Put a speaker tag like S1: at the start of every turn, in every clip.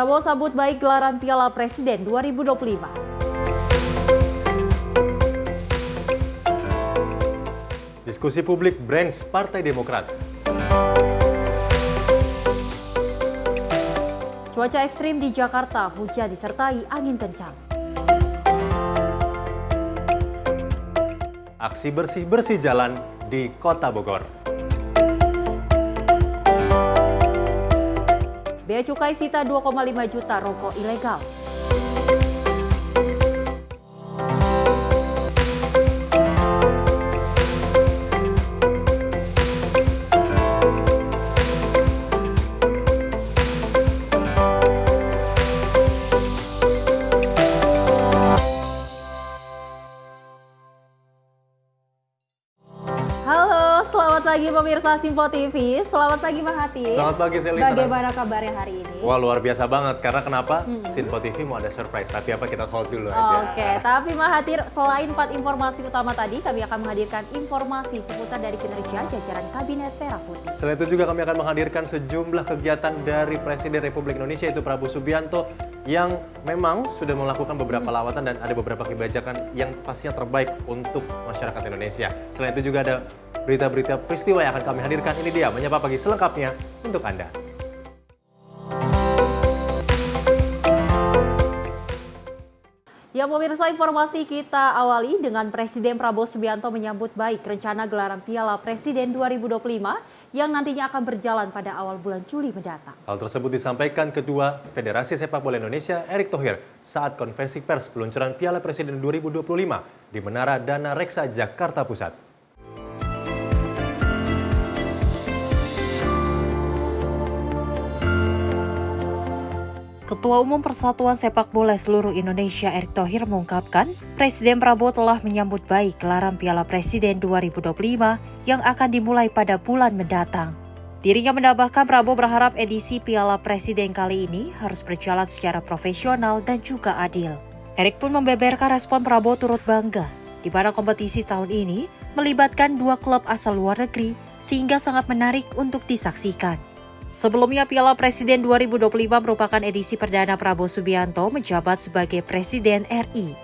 S1: Prabowo sambut baik gelaran Piala Presiden 2025.
S2: Diskusi publik Branch Partai Demokrat.
S1: Cuaca ekstrim di Jakarta, hujan disertai angin kencang.
S2: Aksi bersih-bersih jalan di Kota Bogor.
S1: Bea Cukai sita 2,5 juta rokok ilegal. Halo, selamat pagi pemirsa Simpo TV. Selamat pagi Mahathir.
S2: Selamat pagi Selly.
S1: Bagaimana kabarnya hari ini?
S2: Wah, luar biasa banget. Karena kenapa? Simpo TV mau ada surprise. Tapi apa, kita hold dulu aja.
S1: Oke, tapi Mahathir, selain 4 informasi utama tadi, kami akan menghadirkan informasi seputar dari kinerja jajaran Kabinet Merah Putih.
S2: Selain itu juga kami akan menghadirkan sejumlah kegiatan dari Presiden Republik Indonesia, yaitu Prabowo Subianto, yang memang sudah melakukan beberapa lawatan dan ada beberapa kebijakan yang pastinya terbaik untuk masyarakat Indonesia. Selain itu juga ada berita-berita peristiwa yang akan kami hadirkan. Ini dia Menyapa Pagi selengkapnya untuk Anda.
S1: Ya pemirsa, informasi kita awali dengan Presiden Prabowo Subianto menyambut baik rencana gelaran Piala Presiden 2025 yang nantinya akan berjalan pada awal bulan Juli mendatang.
S2: Hal tersebut disampaikan Ketua Federasi Sepak Bola Indonesia, Erick Thohir, saat konferensi pers peluncuran Piala Presiden 2025 di Menara Dana Reksa, Jakarta Pusat.
S3: Ketua Umum Persatuan Sepak Bola Seluruh Indonesia Erick Thohir mengungkapkan, Presiden Prabowo telah menyambut baik gelaran Piala Presiden 2025 yang akan dimulai pada bulan mendatang. Dirinya menambahkan Prabowo berharap edisi Piala Presiden kali ini harus berjalan secara profesional dan juga adil. Erick pun membeberkan respon Prabowo turut bangga, di mana kompetisi tahun ini melibatkan 2 klub asal luar negeri sehingga sangat menarik untuk disaksikan. Sebelumnya, Piala Presiden 2025 merupakan edisi perdana Prabowo Subianto menjabat sebagai Presiden RI.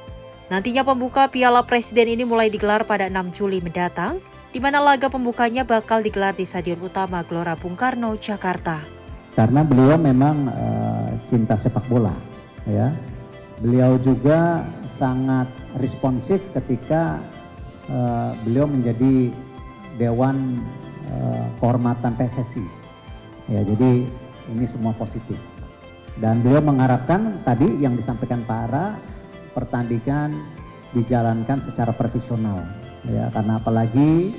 S3: Nantinya pembuka Piala Presiden ini mulai digelar pada 6 Juli mendatang, di mana laga pembukanya bakal digelar di Stadion Utama Gelora Bung Karno, Jakarta.
S4: Karena beliau memang cinta sepak bola, ya. Beliau juga sangat responsif ketika beliau menjadi Dewan Kehormatan PSSI. Ya, jadi ini semua positif. Dan beliau mengharapkan tadi yang disampaikan Pak Ara, pertandingan dijalankan secara profesional. Ya, karena apalagi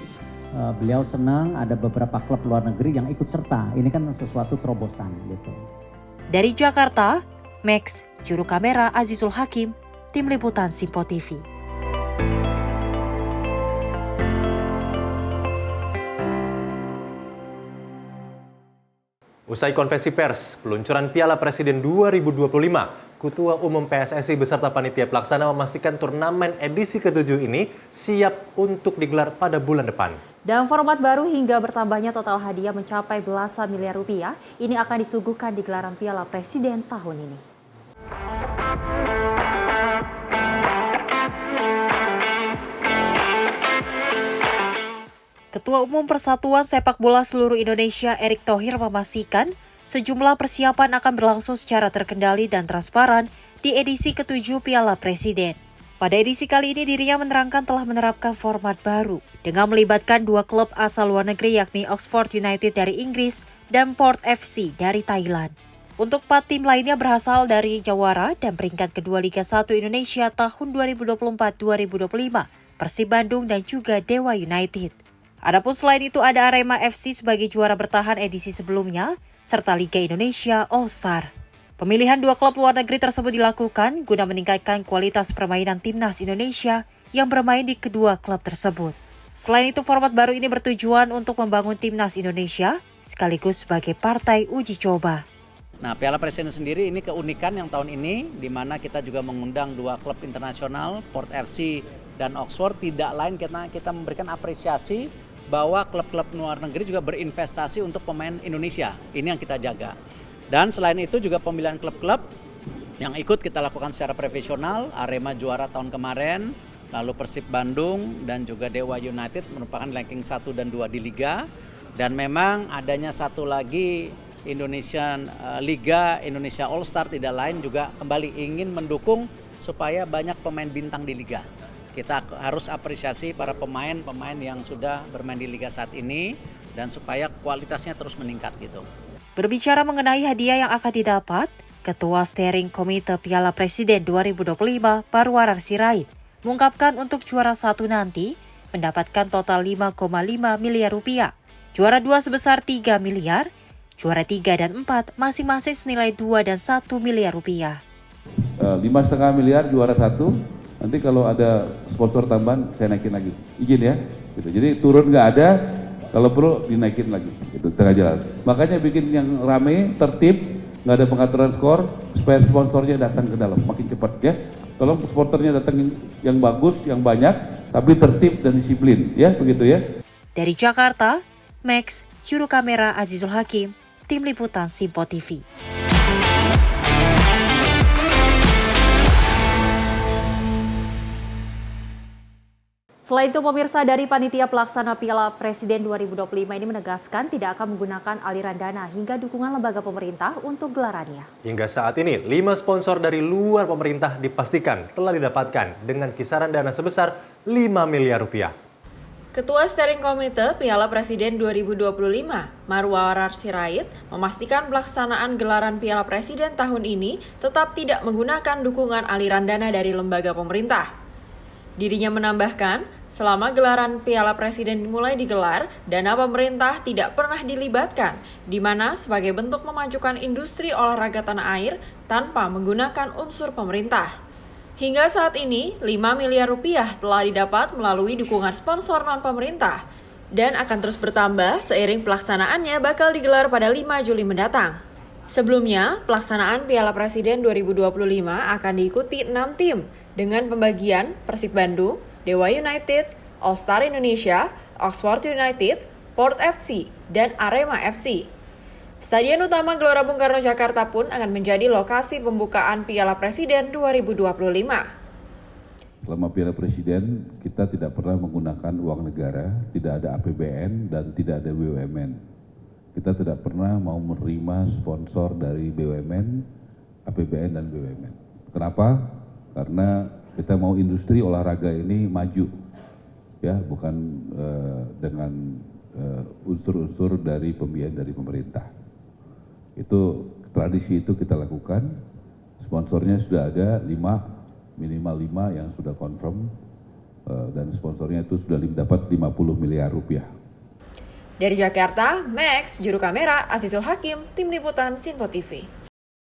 S4: beliau senang ada beberapa klub luar negeri yang ikut serta. Ini kan sesuatu terobosan gitu.
S3: Dari Jakarta, Max, juru kamera Azizul Hakim, tim liputan Simpo TV.
S2: Usai konferensi pers peluncuran Piala Presiden 2025, Ketua Umum PSSI beserta panitia pelaksana memastikan turnamen edisi ke-7 ini siap untuk digelar pada bulan depan.
S1: Dan format baru hingga bertambahnya total hadiah mencapai belasan miliar rupiah, ini akan disuguhkan di gelaran Piala Presiden tahun ini.
S3: Ketua Umum Persatuan Sepak Bola Seluruh Indonesia Erick Thohir memastikan sejumlah persiapan akan berlangsung secara terkendali dan transparan di edisi ke-7 Piala Presiden. Pada edisi kali ini dirinya menerangkan telah menerapkan format baru dengan melibatkan 2 klub asal luar negeri yakni Oxford United dari Inggris dan Port FC dari Thailand. Untuk 4 tim lainnya berasal dari jawara dan peringkat kedua Liga 1 Indonesia tahun 2024-2025, Persib Bandung dan juga Dewa United. Adapun selain itu ada Arema FC sebagai juara bertahan edisi sebelumnya, serta Liga Indonesia All-Star. Pemilihan 2 klub luar negeri tersebut dilakukan guna meningkatkan kualitas permainan timnas Indonesia yang bermain di kedua klub tersebut. Selain itu, format baru ini bertujuan untuk membangun timnas Indonesia sekaligus sebagai partai uji coba.
S5: Nah, Piala Presiden sendiri ini keunikan yang tahun ini, di mana kita juga mengundang 2 klub internasional, Port FC dan Oxford. Tidak lain karena kita memberikan apresiasi bahwa klub-klub luar negeri juga berinvestasi untuk pemain Indonesia. Ini yang kita jaga. Dan selain itu juga pemilihan klub-klub yang ikut kita lakukan secara profesional. Arema juara tahun kemarin, lalu Persib Bandung dan juga Dewa United merupakan ranking 1 dan 2 di Liga. Dan memang adanya satu lagi Indonesian Liga Indonesia All Star tidak lain juga kembali ingin mendukung supaya banyak pemain bintang di Liga. Kita harus apresiasi para pemain-pemain yang sudah bermain di Liga saat ini dan supaya kualitasnya terus meningkat gitu.
S3: Berbicara mengenai hadiah yang akan didapat, Ketua Steering Komite Piala Presiden 2025 Marwarar Sirait mengungkapkan untuk juara 1 nanti mendapatkan total 5,5 miliar rupiah, juara 2 sebesar 3 miliar, juara 3 dan 4 masing-masing senilai 2 dan 1 miliar rupiah.
S6: 5,5 miliar juara 1, nanti kalau ada sponsor tambahan saya naikin lagi, izin ya. Gitu. Jadi turun nggak ada, kalau perlu dinaikin lagi, itu tengah jalan. Makanya bikin yang rame, tertib, nggak ada pengaturan skor, supaya sponsornya datang ke dalam makin cepat ya. Tolong sponsornya datang yang bagus, yang banyak, tapi tertib dan disiplin ya, begitu ya.
S3: Dari Jakarta, Max, juru kamera Azizul Hakim, tim liputan Simpo TV.
S1: Selain itu, pemirsa, dari Panitia Pelaksana Piala Presiden 2025 ini menegaskan tidak akan menggunakan aliran dana hingga dukungan lembaga pemerintah untuk gelarannya.
S2: Hingga saat ini, 5 sponsor dari luar pemerintah dipastikan telah didapatkan dengan kisaran dana sebesar 5 miliar rupiah.
S7: Ketua Steering Komite Piala Presiden 2025, Marwarar Sirait, memastikan pelaksanaan gelaran Piala Presiden tahun ini tetap tidak menggunakan dukungan aliran dana dari lembaga pemerintah. Dirinya menambahkan, selama gelaran Piala Presiden mulai digelar, dana pemerintah tidak pernah dilibatkan, di mana sebagai bentuk memajukan industri olahraga tanah air tanpa menggunakan unsur pemerintah. Hingga saat ini, 5 miliar rupiah telah didapat melalui dukungan sponsor non-pemerintah dan akan terus bertambah seiring pelaksanaannya bakal digelar pada 5 Juli mendatang. Sebelumnya, pelaksanaan Piala Presiden 2025 akan diikuti 6 tim dengan pembagian Persib Bandung, Dewa United, All Star Indonesia, Oxford United, Port FC, dan Arema FC. Stadion utama Gelora Bung Karno Jakarta pun akan menjadi lokasi pembukaan Piala Presiden 2025.
S6: Selama Piala Presiden, kita tidak pernah menggunakan uang negara, tidak ada APBN, dan tidak ada BUMN. Kita tidak pernah mau menerima sponsor dari BUMN, APBN, dan BUMN. Kenapa? Karena kita mau industri olahraga ini maju, ya, bukan dengan unsur-unsur dari pembiayaan dari pemerintah. Itu tradisi itu kita lakukan. Sponsornya sudah ada 5, minimal 5 yang sudah confirm, dan sponsornya itu sudah dapat 50 miliar rupiah.
S7: Dari Jakarta, Max, juru kamera Azizul Hakim, tim liputan Simpo TV.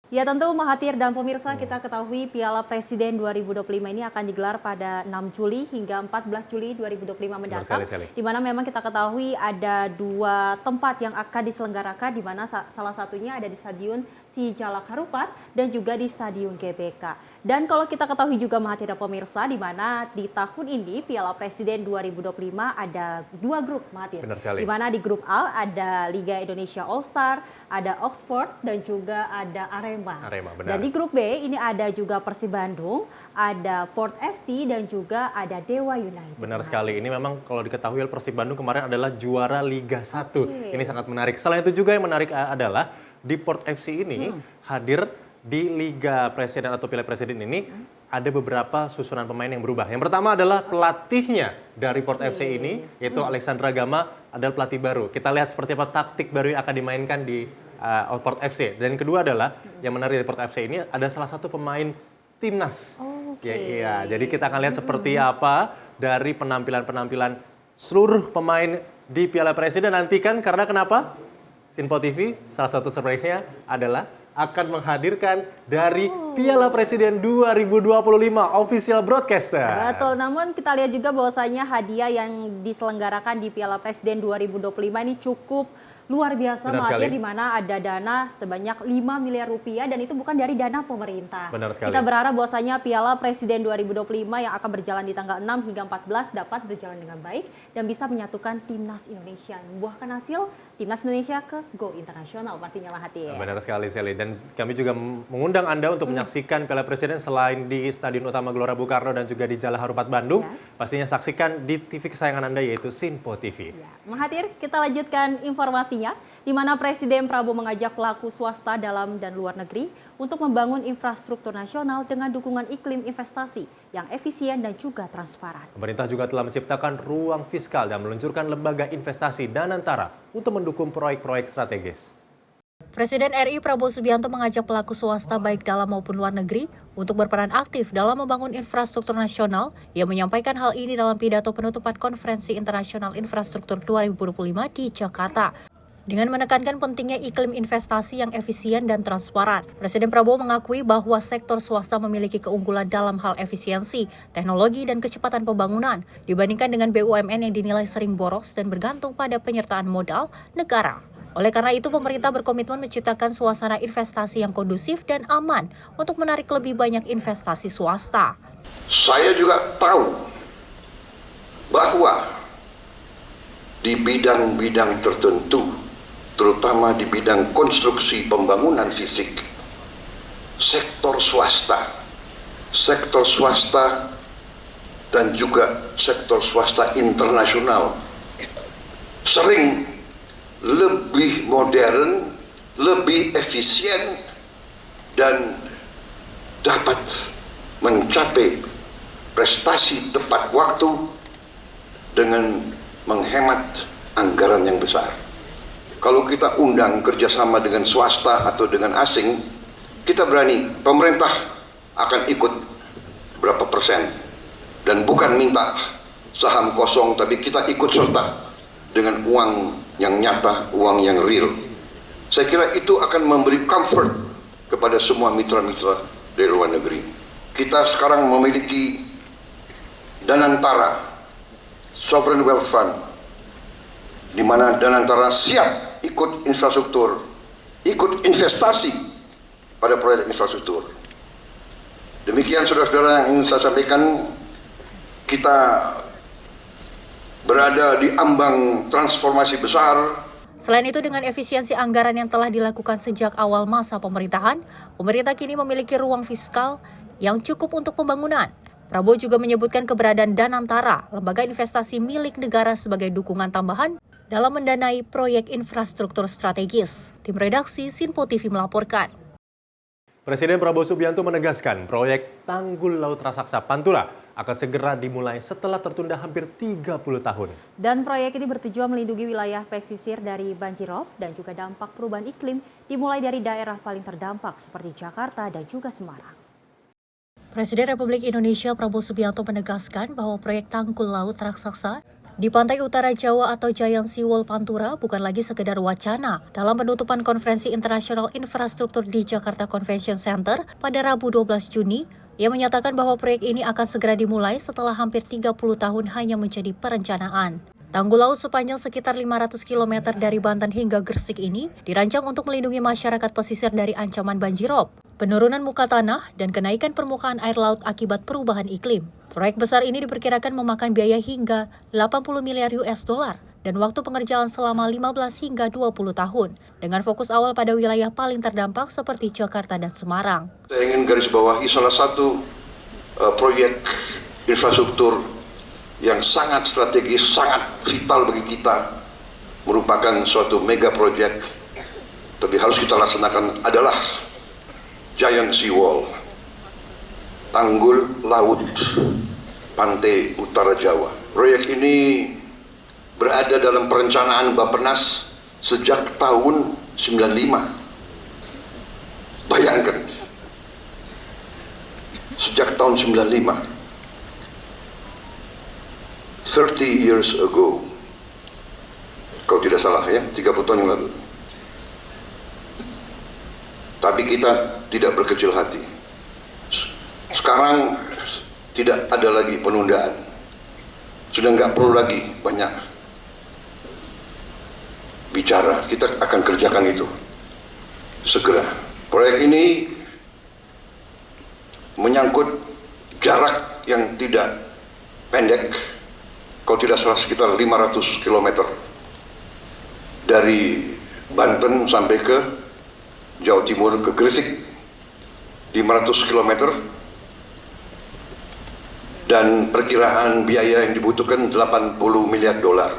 S1: Ya, tentu Mahathir dan pemirsa, kita ketahui Piala Presiden 2025 ini akan digelar pada 6 Juli hingga 14 Juli 2025 mendatang. Di mana memang kita ketahui ada 2 tempat yang akan diselenggarakan, di mana salah satunya ada di Stadion Sijalak Harupat dan juga di Stadion GBK. Dan kalau kita ketahui juga Mahathir dan pemirsa, di mana di tahun ini Piala Presiden 2025 ada 2 grup, Mahathir. Di mana di grup A ada Liga Indonesia All Star, ada Oxford dan juga ada Arema. Dan di grup B ini ada juga Persib Bandung, ada Port FC dan juga ada Dewa United.
S2: Benar sekali. Ini memang kalau diketahui Persib Bandung kemarin adalah juara Liga 1. Ini sangat menarik. Selain itu juga yang menarik adalah di Port FC ini hadir di Liga Presiden atau Piala Presiden ini ada beberapa susunan pemain yang berubah. Yang pertama adalah pelatihnya dari Port FC ini, yaitu Alexandra Gama adalah pelatih baru. Kita lihat seperti apa taktik baru yang akan dimainkan di Port FC. Dan yang kedua adalah yang menarik dari Port FC ini ada salah satu pemain timnas. Ya, jadi kita akan lihat seperti apa dari penampilan-penampilan seluruh pemain di Piala Presiden. Nantikan karena kenapa? Simpo TV salah satu surprise-nya adalah akan menghadirkan dari Piala Presiden 2025 official broadcaster.
S1: Betul, namun kita lihat juga bahwasanya hadiah yang diselenggarakan di Piala Presiden 2025 ini cukup Luar biasa
S2: Benar
S1: Mahathir,
S2: sekali.
S1: di mana ada dana sebanyak 5 miliar rupiah dan itu bukan dari dana pemerintah.
S2: Benar sekali.
S1: Kita berharap bahwasanya Piala Presiden 2025 yang akan berjalan di tanggal 6 hingga 14 dapat berjalan dengan baik dan bisa menyatukan timnas Indonesia. Membuahkan hasil timnas Indonesia ke go internasional pastinya Mahathir.
S2: Benar sekali Sally, dan kami juga mengundang Anda untuk menyaksikan Piala Presiden selain di Stadion Utama Gelora Bung Karno dan juga di Jalan Harupat Bandung.
S1: Yes.
S2: Pastinya saksikan di TV kesayangan Anda yaitu Sinpo TV.
S1: Ya, Mahathir, kita lanjutkan informasinya, di mana Presiden Prabowo mengajak pelaku swasta dalam dan luar negeri untuk membangun infrastruktur nasional dengan dukungan iklim investasi yang efisien dan juga transparan.
S2: Pemerintah juga telah menciptakan ruang fiskal dan meluncurkan lembaga investasi Danantara untuk mendukung proyek-proyek strategis.
S3: Presiden RI Prabowo Subianto mengajak pelaku swasta baik dalam maupun luar negeri untuk berperan aktif dalam membangun infrastruktur nasional. Ia menyampaikan hal ini dalam pidato penutupan Konferensi Internasional Infrastruktur 2025 di Jakarta. Dengan menekankan pentingnya iklim investasi yang efisien dan transparan, Presiden Prabowo mengakui bahwa sektor swasta memiliki keunggulan dalam hal efisiensi, teknologi, dan kecepatan pembangunan dibandingkan dengan BUMN yang dinilai sering boros dan bergantung pada penyertaan modal negara. Oleh karena itu, pemerintah berkomitmen menciptakan suasana investasi yang kondusif dan aman untuk menarik lebih banyak investasi swasta.
S8: Saya juga tahu bahwa di bidang-bidang tertentu, terutama di bidang konstruksi pembangunan fisik, sektor swasta dan juga sektor swasta internasional sering lebih modern, lebih efisien, dan dapat mencapai prestasi tepat waktu dengan menghemat anggaran yang besar. Kalau kita undang kerjasama dengan swasta atau dengan asing, kita berani, pemerintah akan ikut berapa persen. Dan bukan minta saham kosong, tapi kita ikut serta dengan uang yang nyata, uang yang real. Saya kira itu akan memberi comfort kepada semua mitra-mitra dari luar negeri. Kita sekarang memiliki Danantara, Sovereign Wealth Fund, di mana Danantara siap ikut infrastruktur, ikut investasi pada proyek infrastruktur. Demikian saudara-saudara yang ingin saya sampaikan, kita berada di ambang transformasi besar.
S3: Selain itu, dengan efisiensi anggaran yang telah dilakukan sejak awal masa pemerintahan, pemerintah kini memiliki ruang fiskal yang cukup untuk pembangunan. Prabowo juga menyebutkan keberadaan Danantara, lembaga investasi milik negara sebagai dukungan tambahan dalam mendanai proyek infrastruktur strategis. Tim redaksi Sinpo TV melaporkan.
S2: Presiden Prabowo Subianto menegaskan proyek Tanggul Laut Raksasa Pantura akan segera dimulai setelah tertunda hampir 30 tahun.
S1: Dan proyek ini bertujuan melindungi wilayah pesisir dari banjirop dan juga dampak perubahan iklim dimulai dari daerah paling terdampak seperti Jakarta dan juga Semarang.
S3: Presiden Republik Indonesia Prabowo Subianto menegaskan bahwa proyek Tanggul Laut Raksasa di pantai utara Jawa atau Giant Sea Wall Pantura bukan lagi sekedar wacana. Dalam penutupan Konferensi Internasional Infrastruktur di Jakarta Convention Center pada Rabu 12 Juni, ia menyatakan bahwa proyek ini akan segera dimulai setelah hampir 30 tahun hanya menjadi perencanaan. Tanggul laut sepanjang sekitar 500 km dari Banten hingga Gresik ini dirancang untuk melindungi masyarakat pesisir dari ancaman banjirop, penurunan muka tanah, dan kenaikan permukaan air laut akibat perubahan iklim. Proyek besar ini diperkirakan memakan biaya hingga 80 miliar US dollar dan waktu pengerjaan selama 15 hingga 20 tahun, dengan fokus awal pada wilayah paling terdampak seperti Jakarta dan Semarang.
S8: Saya ingin garis bawahi salah satu proyek infrastruktur yang sangat strategis, sangat vital bagi kita, merupakan suatu mega project, tapi harus kita laksanakan adalah Giant Sea Wall, Tanggul Laut Pantai Utara Jawa. Proyek ini berada dalam perencanaan Bappenas sejak tahun 95. Bayangkan, sejak tahun 95. 30 years ago, kalau tidak salah ya, 30 tahun yang lalu. Tapi kita tidak berkecil hati. Sekarang tidak ada lagi penundaan. Sudah nggak perlu lagi banyak bicara, kita akan kerjakan itu segera. Proyek ini menyangkut jarak yang tidak pendek, kalau tidak salah sekitar 500 km dari Banten sampai ke Jawa Timur, ke Gresik, 500 km, dan perkiraan biaya yang dibutuhkan 80 miliar dolar.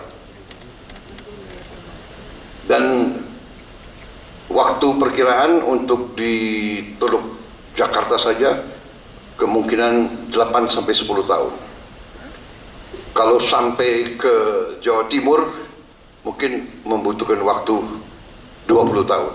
S8: Dan waktu perkiraan untuk di Teluk Jakarta saja kemungkinan 8 sampai 10 tahun. Kalau sampai ke Jawa Timur mungkin membutuhkan waktu 20 tahun.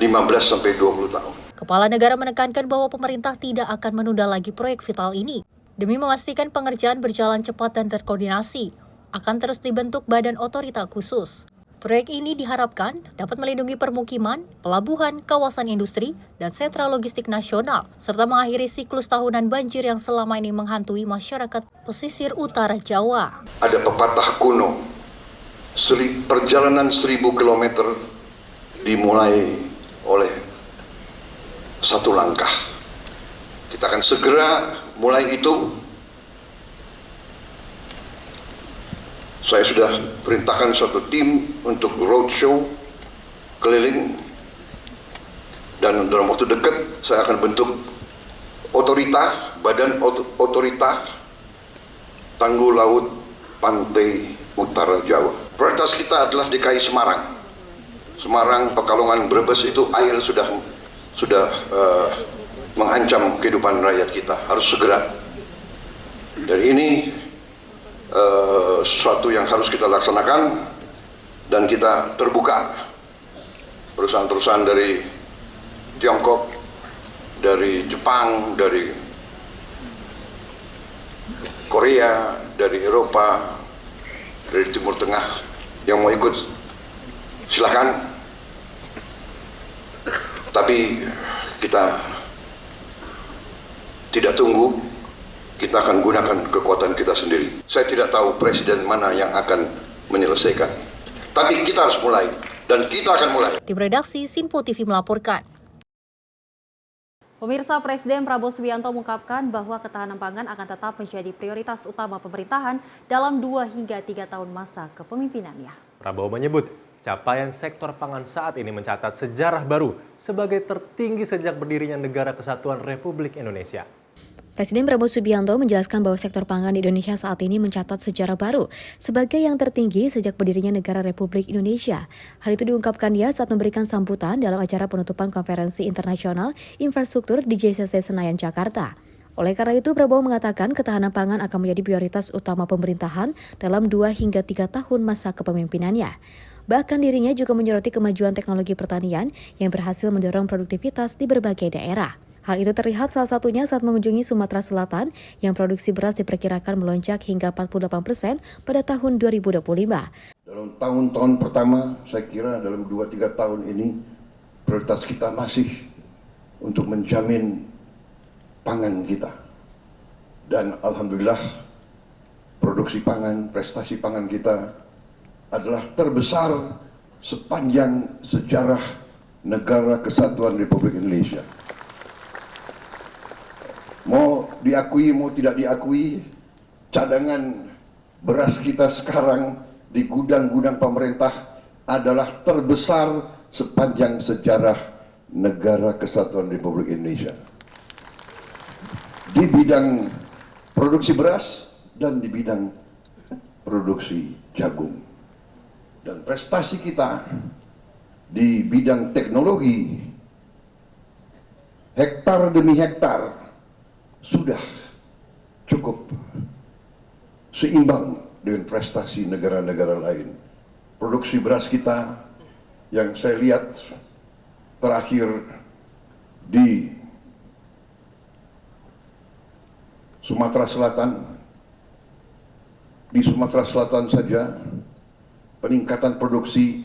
S8: 15 sampai 20 tahun.
S3: Kepala negara menekankan bahwa pemerintah tidak akan menunda lagi proyek vital ini. Demi memastikan pengerjaan berjalan cepat dan terkoordinasi, akan terus dibentuk badan otorita khusus. Proyek ini diharapkan dapat melindungi permukiman, pelabuhan, kawasan industri, dan sentra logistik nasional, serta mengakhiri siklus tahunan banjir yang selama ini menghantui masyarakat pesisir utara Jawa.
S8: Ada pepatah kuno, perjalanan 1000 km dimulai oleh satu langkah. Kita akan segera mulai itu. Saya sudah perintahkan suatu tim untuk roadshow keliling, dan dalam waktu dekat saya akan bentuk otorita, badan otorita Tanggul Laut Pantai Utara Jawa. Prioritas kita adalah DKI Semarang. Semarang, Pekalongan, Brebes itu air sudah mengancam kehidupan rakyat kita, harus segera. Dari ini sesuatu yang harus kita laksanakan, dan kita terbuka. Perusahaan-perusahaan dari Tiongkok, dari Jepang, dari Korea, dari Eropa, dari Timur Tengah yang mau ikut silakan. Tapi kita tidak tunggu, kita akan gunakan kekuatan kita sendiri. Saya tidak tahu presiden mana yang akan menyelesaikan, tapi kita harus mulai, dan kita akan mulai.
S3: Tim redaksi Sinpo TV melaporkan.
S1: Pemirsa, Presiden Prabowo Subianto mengungkapkan bahwa ketahanan pangan akan tetap menjadi prioritas utama pemerintahan dalam 2 hingga 3 tahun masa kepemimpinannya.
S2: Prabowo menyebut capaian sektor pangan saat ini mencatat sejarah baru sebagai tertinggi sejak berdirinya Negara Kesatuan Republik Indonesia.
S3: Presiden Prabowo Subianto menjelaskan bahwa sektor pangan di Indonesia saat ini mencatat sejarah baru sebagai yang tertinggi sejak berdirinya Negara Republik Indonesia. Hal itu diungkapkan dia saat memberikan sambutan dalam acara penutupan Konferensi Internasional Infrastruktur di JCC Senayan, Jakarta. Oleh karena itu, Prabowo mengatakan ketahanan pangan akan menjadi prioritas utama pemerintahan dalam 2 hingga 3 tahun masa kepemimpinannya. Bahkan dirinya juga menyoroti kemajuan teknologi pertanian yang berhasil mendorong produktivitas di berbagai daerah. Hal itu terlihat salah satunya saat mengunjungi Sumatera Selatan yang produksi beras diperkirakan melonjak hingga 48% pada tahun 2025.
S8: Dalam tahun-tahun pertama, saya kira dalam 2-3 tahun ini, prioritas kita masih untuk menjamin pangan kita. Dan Alhamdulillah, produksi pangan, prestasi pangan kita adalah terbesar sepanjang sejarah Negara Kesatuan Republik Indonesia. Mau diakui, mau tidak diakui, cadangan beras kita sekarang di gudang-gudang pemerintah adalah terbesar sepanjang sejarah Negara Kesatuan Republik Indonesia. Di bidang produksi beras dan di bidang produksi jagung. Dan prestasi kita di bidang teknologi, hektar demi hektar, sudah cukup seimbang dengan prestasi negara-negara lain. Produksi beras kita yang saya lihat terakhir di Sumatera Selatan, di Sumatera Selatan saja peningkatan produksi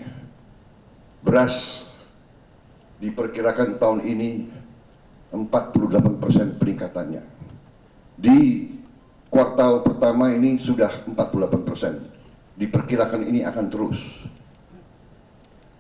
S8: beras diperkirakan tahun ini 48% peningkatannya. Di kuartal pertama ini sudah 48%. Diperkirakan ini akan terus.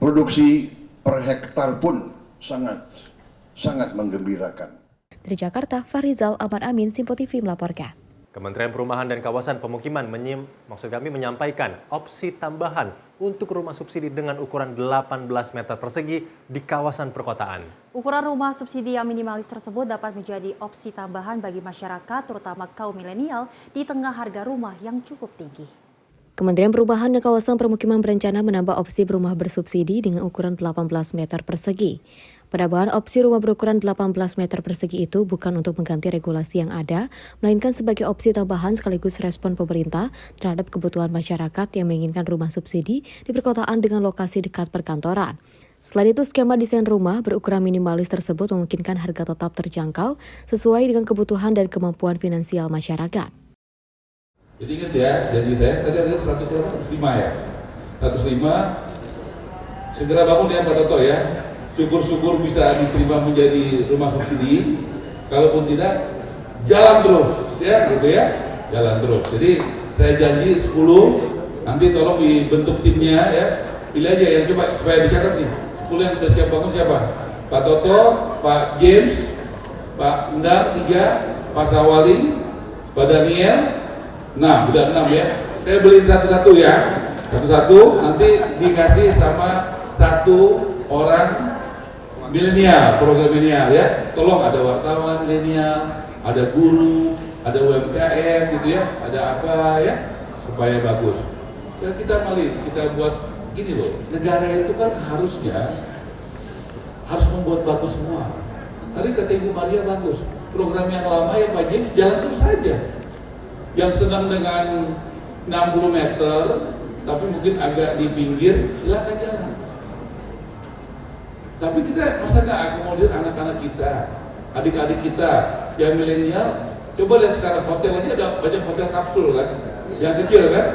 S8: Produksi per hektar pun sangat menggembirakan.
S9: Dari Jakarta, Farizal Ahmad Amin, Simpo TV melaporkan.
S2: Kementerian Perumahan dan Kawasan Pemukiman menyampaikan opsi tambahan untuk rumah subsidi dengan ukuran 18 meter persegi di kawasan perkotaan.
S1: Ukuran rumah subsidi yang minimalis tersebut dapat menjadi opsi tambahan bagi masyarakat, terutama kaum milenial, di tengah harga rumah yang cukup tinggi.
S9: Kementerian Perumahan dan Kawasan Permukiman berencana menambah opsi rumah bersubsidi dengan ukuran 18 meter persegi. Penambahan opsi rumah berukuran 18 meter persegi itu bukan untuk mengganti regulasi yang ada, melainkan sebagai opsi tambahan sekaligus respon pemerintah terhadap kebutuhan masyarakat yang menginginkan rumah subsidi di perkotaan dengan lokasi dekat perkantoran. Selain itu, skema desain rumah berukuran minimalis tersebut memungkinkan harga tetap terjangkau sesuai dengan kebutuhan dan kemampuan finansial masyarakat.
S6: Jadi ingat ya, janji saya tadi ada 105 ya. 105 segera bangun ya Pak Toto ya. Syukur-syukur bisa diterima menjadi rumah subsidi. Kalaupun tidak, jalan terus ya, gitu ya. Jalan terus. Jadi saya janji 10, nanti tolong dibentuk timnya ya. Pilih aja yang coba supaya dicatat nih. 10 yang udah siap bangun siapa? Pak Toto, Pak James, Pak Endang 3, Pak Sawali, Pak Daniel. Nah, udah 6 ya. Saya beliin satu-satu ya. Satu-satu nanti dikasih sama satu orang milenial, program milenial ya. Tolong ada wartawan milenial, ada guru, ada UMKM gitu ya, ada apa ya, supaya bagus. Ya kita buat gini loh, negara itu kan harus membuat bagus semua. Tadi kata Ibu Maria bagus, program yang lama ya Pak James jalan terus saja. Yang senang dengan 60 meter, tapi mungkin agak di pinggir, silakan jalan. Tapi kita masa nggak akomodir anak-anak kita, adik-adik kita yang milenial. Coba lihat sekarang hotel aja ada banyak hotel kapsul kan, yang kecil kan.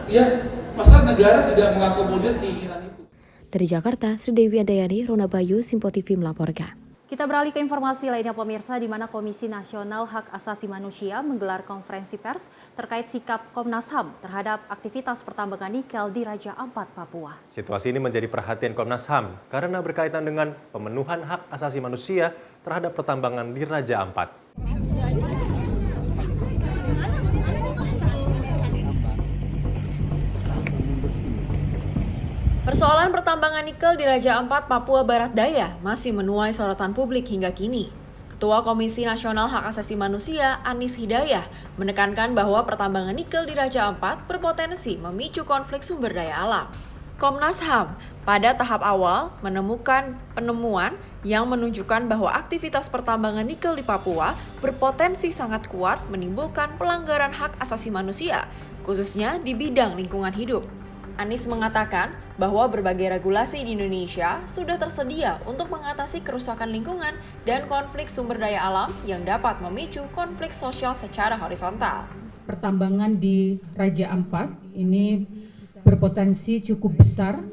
S6: Ya, masa negara tidak mengakomodir keinginan itu.
S9: Dari Jakarta, Sri Dewi Andayani, Rona Bayu, Simpo TV melaporkan.
S1: Kita beralih ke informasi lainnya pemirsa, di mana Komisi Nasional Hak Asasi Manusia menggelar konferensi pers terkait sikap Komnas HAM terhadap aktivitas pertambangan nikel di Raja Ampat, Papua.
S2: Situasi ini menjadi perhatian Komnas HAM karena berkaitan dengan pemenuhan hak asasi manusia terhadap pertambangan di Raja Ampat.
S7: Persoalan pertambangan nikel di Raja Ampat, Papua Barat Daya masih menuai sorotan publik hingga kini. Ketua Komisi Nasional Hak Asasi Manusia, Anis Hidayah, menekankan bahwa pertambangan nikel di Raja Ampat berpotensi memicu konflik sumber daya alam. Komnas HAM pada tahap awal menemukan penemuan yang menunjukkan bahwa aktivitas pertambangan nikel di Papua berpotensi sangat kuat menimbulkan pelanggaran hak asasi manusia, khususnya di bidang lingkungan hidup. Anis mengatakan bahwa berbagai regulasi di Indonesia sudah tersedia untuk mengatasi kerusakan lingkungan dan konflik sumber daya alam yang dapat memicu konflik sosial secara horizontal.
S10: Pertambangan di Raja Ampat ini berpotensi cukup besar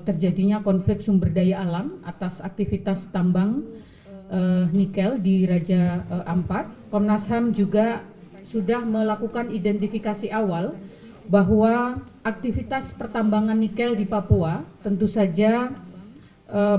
S10: terjadinya konflik sumber daya alam atas aktivitas tambang nikel di Raja Ampat. Komnas HAM juga sudah melakukan identifikasi awal bahwa aktivitas pertambangan nikel di Papua tentu saja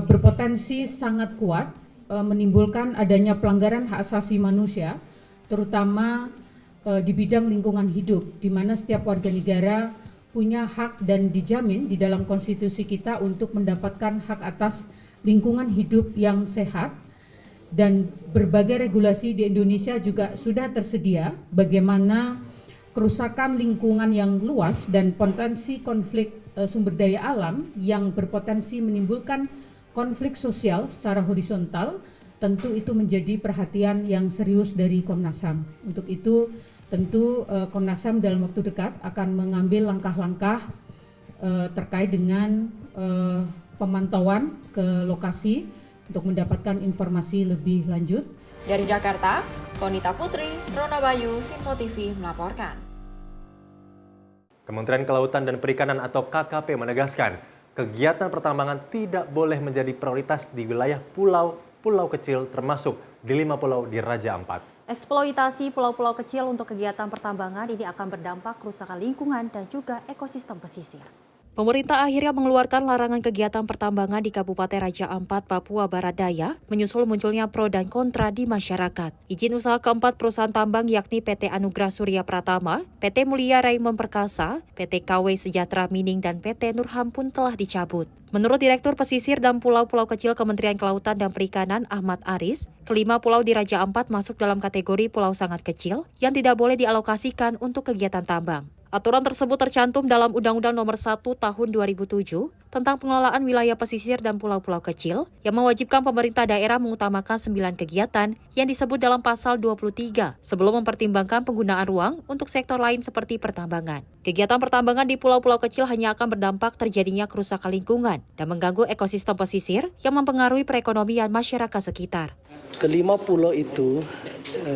S10: berpotensi sangat kuat menimbulkan adanya pelanggaran hak asasi manusia, terutama di bidang lingkungan hidup, di mana setiap warga negara punya hak dan dijamin di dalam konstitusi kita untuk mendapatkan hak atas lingkungan hidup yang sehat. Dan berbagai regulasi di Indonesia juga sudah tersedia bagaimana kerusakan lingkungan yang luas dan potensi konflik sumber daya alam yang berpotensi menimbulkan konflik sosial secara horizontal, tentu itu menjadi perhatian yang serius dari Komnas HAM. Untuk itu tentu Komnas HAM dalam waktu dekat akan mengambil langkah-langkah terkait dengan pemantauan ke lokasi untuk mendapatkan informasi lebih lanjut.
S7: Dari Jakarta, Konita Putri, Rona Bayu, Simpo TV melaporkan.
S2: Kementerian Kelautan dan Perikanan atau KKP menegaskan, kegiatan pertambangan tidak boleh menjadi prioritas di wilayah pulau-pulau kecil termasuk di 5 pulau di Raja Ampat.
S1: Eksploitasi pulau-pulau kecil untuk kegiatan pertambangan ini akan berdampak kerusakan lingkungan dan juga ekosistem pesisir.
S3: Pemerintah akhirnya mengeluarkan larangan kegiatan pertambangan di Kabupaten Raja Ampat, Papua Barat Daya, menyusul munculnya pro dan kontra di masyarakat. Izin usaha keempat perusahaan tambang yakni PT Anugrah Surya Pratama, PT Mulia Raymond Perkasa, PT KW Sejahtera Mining, dan PT Nurham pun telah dicabut. Menurut Direktur Pesisir dan Pulau-Pulau Kecil Kementerian Kelautan dan Perikanan Ahmad Aris, kelima pulau di Raja Ampat masuk dalam kategori pulau sangat kecil yang tidak boleh dialokasikan untuk kegiatan tambang. Aturan tersebut tercantum dalam Undang-Undang Nomor 1 Tahun 2007 tentang pengelolaan wilayah pesisir dan pulau-pulau kecil yang mewajibkan pemerintah daerah mengutamakan 9 kegiatan yang disebut dalam Pasal 23 sebelum mempertimbangkan penggunaan ruang untuk sektor lain seperti pertambangan. Kegiatan pertambangan di pulau-pulau kecil hanya akan berdampak terjadinya kerusakan lingkungan dan mengganggu ekosistem pesisir yang mempengaruhi perekonomian masyarakat sekitar.
S11: Kelima pulau itu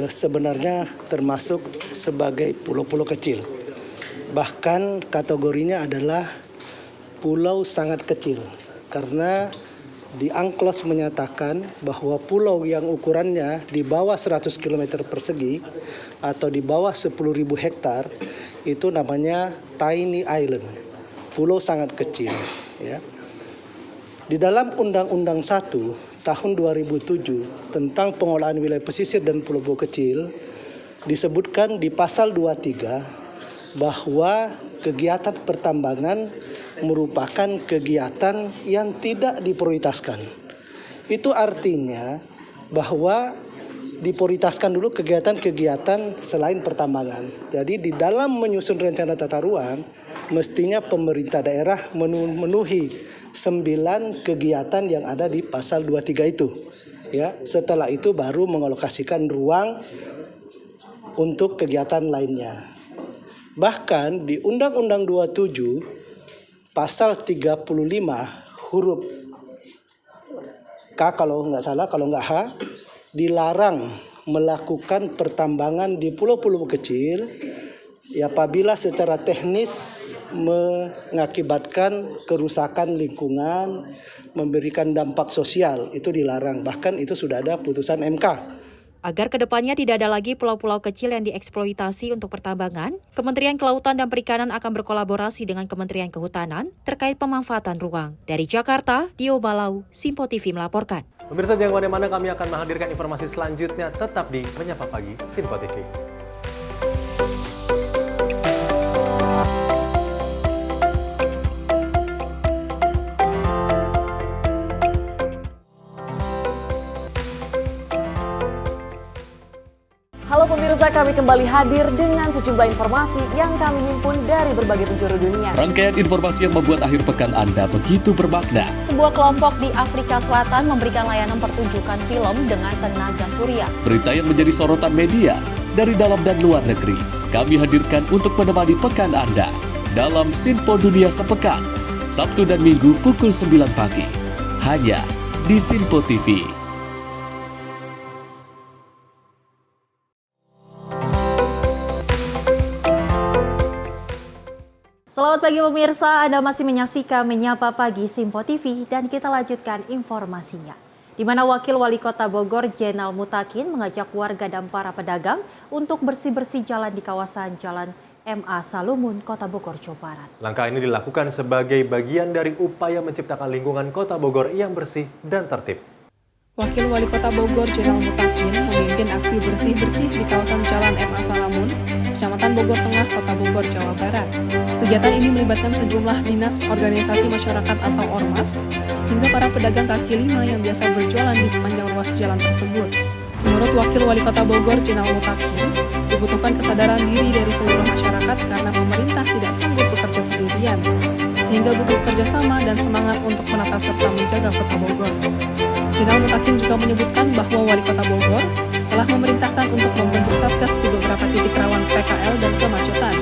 S11: sebenarnya termasuk sebagai pulau-pulau kecil. Bahkan kategorinya adalah pulau sangat kecil. Karena di UNCLOS menyatakan bahwa pulau yang ukurannya di bawah 100 km persegi atau di bawah 10.000 hektar itu namanya tiny island, pulau sangat kecil. Ya. Di dalam Undang-Undang 1 tahun 2007 tentang pengelolaan wilayah pesisir dan pulau-pulau kecil disebutkan di pasal 23 bahwa kegiatan pertambangan merupakan kegiatan yang tidak diprioritaskan. Itu artinya bahwa diprioritaskan dulu kegiatan-kegiatan selain pertambangan. Jadi di dalam menyusun rencana tata ruang, mestinya pemerintah daerah memenuhi 9 kegiatan yang ada di pasal 23 itu. Ya, setelah itu baru mengalokasikan ruang untuk kegiatan lainnya. Bahkan di Undang-Undang 27 pasal 35 huruf K kalau nggak H, dilarang melakukan pertambangan di pulau-pulau kecil apabila secara teknis mengakibatkan kerusakan lingkungan, memberikan dampak sosial, itu dilarang. Bahkan itu sudah ada putusan MK.
S3: Agar kedepannya tidak ada lagi pulau-pulau kecil yang dieksploitasi untuk pertambangan, Kementerian Kelautan dan Perikanan akan berkolaborasi dengan Kementerian Kehutanan terkait pemanfaatan ruang. Dari Jakarta, Dio Balau, Simpo TV melaporkan.
S2: Pemirsa jangan kemana-mana, kami akan menghadirkan informasi selanjutnya tetap di Menyapa Pagi Simpo TV.
S12: Halo pemirsa, kami kembali hadir dengan sejumlah informasi yang kami himpun dari berbagai penjuru dunia.
S13: Rangkaian informasi yang membuat akhir pekan Anda begitu bermakna.
S1: Sebuah kelompok di Afrika Selatan memberikan layanan pertunjukan film dengan tenaga surya.
S13: Berita yang menjadi sorotan media dari dalam dan luar negeri, kami hadirkan untuk menemani pekan Anda dalam Simpo Dunia Sepekan, Sabtu dan Minggu pukul 9 pagi, hanya di Simpo TV.
S1: Selamat pagi pemirsa, Anda masih menyaksikan Menyapa Pagi Simpo TV dan kita lanjutkan informasinya. Di mana Wakil Wali Kota Bogor Jenal Mutakin mengajak warga dan para pedagang untuk bersih-bersih jalan di kawasan Jalan MA Salumun, Kota Bogor, Jawa Barat.
S2: Langkah ini dilakukan sebagai bagian dari upaya menciptakan lingkungan Kota Bogor yang bersih dan tertib.
S14: Wakil Wali Kota Bogor Jenal Mutakin memimpin aksi bersih-bersih di kawasan Jalan MA Salumun, Kecamatan Bogor Tengah, Kota Bogor, Jawa Barat. Kegiatan ini melibatkan sejumlah dinas, organisasi masyarakat atau ormas, hingga para pedagang kaki lima yang biasa berjualan di sepanjang ruas jalan tersebut. Menurut Wakil Wali Kota Bogor Jenal Mutakin, dibutuhkan kesadaran diri dari seluruh masyarakat karena pemerintah tidak sanggup bekerja sendirian, sehingga butuh kerjasama dan semangat untuk menata serta menjaga Kota Bogor. Jenal Mutakin juga menyebutkan bahwa Wali Kota Bogor telah memerintahkan untuk membentuk Satgas di beberapa titik rawan PKL dan kemacetan.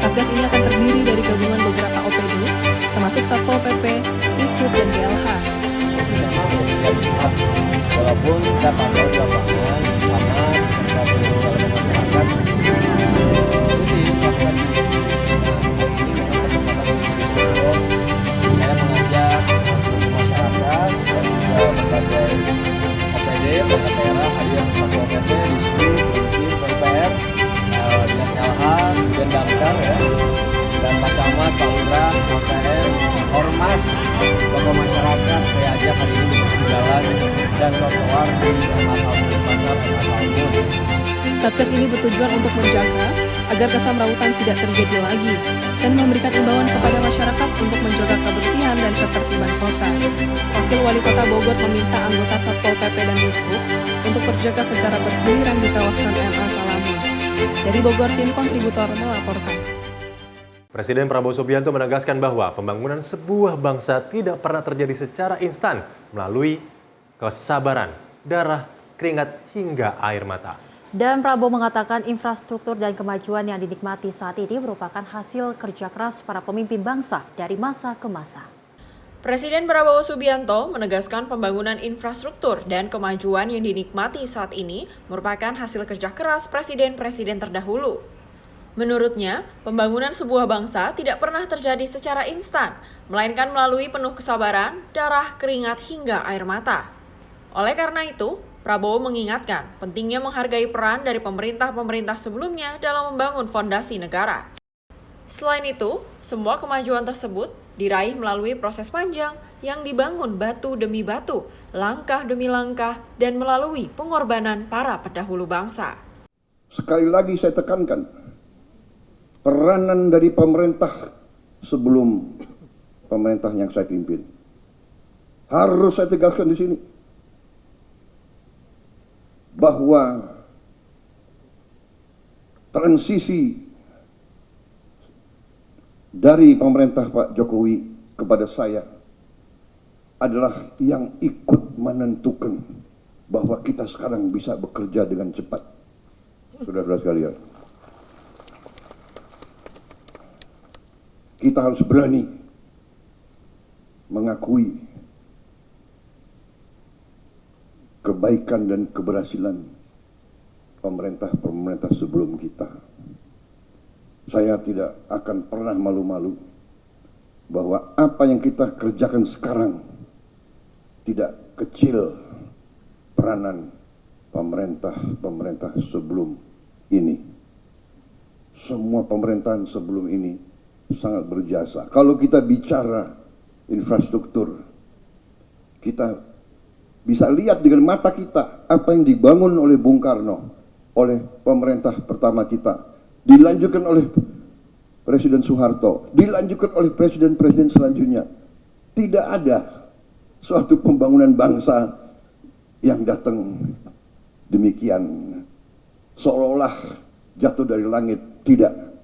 S14: Satgas ini akan terdiri dari gabungan beberapa OPD, termasuk Satpol PP, Dishub, dan DLH.
S15: Walaupun kita pantau di lapangan, sama oleh masyarakat, rutin melakukan diskusi. Hari ini memang kesempatan untuk saya mengajak masyarakat dan juga berbagai OPD, berbagai daerah hadir satu OPD, Dishub, PPR, Dinas LH, kemudian Damkar, dan Pak Camat. camat, Pak Lurah, OTM, Ormas, tokoh masyarakat, saya ajak hari ini bersih jalan dan trotoar di MA Salmun Pasar, MA Salmun.
S14: Satgas ini bertujuan untuk menjaga agar kesamrautan tidak terjadi lagi dan memberikan imbauan kepada masyarakat untuk menjaga kebersihan dan ketertiban kota. Wakil Wali Kota Bogor meminta anggota Satpol PP dan Dishub untuk berjaga secara bergiliran di kawasan MA Salamun. Dari Bogor, tim kontributor melaporkan.
S2: Presiden Prabowo Subianto menegaskan bahwa pembangunan sebuah bangsa tidak pernah terjadi secara instan melalui kesabaran, darah, keringat, hingga air mata.
S1: Dan Prabowo mengatakan infrastruktur dan kemajuan yang dinikmati saat ini merupakan hasil kerja keras para pemimpin bangsa dari masa ke masa.
S7: Presiden Prabowo Subianto menegaskan pembangunan infrastruktur dan kemajuan yang dinikmati saat ini merupakan hasil kerja keras presiden-presiden terdahulu. Menurutnya, pembangunan sebuah bangsa tidak pernah terjadi secara instan, melainkan melalui penuh kesabaran, darah, keringat, hingga air mata. Oleh karena itu, Prabowo mengingatkan pentingnya menghargai peran dari pemerintah-pemerintah sebelumnya dalam membangun fondasi negara. Selain itu, semua kemajuan tersebut diraih melalui proses panjang yang dibangun batu demi batu, langkah demi langkah, dan melalui pengorbanan para pendahulu bangsa.
S8: Sekali lagi saya tekankan, peranan dari pemerintah sebelum pemerintah yang saya pimpin harus saya tegaskan di sini. Bahwa transisi dari pemerintah Pak Jokowi kepada saya adalah yang ikut menentukan bahwa kita sekarang bisa bekerja dengan cepat. Saudara-saudara sekalian, kita harus berani mengakui kebaikan dan keberhasilan pemerintah sebelum kita. Saya tidak akan pernah malu-malu bahwa apa yang kita kerjakan sekarang tidak kecil peranan pemerintah sebelum ini. Semua pemerintahan sebelum ini sangat berjasa. Kalau kita bicara infrastruktur, kita bisa lihat dengan mata kita apa yang dibangun oleh Bung Karno, oleh pemerintah pertama kita, dilanjutkan oleh Presiden Soeharto, dilanjutkan oleh presiden-presiden selanjutnya. Tidak ada suatu pembangunan bangsa yang datang demikian, seolah-olah jatuh dari langit. Tidak.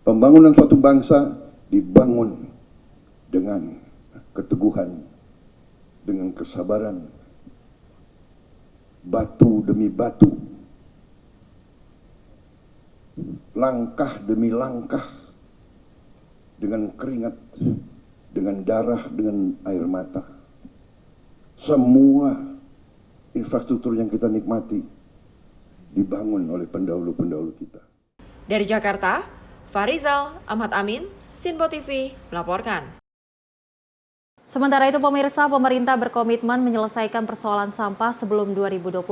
S8: Pembangunan suatu bangsa dibangun dengan keteguhan, dengan kesabaran, batu demi batu, langkah demi langkah, dengan keringat, dengan darah, dengan air mata. Semua infrastruktur yang kita nikmati dibangun oleh pendahulu-pendahulu kita.
S7: Dari Jakarta, Farizal Ahmad Amin, Sinpo TV melaporkan.
S1: Sementara itu pemirsa, pemerintah berkomitmen menyelesaikan persoalan sampah sebelum 2029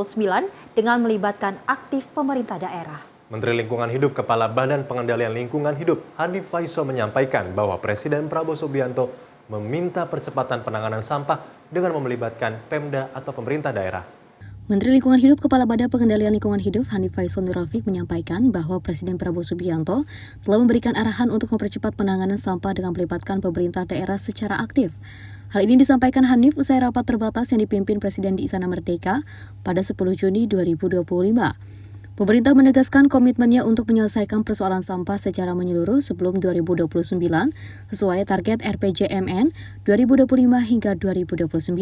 S1: dengan melibatkan aktif pemerintah daerah.
S2: Menteri Lingkungan Hidup Kepala Badan Pengendalian Lingkungan Hidup Hanif Faisal menyampaikan bahwa Presiden Prabowo Subianto meminta percepatan penanganan sampah dengan melibatkan Pemda atau pemerintah daerah.
S9: Menteri Lingkungan Hidup Kepala Badan Pengendalian Lingkungan Hidup Hanif Faisal Nurrafiq menyampaikan bahwa Presiden Prabowo Subianto telah memberikan arahan untuk mempercepat penanganan sampah dengan melibatkan pemerintah daerah secara aktif. Hal ini disampaikan Hanif usai rapat terbatas yang dipimpin Presiden di Istana Merdeka pada 10 Juni 2025. Pemerintah menegaskan komitmennya untuk menyelesaikan persoalan sampah secara menyeluruh sebelum 2029 sesuai target RPJMN 2025 hingga 2029.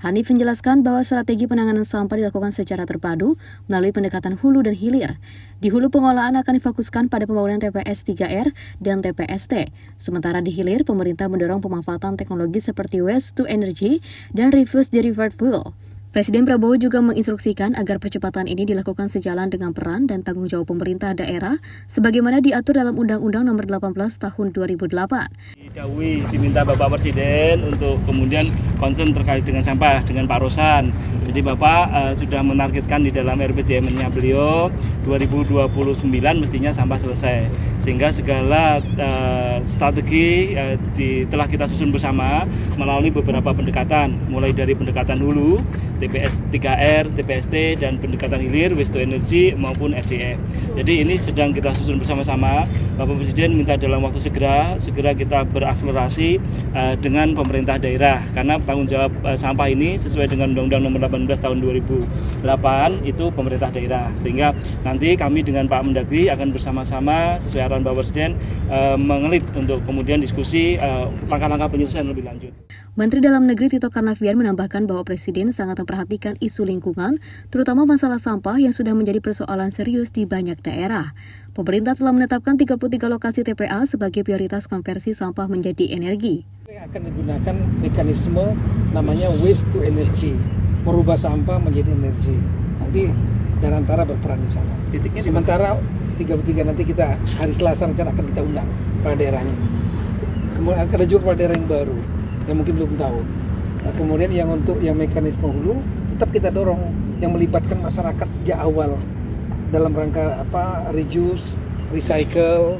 S9: Hanif menjelaskan bahwa strategi penanganan sampah dilakukan secara terpadu melalui pendekatan hulu dan hilir. Di hulu pengolahan akan difokuskan pada pembangunan TPS 3R dan TPST. Sementara di hilir, pemerintah mendorong pemanfaatan teknologi seperti waste to energy dan reverse derived fuel. Presiden Prabowo juga menginstruksikan agar percepatan ini dilakukan sejalan dengan peran dan tanggung jawab pemerintah daerah sebagaimana diatur dalam Undang-Undang Nomor 18 Tahun 2008.
S16: Didahului diminta Bapak Presiden untuk kemudian concern terkait dengan sampah dengan Pak Rosan. Jadi Bapak sudah menargetkan di dalam RPJMN-nya beliau 2029 mestinya sampah selesai. sehingga segala strategi telah kita susun bersama melalui beberapa pendekatan, mulai dari pendekatan hulu, TPS 3R, TPST, dan pendekatan hilir, waste to energy maupun RDF. Jadi ini sedang kita susun bersama-sama. Bapak Presiden minta dalam waktu segera kita berakselerasi dengan pemerintah daerah, karena tanggung jawab sampah ini sesuai dengan Undang-Undang Nomor 18 Tahun 2008 itu pemerintah daerah, sehingga nanti kami dengan Pak Mendagri akan bersama-sama sesuai arahan Bapak Presiden mengelit untuk kemudian diskusi langkah-langkah penyelesaian lebih lanjut.
S9: Menteri Dalam Negeri Tito Karnavian menambahkan bahwa Presiden sangat memperhatikan isu lingkungan, terutama masalah sampah yang sudah menjadi persoalan serius di banyak daerah. Pemerintah telah menetapkan 33 lokasi TPA sebagai prioritas konversi sampah menjadi energi.
S11: Akan digunakan mekanisme namanya waste to energy, merubah sampah menjadi energi. Nanti Danantara berperan di sana. Sementara 33 nanti kita hari Selasa rencana akan kita undang pada daerahnya. Kemudian ada juga pada daerah yang baru yang mungkin belum tahu. Nah, kemudian yang untuk yang mekanisme hulu tetap kita dorong yang melibatkan masyarakat sejak awal dalam rangka reduce, recycle,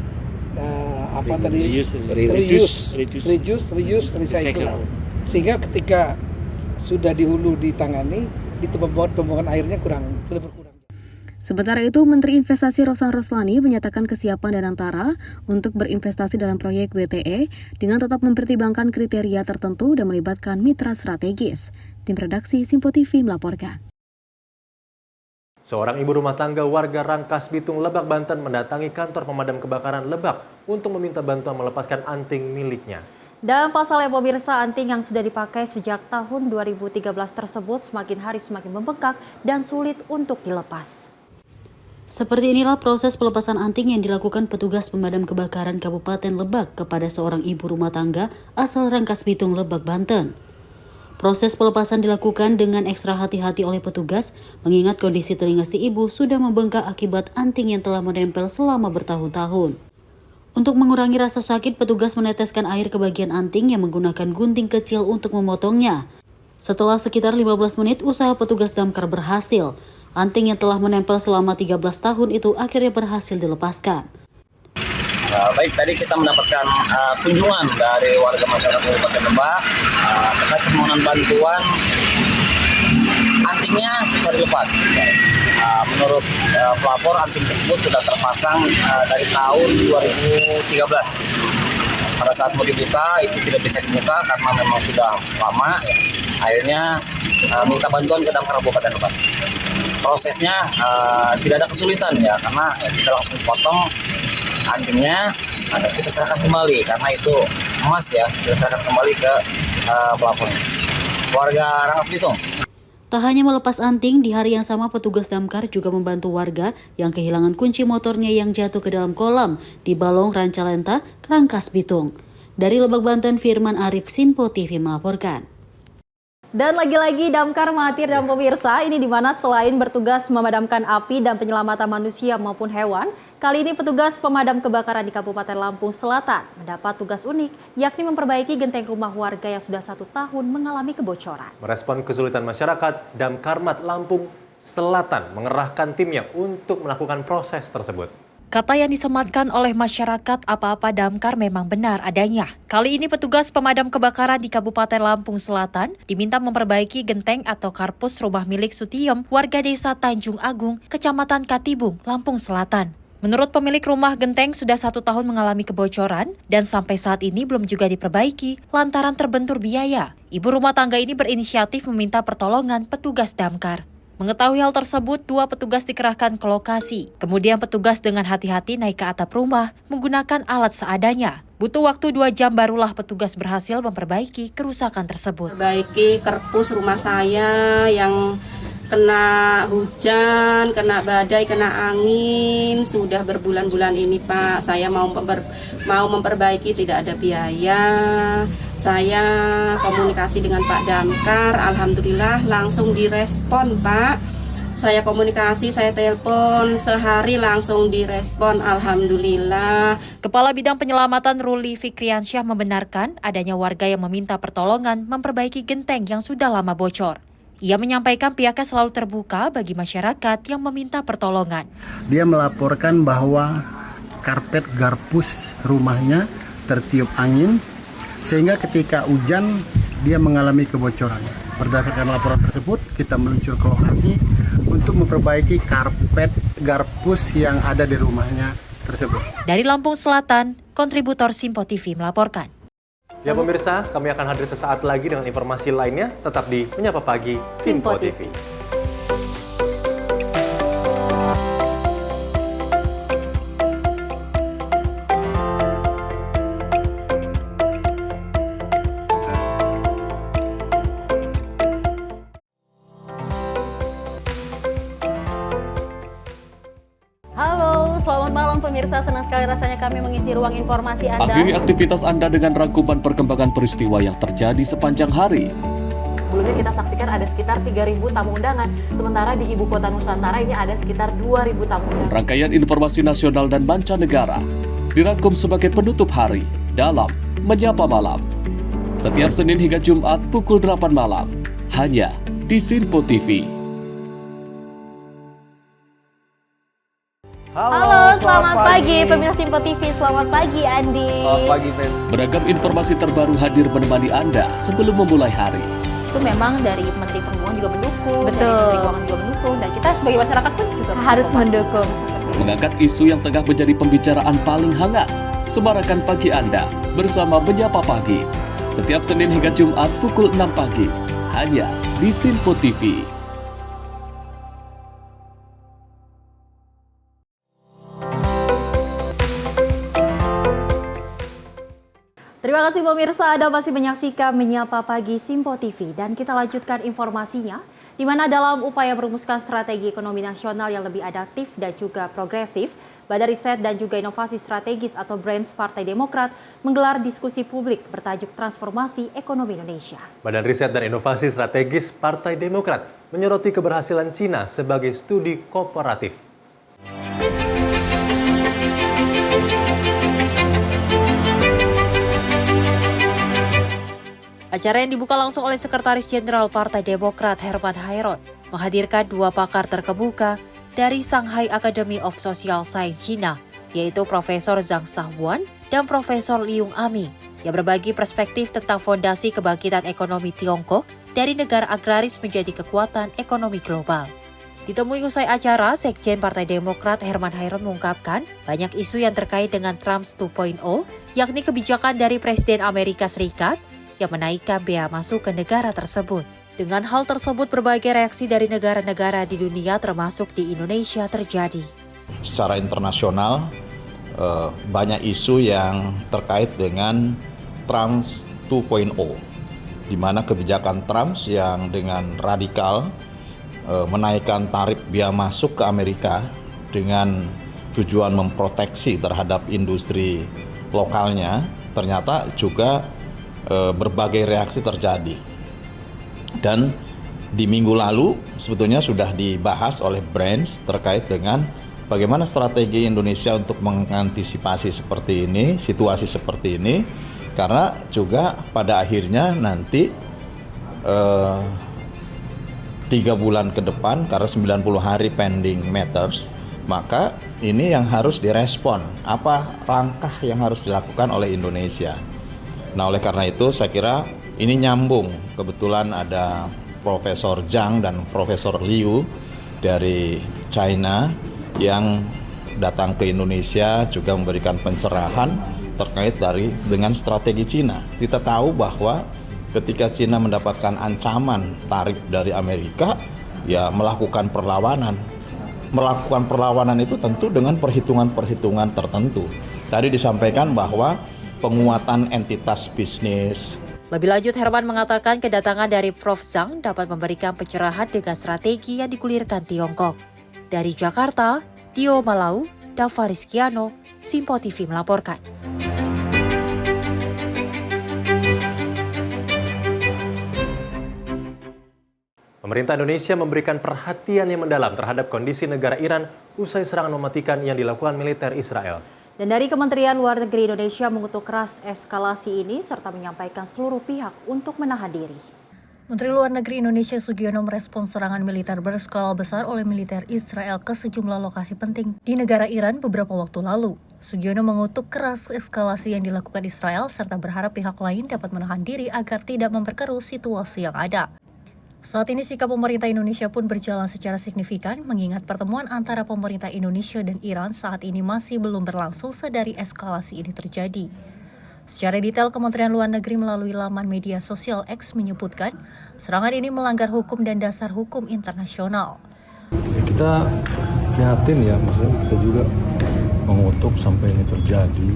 S11: reuse, recycle. Sehingga ketika sudah di hulu ditangani, di tempat pembuangan airnya sudah berkurang.
S9: Sementara itu, Menteri Investasi Rosan Roslani menyatakan kesiapan Danantara untuk berinvestasi dalam proyek WTE dengan tetap mempertimbangkan kriteria tertentu dan melibatkan mitra strategis. Tim redaksi Simpo TV melaporkan.
S2: Seorang ibu rumah tangga warga Rangkas Bitung, Lebak, Banten mendatangi kantor pemadam kebakaran Lebak untuk meminta bantuan melepaskan anting miliknya.
S1: Dan pasalnya pemirsa, anting yang sudah dipakai sejak tahun 2013 tersebut semakin hari semakin membengkak dan sulit untuk dilepas.
S17: Seperti inilah proses pelepasan anting yang dilakukan petugas pemadam kebakaran Kabupaten Lebak kepada seorang ibu rumah tangga asal Rangkas Bitung, Lebak, Banten. Proses pelepasan dilakukan dengan ekstra hati-hati oleh petugas mengingat kondisi telinga si ibu sudah membengkak akibat anting yang telah menempel selama bertahun-tahun. Untuk mengurangi rasa sakit, petugas meneteskan air ke bagian anting yang menggunakan gunting kecil untuk memotongnya. Setelah sekitar 15 menit, usaha petugas damkar berhasil. Anting yang telah menempel selama 13 tahun itu akhirnya berhasil dilepaskan.
S18: Baik, tadi kita mendapatkan kunjungan dari warga masyarakat Kabupaten Lebak terkait permohonan bantuan antingnya susah dilepas. Menurut pelapor, anting tersebut sudah terpasang dari tahun 2013. Pada saat mau dibuka itu tidak bisa dibuka karena memang sudah lama. Akhirnya minta bantuan ke Damkar Kabupaten Lebak. Prosesnya tidak ada kesulitan ya, karena kita langsung potong antingnya, kita serahkan kembali karena itu emas ya, kita serahkan kembali ke pelapornya. Warga Rangkas Bitung.
S17: Tak hanya melepas anting, di hari yang sama petugas damkar juga membantu warga yang kehilangan kunci motornya yang jatuh ke dalam kolam di Balong Rancalenta, Rangkas Bitung. Dari Lebak, Banten, Firman Arif, Simpo TV melaporkan.
S1: Dan lagi-lagi damkar mati dan pemirsa, ini di mana selain bertugas memadamkan api dan penyelamatan manusia maupun hewan, kali ini petugas pemadam kebakaran di Kabupaten Lampung Selatan mendapat tugas unik, yakni memperbaiki genteng rumah warga yang sudah 1 tahun mengalami kebocoran.
S2: Merespon kesulitan masyarakat, Damkarmat Lampung Selatan mengerahkan timnya untuk melakukan proses tersebut.
S3: Kata yang disematkan oleh masyarakat, apa-apa damkar memang benar adanya. Kali ini petugas pemadam kebakaran di Kabupaten Lampung Selatan diminta memperbaiki genteng atau karpus rumah milik Sutiem, warga desa Tanjung Agung, Kecamatan Katibung, Lampung Selatan. Menurut pemilik rumah, genteng sudah 1 tahun mengalami kebocoran dan sampai saat ini belum juga diperbaiki lantaran terbentur biaya. Ibu rumah tangga ini berinisiatif meminta pertolongan petugas damkar. Mengetahui hal tersebut, 2 petugas dikerahkan ke lokasi. Kemudian petugas dengan hati-hati naik ke atap rumah menggunakan alat seadanya. Butuh waktu 2 jam barulah petugas berhasil memperbaiki kerusakan tersebut.
S19: Perbaiki karpus rumah saya yang kena hujan, kena badai, kena angin. Sudah berbulan-bulan ini Pak, saya mau memperbaiki, tidak ada biaya. Saya komunikasi dengan Pak Damkar, alhamdulillah langsung direspon Pak. Saya komunikasi, saya telepon, sehari langsung direspon, alhamdulillah.
S3: Kepala Bidang Penyelamatan Ruli Fikriansyah membenarkan adanya warga yang meminta pertolongan memperbaiki genteng yang sudah lama bocor. Ia menyampaikan pihaknya selalu terbuka bagi masyarakat yang meminta pertolongan.
S20: Dia melaporkan bahwa karpet garpus rumahnya tertiup angin sehingga ketika hujan dia mengalami kebocoran. Berdasarkan laporan tersebut, kita meluncur ke lokasi untuk memperbaiki karpet garpus yang ada di rumahnya tersebut.
S3: Dari Lampung Selatan, kontributor Simpo TV melaporkan.
S2: Ya pemirsa, kami akan hadir sesaat lagi dengan informasi lainnya, tetap di Menyapa Pagi Simpo TV.
S1: Halo, selamat malam pemirsa. Senang sekali rasanya kami mengisi ruang informasi Anda.
S13: Akhiri aktivitas Anda dengan rangkuman perkembangan peristiwa yang terjadi sepanjang hari.
S12: Sebelumnya kita saksikan ada sekitar 3.000 tamu undangan, sementara di Ibu Kota Nusantara ini ada sekitar 2.000 tamu undangan.
S13: Rangkaian informasi nasional dan mancanegara dirangkum sebagai penutup hari dalam Menyapa Malam. Setiap Senin hingga Jumat pukul 8 malam, hanya di Simpo TV.
S1: Halo, selamat pagi pemirsa Simpo TV. Selamat pagi Andi.
S15: Selamat pagi, Fen.
S13: Beragam informasi terbaru hadir menemani Anda sebelum memulai hari.
S1: Itu memang dari Menteri Perhubungan juga mendukung,
S3: Betul.
S1: dari Menteri Keuangan juga mendukung, dan kita sebagai masyarakat pun juga harus mendukung.
S13: Mengangkat isu yang tengah menjadi pembicaraan paling hangat. Semarakan pagi Anda bersama Menyapa Pagi. Setiap Senin hingga Jumat pukul 6 pagi, hanya di Simpo TV.
S1: Terima kasih pemirsa, Anda masih menyaksikan Menyapa Pagi Simpo TV, dan kita lanjutkan informasinya, di mana dalam upaya merumuskan strategi ekonomi nasional yang lebih adaptif dan juga progresif, Badan Riset dan juga Inovasi Strategis atau BRAINS Partai Demokrat menggelar diskusi publik bertajuk Transformasi Ekonomi Indonesia.
S2: Badan Riset dan Inovasi Strategis Partai Demokrat menyoroti keberhasilan Cina sebagai studi kooperatif.
S3: Acara yang dibuka langsung oleh Sekretaris Jenderal Partai Demokrat Herman Hairon menghadirkan 2 pakar terkemuka dari Shanghai Academy of Social Science China, yaitu Profesor Zhang Shaohuan dan Profesor Liu Aming, yang berbagi perspektif tentang fondasi kebangkitan ekonomi Tiongkok dari negara agraris menjadi kekuatan ekonomi global. Ditemui usai acara, Sekjen Partai Demokrat Herman Hairon mengungkapkan banyak isu yang terkait dengan Trump 2.0, yakni kebijakan dari Presiden Amerika Serikat yang menaikkan bea masuk ke negara tersebut. Dengan hal tersebut, berbagai reaksi dari negara-negara di dunia termasuk di Indonesia terjadi.
S21: Secara internasional, banyak isu yang terkait dengan Trump 2.0, di mana kebijakan Trump yang dengan radikal menaikkan tarif bea masuk ke Amerika dengan tujuan memproteksi terhadap industri lokalnya, ternyata juga berbagai reaksi terjadi. Dan di minggu lalu sebetulnya sudah dibahas oleh BRAINS terkait dengan bagaimana strategi Indonesia untuk mengantisipasi seperti ini, situasi seperti ini, karena juga pada akhirnya nanti 3 bulan ke depan, karena 90 hari pending matters, maka ini yang harus direspon, apa langkah yang harus dilakukan oleh Indonesia. Nah, oleh karena itu saya kira ini nyambung. Kebetulan ada Profesor Zhang dan Profesor Liu dari China yang datang ke Indonesia juga memberikan pencerahan terkait dengan strategi Cina. Kita tahu bahwa ketika Cina mendapatkan ancaman tarif dari Amerika, ya melakukan perlawanan. Melakukan perlawanan itu tentu dengan perhitungan-perhitungan tertentu. Tadi disampaikan bahwa penguatan entitas bisnis.
S3: Lebih lanjut, Herman mengatakan kedatangan dari Prof. Zhang dapat memberikan pencerahan dengan strategi yang digulirkan Tiongkok. Dari Jakarta, Tio Malau, Dava Rizkiano, Simpo TV melaporkan.
S2: Pemerintah Indonesia memberikan perhatian yang mendalam terhadap kondisi negara Iran usai serangan mematikan yang dilakukan militer Israel.
S1: Dan dari Kementerian Luar Negeri Indonesia mengutuk keras eskalasi ini serta menyampaikan seluruh pihak untuk menahan diri.
S22: Menteri Luar Negeri Indonesia Sugiono merespons serangan militer berskala besar oleh militer Israel ke sejumlah lokasi penting di negara Iran beberapa waktu lalu. Sugiono mengutuk keras eskalasi yang dilakukan Israel serta berharap pihak lain dapat menahan diri agar tidak memperkeruh situasi yang ada. Saat ini sikap pemerintah Indonesia pun berjalan secara signifikan mengingat pertemuan antara pemerintah Indonesia dan Iran saat ini masih belum berlangsung sedari eskalasi ini terjadi. Secara detail, Kementerian Luar Negeri melalui laman media sosial X menyebutkan serangan ini melanggar hukum dan dasar hukum internasional.
S4: Kita prihatin ya, maksudnya kita juga mengutuk sampai ini terjadi.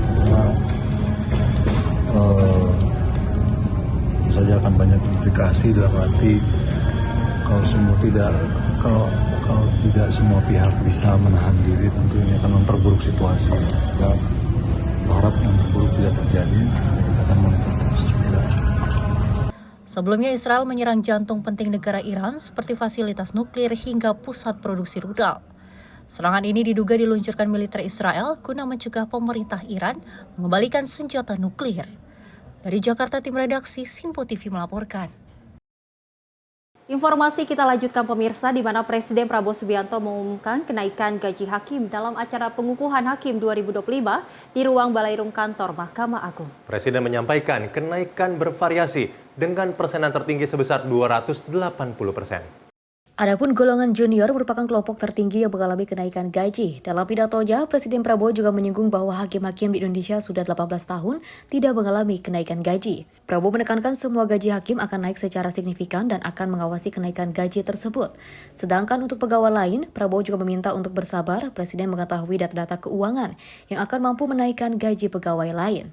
S4: Karena saja akan banyak implikasi dalam arti kalau tidak semua pihak bisa menahan diri, tentu ini akan memperburuk situasi. Kita berharap yang terburuk tidak terjadi, kita akan monitor terus.
S22: Sebelumnya Israel menyerang jantung penting negara Iran seperti fasilitas nuklir hingga pusat produksi rudal. Serangan ini diduga diluncurkan militer Israel guna mencegah pemerintah Iran mengembalikan senjata nuklir. Dari Jakarta, tim redaksi Sinpo TV melaporkan.
S1: Informasi kita lanjutkan pemirsa, di mana Presiden Prabowo Subianto mengumumkan kenaikan gaji hakim dalam acara pengukuhan hakim 2025 di ruang Balairung kantor Mahkamah Agung.
S2: Presiden menyampaikan kenaikan bervariasi dengan persenan tertinggi sebesar 280%.
S9: Adapun golongan junior merupakan kelompok tertinggi yang mengalami kenaikan gaji. Dalam pidatonya, Presiden Prabowo juga menyinggung bahwa hakim-hakim di Indonesia sudah 18 tahun tidak mengalami kenaikan gaji. Prabowo menekankan semua gaji hakim akan naik secara signifikan dan akan mengawasi kenaikan gaji tersebut. Sedangkan untuk pegawai lain, Prabowo juga meminta untuk bersabar. Presiden mengetahui data-data keuangan yang akan mampu menaikkan gaji pegawai lain.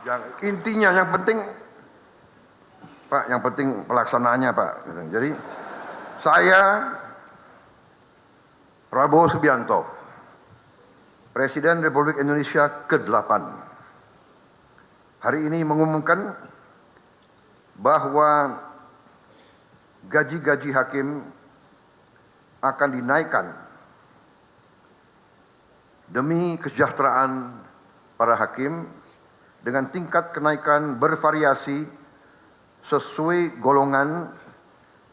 S8: Yang intinya yang penting, Pak, yang penting pelaksanaannya, Pak. Jadi saya, Prabowo Subianto, Presiden Republik Indonesia ke-8, hari ini mengumumkan bahwa gaji-gaji hakim akan dinaikkan demi kesejahteraan para hakim dengan tingkat kenaikan bervariasi sesuai golongan,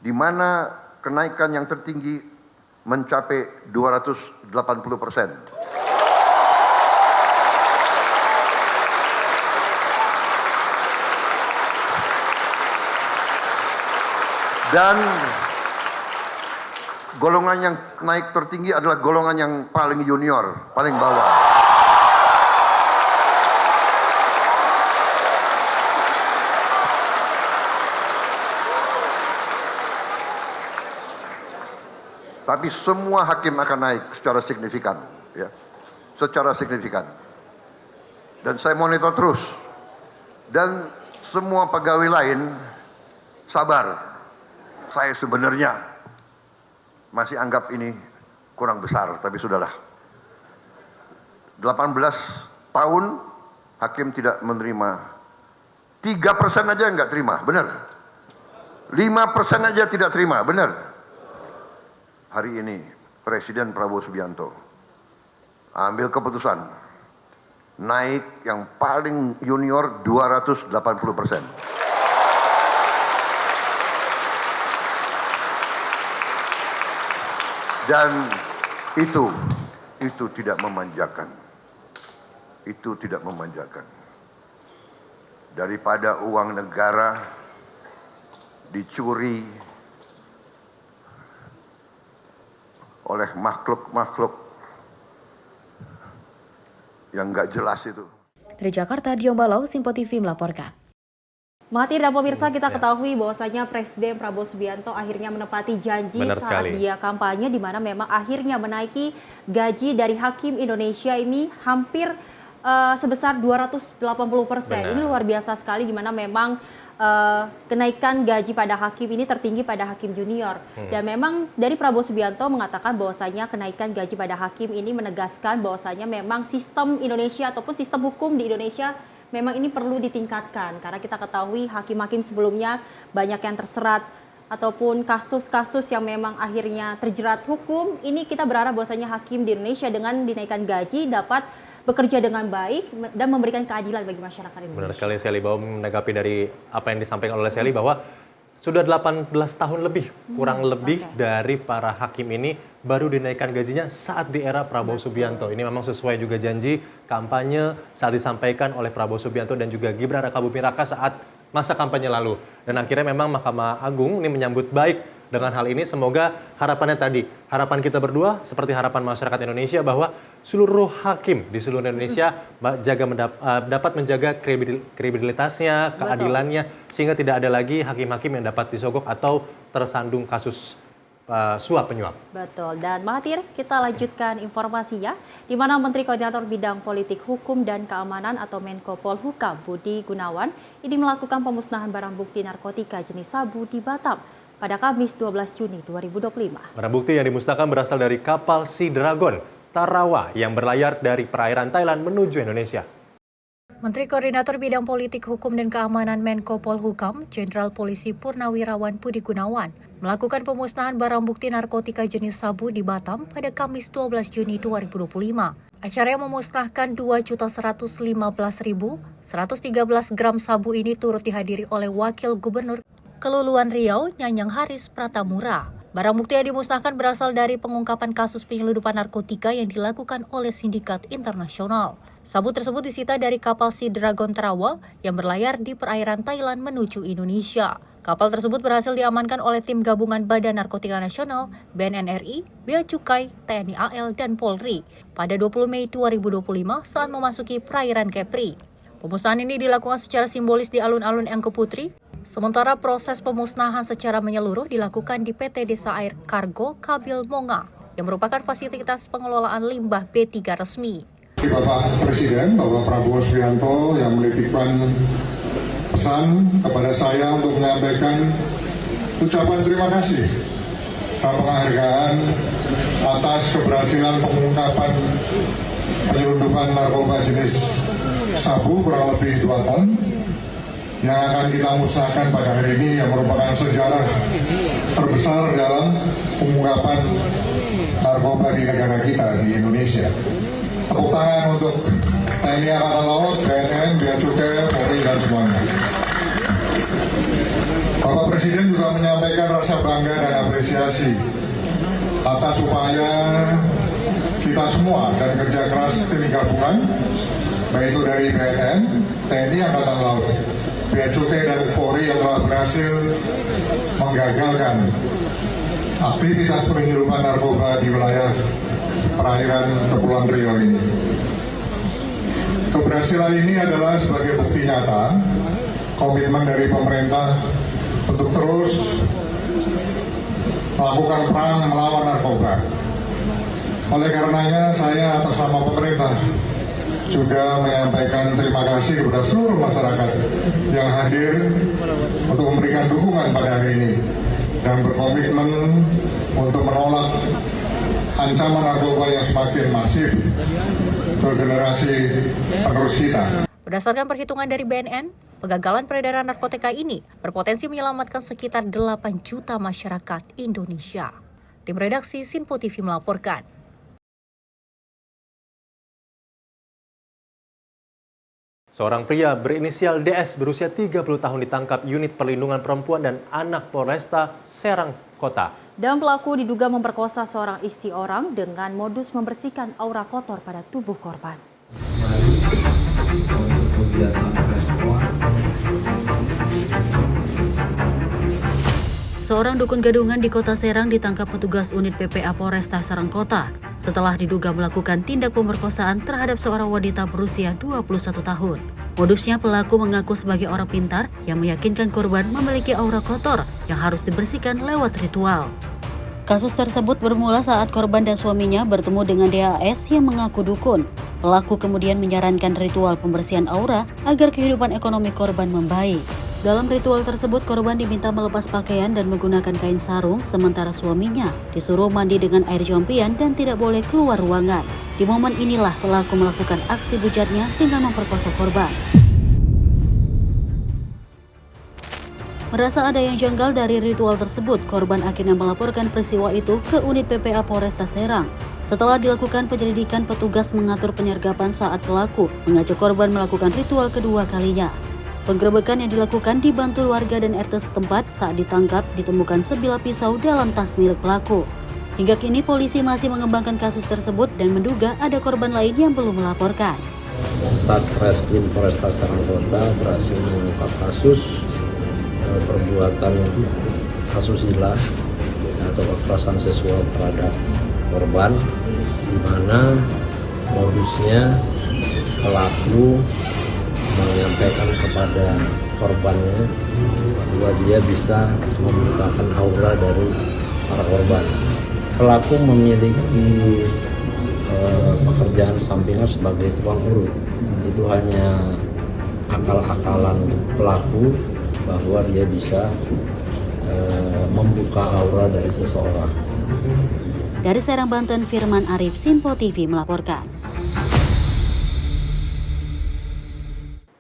S8: di mana kenaikan yang tertinggi mencapai 280%. Dan golongan yang naik tertinggi adalah golongan yang paling junior, paling bawah. Tapi semua hakim akan naik secara signifikan, ya, secara signifikan. Dan saya monitor terus. Dan semua pegawai lain sabar. Saya sebenarnya masih anggap ini kurang besar, tapi sudahlah. 18 tahun hakim tidak menerima. 3% aja nggak terima, benar. 5% aja tidak terima, benar. Hari ini Presiden Prabowo Subianto ambil keputusan naik yang paling junior 280%. Dan itu tidak memanjakan. Itu tidak memanjakan. Daripada uang negara dicuri oleh makhluk-makhluk yang nggak jelas itu.
S9: Dari Jakarta, Dion Balau, Sinpo TV melaporkan.
S1: Mahathir dan pemirsa, kita ketahui bahwasanya Presiden Prabowo Subianto akhirnya menepati janji saat dia kampanye, di mana memang akhirnya menaiki gaji dari hakim Indonesia ini hampir sebesar 280%. Ini luar biasa sekali, di mana memang kenaikan gaji pada hakim ini tertinggi pada hakim junior. Dan memang dari Prabowo Subianto mengatakan bahwasanya kenaikan gaji pada hakim ini menegaskan bahwasanya memang sistem Indonesia ataupun sistem hukum di Indonesia memang ini perlu ditingkatkan. Karena kita ketahui hakim-hakim sebelumnya banyak yang terserat ataupun kasus-kasus yang memang akhirnya terjerat hukum. Ini kita berharap bahwasanya hakim di Indonesia dengan dinaikkan gaji dapat bekerja dengan baik dan memberikan keadilan bagi masyarakat Indonesia.
S2: Benar sekali, Sally, bahwa menanggapi dari apa yang disampaikan oleh Sally, bahwa sudah 18 tahun lebih, kurang lebih dari para hakim ini baru dinaikkan gajinya saat di era Prabowo Subianto. Ini memang sesuai juga janji kampanye saat disampaikan oleh Prabowo Subianto dan juga Gibran Rakabuming Raka saat masa kampanye lalu. Dan akhirnya memang Mahkamah Agung ini menyambut baik dengan hal ini. Semoga harapannya tadi, harapan kita berdua seperti harapan masyarakat Indonesia bahwa seluruh hakim di seluruh Indonesia dapat menjaga kredibilitasnya, keadilannya, sehingga tidak ada lagi hakim-hakim yang dapat disogok atau tersandung kasus suap penyuap.
S1: Betul. Dan Mahathir, kita lanjutkan informasinya, di mana Menteri Koordinator Bidang Politik Hukum dan Keamanan atau Menko Polhukam Budi Gunawan ini melakukan pemusnahan barang bukti narkotika jenis sabu di Batam pada Kamis 12 Juni 2025.
S2: Barang bukti yang dimusnahkan berasal dari kapal Sea Dragon Tarawa yang berlayar dari perairan Thailand menuju Indonesia.
S22: Menteri Koordinator Bidang Politik Hukum dan Keamanan Menko Polhukam, Jenderal Polisi Purnawirawan Budi Gunawan, melakukan pemusnahan barang bukti narkotika jenis sabu di Batam pada Kamis 12 Juni 2025. Acara yang memusnahkan 2.115.113 gram sabu ini turut dihadiri oleh Wakil Gubernur Keluluan Riau, Nyanyang Haris Pratamura. Barang bukti yang dimusnahkan berasal dari pengungkapan kasus penyeludupan narkotika yang dilakukan oleh sindikat internasional. Sabu tersebut disita dari kapal Sea Dragon Tarawa yang berlayar di perairan Thailand menuju Indonesia. Kapal tersebut berhasil diamankan oleh tim gabungan Badan Narkotika Nasional, BNN RI, Bea Cukai, TNI AL, dan Polri pada 20 Mei 2025 saat memasuki perairan Kepri. Pemusnahan ini dilakukan secara simbolis di alun-alun Engke Putri, sementara proses pemusnahan secara menyeluruh dilakukan di PT Desa Air Kargo Kabil Monga yang merupakan fasilitas pengelolaan limbah B3 resmi.
S5: Bapak Presiden, Bapak Prabowo Subianto yang menitipkan pesan kepada saya untuk menyampaikan ucapan terima kasih dan penghargaan atas keberhasilan pengungkapan penyelundupan narkoba jenis sabu kurang lebih 2 ton yang akan kita musnahkan pada hari ini, yang merupakan sejarah terbesar dalam pengungkapan narkoba di negara kita, di Indonesia. Tepuk tangan untuk TNI Angkatan Laut, BNN, Bea Cukai, Polri, dan semuanya. Bapak Presiden juga menyampaikan rasa bangga dan apresiasi atas upaya kita semua dan kerja keras tim gabungan, baik itu dari BNN, TNI Angkatan Laut, Bea Cukai, dan Polri yang telah berhasil menggagalkan aktivitas penyelundupan narkoba di wilayah perairan Kepulauan Riau ini. Keberhasilan ini adalah sebagai bukti nyata komitmen dari pemerintah untuk terus melakukan perang melawan narkoba. Oleh karenanya, saya atas nama pemerintah juga menyampaikan terima kasih kepada seluruh masyarakat yang hadir untuk memberikan dukungan pada hari ini dan berkomitmen untuk menolak ancaman narkoba yang semakin masif ke generasi penerus kita.
S22: Berdasarkan perhitungan dari BNN, pegagalan peredaran narkotika ini berpotensi menyelamatkan sekitar 8 juta masyarakat Indonesia. Tim redaksi Sinpo TV melaporkan.
S2: Seorang pria berinisial DS berusia 30 tahun ditangkap unit perlindungan perempuan dan anak Polresta Serang Kota.
S1: Dan pelaku diduga memperkosa seorang istri orang dengan modus membersihkan aura kotor pada tubuh korban.
S17: Seorang dukun gadungan di Kota Serang ditangkap petugas unit PPA Polresta Serang Kota setelah diduga melakukan tindak pemerkosaan terhadap seorang wanita berusia 21 tahun. Modusnya, pelaku mengaku sebagai orang pintar yang meyakinkan korban memiliki aura kotor yang harus dibersihkan lewat ritual. Kasus tersebut bermula saat korban dan suaminya bertemu dengan DAS yang mengaku dukun. Pelaku kemudian menyarankan ritual pembersihan aura agar kehidupan ekonomi korban membaik. Dalam ritual tersebut, korban diminta melepas pakaian dan menggunakan kain sarung, sementara suaminya disuruh mandi dengan air jompian dan tidak boleh keluar ruangan. Di momen inilah pelaku melakukan aksi bujatnya dengan memperkosa korban. Merasa ada yang janggal dari ritual tersebut, korban akhirnya melaporkan peristiwa itu ke unit PPA Polresta Serang. Setelah dilakukan penyelidikan, petugas mengatur penyergapan saat pelaku mengajak korban melakukan ritual kedua kalinya. Penggerebekan yang dilakukan dibantu warga dan RT setempat. Saat ditangkap, ditemukan sebilah pisau dalam tas milik pelaku. Hingga kini polisi masih mengembangkan kasus tersebut dan menduga ada korban lain yang belum melaporkan.
S6: Satreskrim Polresta Serang Kota berhasil mengungkap kasus perbuatan asusila atau kekerasan seksual terhadap korban, di mana modusnya pelaku menyampaikan kepada korbannya bahwa dia bisa membukakan aura dari para korban. Pelaku memiliki pekerjaan sampingan sebagai tukang urut. Itu hanya akal-akalan pelaku bahwa dia bisa membuka aura dari seseorang.
S17: Dari Serang, Banten, Firman Arif, Sinpo TV melaporkan.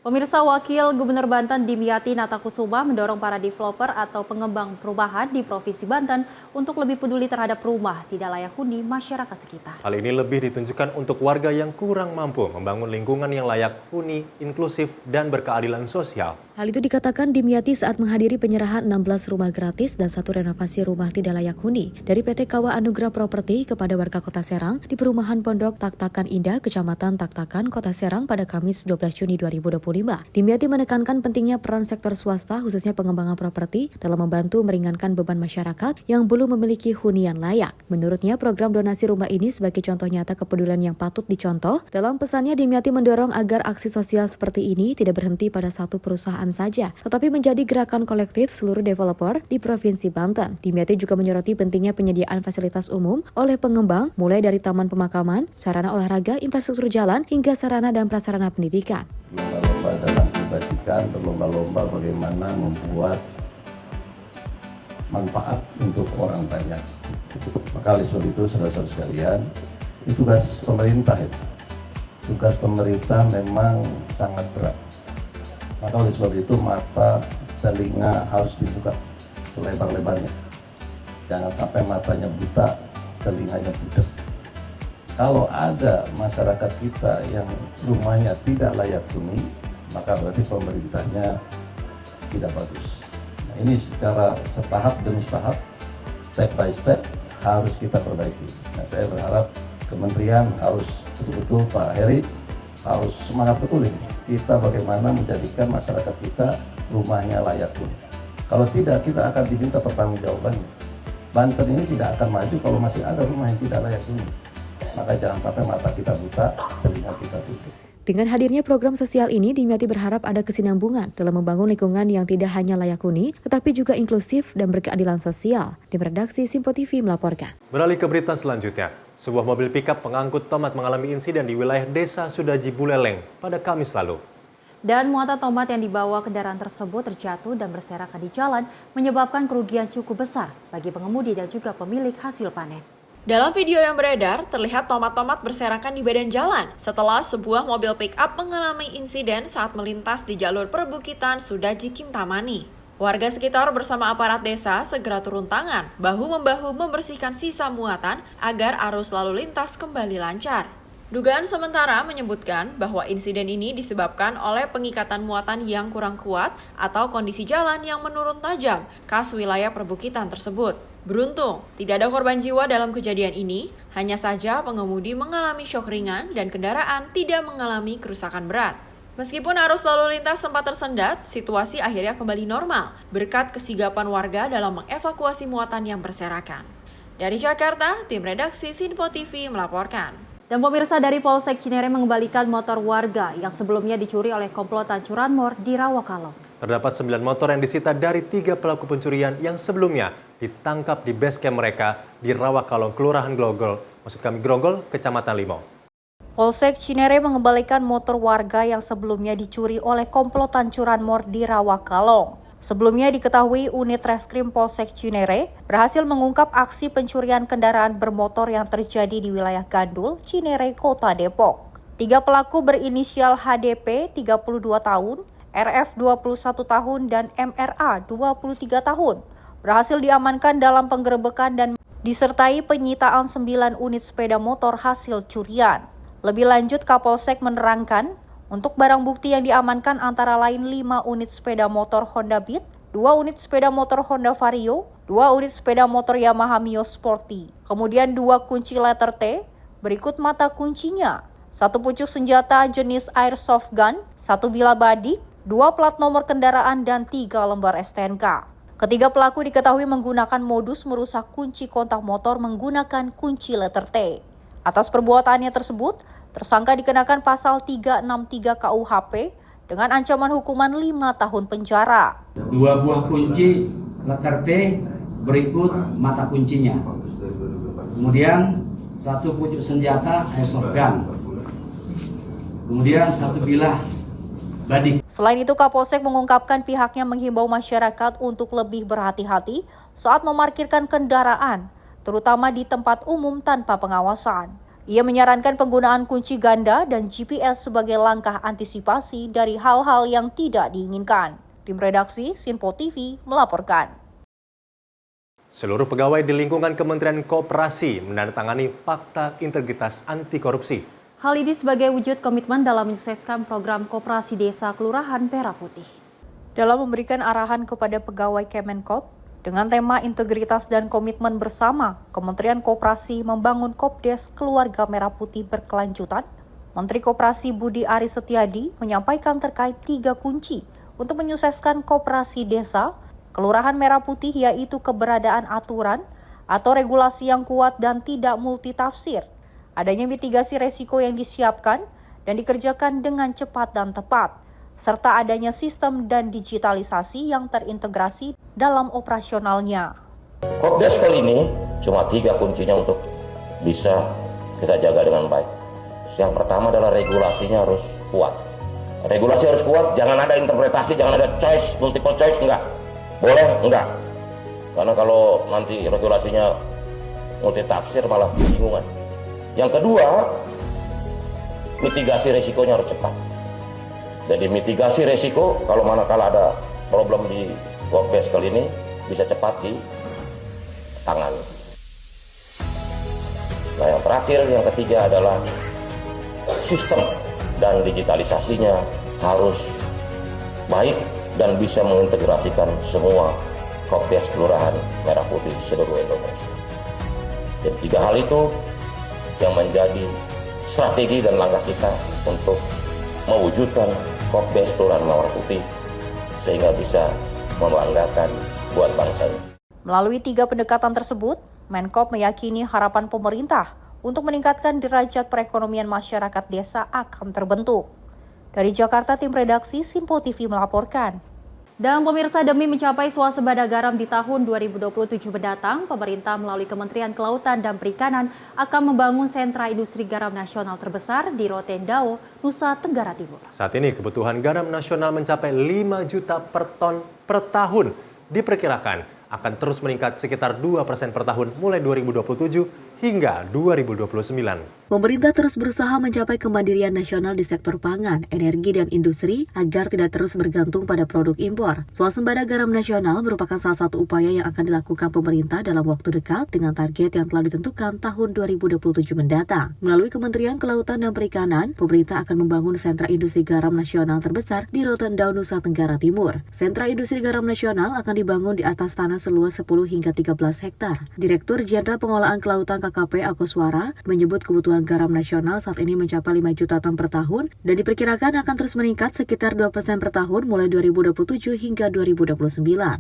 S1: Pemirsa, Wakil Gubernur Banten Dimyati Natakusuma mendorong para developer atau pengembang perumahan di Provinsi Banten untuk lebih peduli terhadap rumah tidak layak huni masyarakat sekitar.
S2: Hal ini lebih ditunjukkan untuk warga yang kurang mampu membangun lingkungan yang layak huni, inklusif, dan berkeadilan sosial.
S9: Hal itu dikatakan Dimyati saat menghadiri penyerahan 16 rumah gratis dan 1 renovasi rumah tidak layak huni dari PT Kawa Anugrah Properti kepada warga Kota Serang di Perumahan Pondok Taktakan Indah, Kecamatan Taktakan, Kota Serang pada Kamis 12 Juni 2025. Dimyati menekankan pentingnya peran sektor swasta khususnya pengembangan properti dalam membantu meringankan beban masyarakat yang belum memiliki hunian layak. Menurutnya, program donasi rumah ini sebagai contoh nyata kepedulian yang patut dicontoh. Dalam pesannya, Dimyati mendorong agar aksi sosial seperti ini tidak berhenti pada satu perusahaan saja, tetapi menjadi gerakan kolektif seluruh developer di Provinsi Banten. Dimyati juga menyoroti pentingnya penyediaan fasilitas umum oleh pengembang, mulai dari taman pemakaman, sarana olahraga, infrastruktur jalan, hingga sarana dan prasarana pendidikan.
S10: Lomba-lomba dalam kebajikan, berlomba-lomba bagaimana membuat manfaat untuk orang banyak. Maka oleh sebab itu, saudara-saudara sekalian, ini tugas pemerintah itu. Tugas pemerintah memang sangat berat. Maka oleh sebab itu mata, telinga harus dibuka selebar-lebarnya. Jangan sampai matanya buta, telinganya budak. Kalau ada masyarakat kita yang rumahnya tidak layak huni, maka berarti pemerintahnya tidak bagus. Nah, ini secara setahap demi setahap, step by step harus kita perbaiki. Nah, saya berharap kementerian harus betul-betul, Pak Heri harus semangat betul ini. Kita bagaimana menjadikan masyarakat kita rumahnya layak huni. Kalau tidak, kita akan diminta pertanggungjawabannya. Banten ini tidak akan maju kalau masih ada rumah yang tidak layak huni. Maka jangan sampai mata kita buta, telinga kita tutup.
S9: Dengan hadirnya program sosial ini, Dimyati berharap ada kesinambungan dalam membangun lingkungan yang tidak hanya layak huni, tetapi juga inklusif dan berkeadilan sosial. Tim redaksi Sinpo TV melaporkan.
S2: Beralih ke berita selanjutnya, sebuah mobil pickup pengangkut tomat mengalami insiden di wilayah Desa Sudaji Buleleng pada Kamis lalu.
S1: Dan muatan tomat yang dibawa kendaraan tersebut terjatuh dan berserakan di jalan, menyebabkan kerugian cukup besar bagi pengemudi dan juga pemilik hasil panen.
S7: Dalam video yang beredar, terlihat tomat-tomat berserakan di badan jalan setelah sebuah mobil pick-up mengalami insiden saat melintas di jalur perbukitan Sudaji Kintamani. Warga sekitar bersama aparat desa segera turun tangan, bahu-membahu membersihkan sisa muatan agar arus lalu lintas kembali lancar. Dugaan sementara menyebutkan bahwa insiden ini disebabkan oleh pengikatan muatan yang kurang kuat atau kondisi jalan yang menurun tajam khas wilayah perbukitan tersebut. Beruntung, tidak ada korban jiwa dalam kejadian ini, hanya saja pengemudi mengalami syok ringan dan kendaraan tidak mengalami kerusakan berat. Meskipun arus lalu lintas sempat tersendat, situasi akhirnya kembali normal berkat kesigapan warga dalam mengevakuasi muatan yang berserakan. Dari Jakarta, tim redaksi Sinpo TV melaporkan.
S1: Dan pemirsa, dari Polsek Cinere mengembalikan motor warga yang sebelumnya dicuri oleh komplotan curanmor di Rawakalong.
S2: Terdapat 9 motor yang disita dari 3 pelaku pencurian yang sebelumnya ditangkap di base camp mereka di Rawakalong, Kelurahan Grogol, Kecamatan Limau.
S3: Polsek Cinere mengembalikan motor warga yang sebelumnya dicuri oleh komplotan curanmor di Rawakalong. Sebelumnya diketahui unit Reskrim Polsek Cinere berhasil mengungkap aksi pencurian kendaraan bermotor yang terjadi di wilayah Gandul, Cinere, Kota Depok. 3 pelaku berinisial HDP 32 tahun, RF 21 tahun, dan MRA 23 tahun berhasil diamankan dalam penggerebekan dan disertai penyitaan 9 unit sepeda motor hasil curian. Lebih lanjut, Kapolsek menerangkan,
S22: Untuk barang bukti yang diamankan antara lain 5 unit sepeda motor Honda Beat, 2 unit sepeda motor Honda Vario, 2 unit sepeda motor Yamaha Mio Sporty, kemudian 2 kunci letter T, berikut mata kuncinya, 1 pucuk senjata jenis airsoft gun, 1 bilah badik, 2 plat nomor kendaraan, dan 3 lembar STNK. Ketiga pelaku diketahui menggunakan modus merusak kunci kontak motor menggunakan kunci letter T. Atas perbuatannya tersebut, tersangka dikenakan pasal 363 KUHP dengan ancaman hukuman 5 tahun penjara.
S14: 2 buah kunci letter T, berikut mata kuncinya. Kemudian 1 pucuk senjata airsoft gun. Kemudian 1 bilah badik.
S22: Selain itu, Kapolsek mengungkapkan pihaknya menghimbau masyarakat untuk lebih berhati-hati saat memarkirkan kendaraan, terutama di tempat umum tanpa pengawasan. Ia menyarankan penggunaan kunci ganda dan GPS sebagai langkah antisipasi dari hal-hal yang tidak diinginkan. Tim redaksi Sinpo TV melaporkan.
S2: Seluruh pegawai di lingkungan Kementerian Koperasi menandatangani Fakta Integritas Anti Korupsi.
S1: Hal ini sebagai wujud komitmen dalam menyukseskan program Koperasi Desa Kelurahan Merah Putih.
S22: Dalam memberikan arahan kepada pegawai Kemenkop, dengan tema integritas dan komitmen bersama, Kementerian Koperasi membangun Kopdes Keluarga Merah Putih berkelanjutan. Menteri Koperasi Budi Aris Setiadi menyampaikan terkait 3 kunci untuk menyukseskan Koperasi Desa Kelurahan Merah Putih, yaitu keberadaan aturan atau regulasi yang kuat dan tidak multitafsir, adanya mitigasi resiko yang disiapkan dan dikerjakan dengan cepat dan tepat, serta adanya sistem dan digitalisasi yang terintegrasi dalam operasionalnya.
S16: Kopdes kali ini cuma 3 kuncinya untuk bisa kita jaga dengan baik. Yang pertama adalah regulasinya harus kuat. Regulasi harus kuat, jangan ada interpretasi, jangan ada choice, multiple choice, enggak. Boleh? Enggak. Karena kalau nanti regulasinya multitafsir malah bingungan. Yang kedua, mitigasi resikonya harus cepat. Jadi mitigasi resiko kalau manakala ada problem di Kopdes kali ini bisa cepat ditangani. Nah, yang terakhir, yang ketiga adalah sistem dan digitalisasinya harus baik dan bisa mengintegrasikan semua Kopdes Kelurahan Merah Putih seluruh Indonesia. Jadi 3 hal itu yang menjadi strategi dan langkah kita untuk mewujudkan Kopdes Kelurahan Merah Putih sehingga bisa membanggakan buat bangsa ini.
S22: Melalui 3 pendekatan tersebut, Menkop meyakini harapan pemerintah untuk meningkatkan derajat perekonomian masyarakat desa akan terbentuk. Dari Jakarta, tim redaksi Sinpo TV melaporkan.
S1: Dan pemirsa, demi mencapai swasembada garam di tahun 2027 mendatang, pemerintah melalui Kementerian Kelautan dan Perikanan akan membangun sentra industri garam nasional terbesar di Rotendao, Nusa Tenggara Timur.
S2: Saat ini kebutuhan garam nasional mencapai 5 juta per ton per tahun. Diperkirakan akan terus meningkat sekitar 2% per tahun mulai 2027 hingga 2029.
S9: Pemerintah terus berusaha mencapai kemandirian nasional di sektor pangan, energi, dan industri agar tidak terus bergantung pada produk impor. Swasembada garam nasional merupakan salah satu upaya yang akan dilakukan pemerintah dalam waktu dekat dengan target yang telah ditentukan tahun 2027 mendatang. Melalui Kementerian Kelautan dan Perikanan, pemerintah akan membangun sentra industri garam nasional terbesar di Rotendao, Nusa Tenggara Timur. Sentra industri garam nasional akan dibangun di atas tanah seluas 10 hingga 13 hektar. Direktur Jenderal Pengolahan Kelautan KKP Agoswara menyebut kebutuhan garam nasional saat ini mencapai 5 juta ton per tahun dan diperkirakan akan terus meningkat sekitar 2% per tahun mulai 2027 hingga 2029.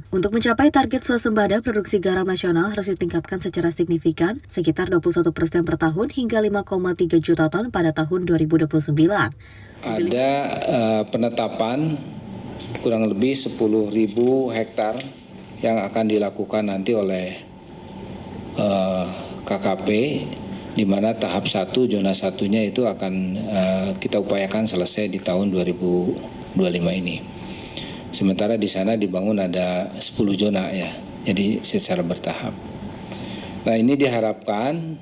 S9: Untuk mencapai target swasembada, produksi garam nasional harus ditingkatkan secara signifikan sekitar 21% per tahun hingga 5,3 juta ton pada tahun 2029.
S23: Ada penetapan kurang lebih 10.000 hektar yang akan dilakukan nanti oleh KKP, di mana tahap 1, zona 1-nya itu akan kita upayakan selesai di tahun 2025 ini. Sementara di sana dibangun ada 10 zona ya, jadi secara bertahap. Nah, ini diharapkan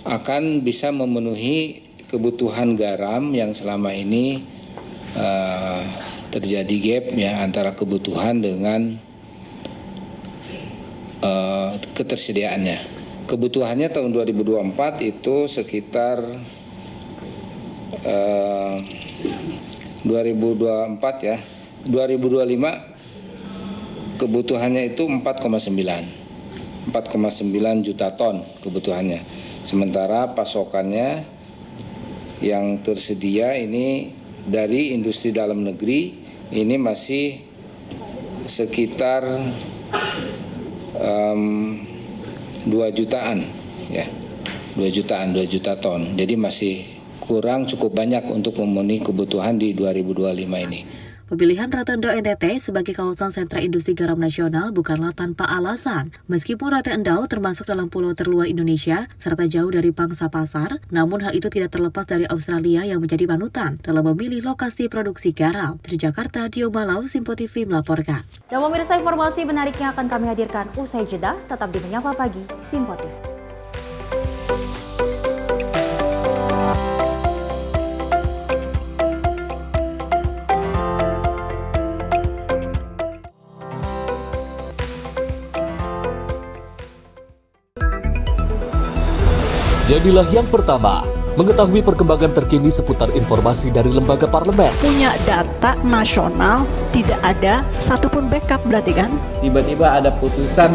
S23: akan bisa memenuhi kebutuhan garam yang selama ini terjadi gap ya antara kebutuhan dengan ketersediaannya. Kebutuhannya tahun 2024 itu sekitar 2024 ya, 2025 kebutuhannya itu 4,9 juta ton kebutuhannya. Sementara pasokannya yang tersedia ini dari industri dalam negeri ini masih sekitar 2 jutaan ya, 2 juta ton. Jadi masih kurang cukup banyak untuk memenuhi kebutuhan di 2025 ini.
S9: Pemilihan Rotendo NTT sebagai kawasan sentra industri garam nasional bukanlah tanpa alasan. Meskipun Rate Endau termasuk dalam pulau terluar Indonesia serta jauh dari pangsa pasar, namun hal itu tidak terlepas dari Australia yang menjadi panutan dalam memilih lokasi produksi garam. Dari Jakarta, Dio Malau, Simpo TV melaporkan.
S1: Dan pemirsa, informasi menariknya akan kami hadirkan usai jeda. Tetap di Menyapa Pagi, Simpo TV.
S13: Jadilah yang pertama mengetahui perkembangan terkini seputar informasi dari lembaga parlemen.
S11: Punya data nasional, tidak ada satupun backup berarti kan?
S18: Tiba-tiba ada putusan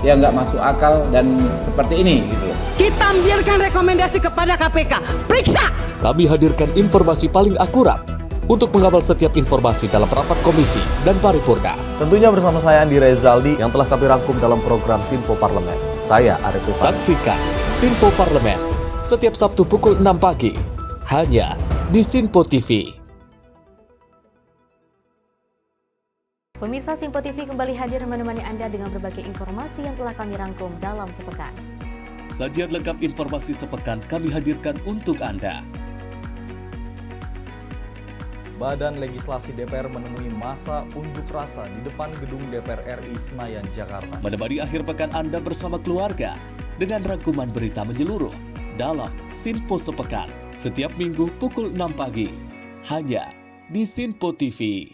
S18: yang nggak masuk akal dan seperti ini gitu.
S11: Kita biarkan rekomendasi kepada KPK, periksa!
S13: Kami hadirkan informasi paling akurat untuk mengawal setiap informasi dalam rapat komisi dan paripurna.
S2: Tentunya bersama saya Andi Rezaldi yang telah kami rangkum dalam program Simpo Parlemen. Saya Arif Rifani.
S13: Saksikan Simpo Parlemen setiap Sabtu pukul 6 pagi hanya di Simpo TV.
S1: Pemirsa, Simpo TV kembali hadir menemani Anda dengan berbagai informasi yang telah kami rangkum dalam sepekan.
S13: Sajian lengkap informasi sepekan kami hadirkan untuk Anda.
S21: Badan Legislasi DPR menemui masa unjuk rasa di depan gedung DPR RI Senayan, Jakarta.
S13: Menemani akhir pekan Anda bersama keluarga dengan rangkuman berita menyeluruh dalam Simpo Sepekan setiap minggu pukul 6 pagi hanya di Simpo TV.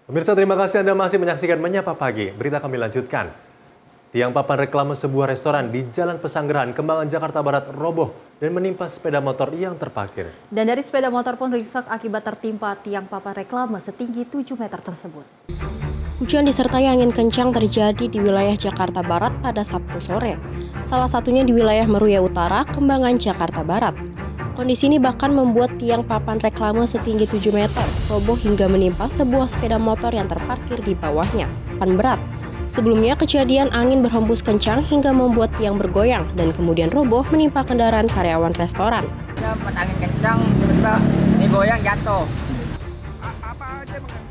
S2: Pemirsa, terima kasih Anda masih menyaksikan Menyapa Pagi. Berita kami lanjutkan. Tiang papan reklame sebuah restoran di Jalan Pesanggerahan, Kembangan, Jakarta Barat roboh dan menimpa sepeda motor yang terparkir.
S1: Dan dari sepeda motor pun ringsek akibat tertimpa tiang papan reklame setinggi 7 meter tersebut.
S19: Hujan disertai angin kencang terjadi di wilayah Jakarta Barat pada Sabtu sore. Salah satunya di wilayah Meruya Utara, Kembangan, Jakarta Barat. Kondisi ini bahkan membuat tiang papan reklame setinggi 7 meter roboh hingga menimpa sebuah sepeda motor yang terparkir di bawahnya. Papan berat. Sebelumnya, kejadian angin berhembus kencang hingga membuat tiang bergoyang dan kemudian roboh menimpa kendaraan karyawan restoran.
S24: Pas angin kencang, tiba-tiba ini goyang jatuh.
S25: Apa aja bang?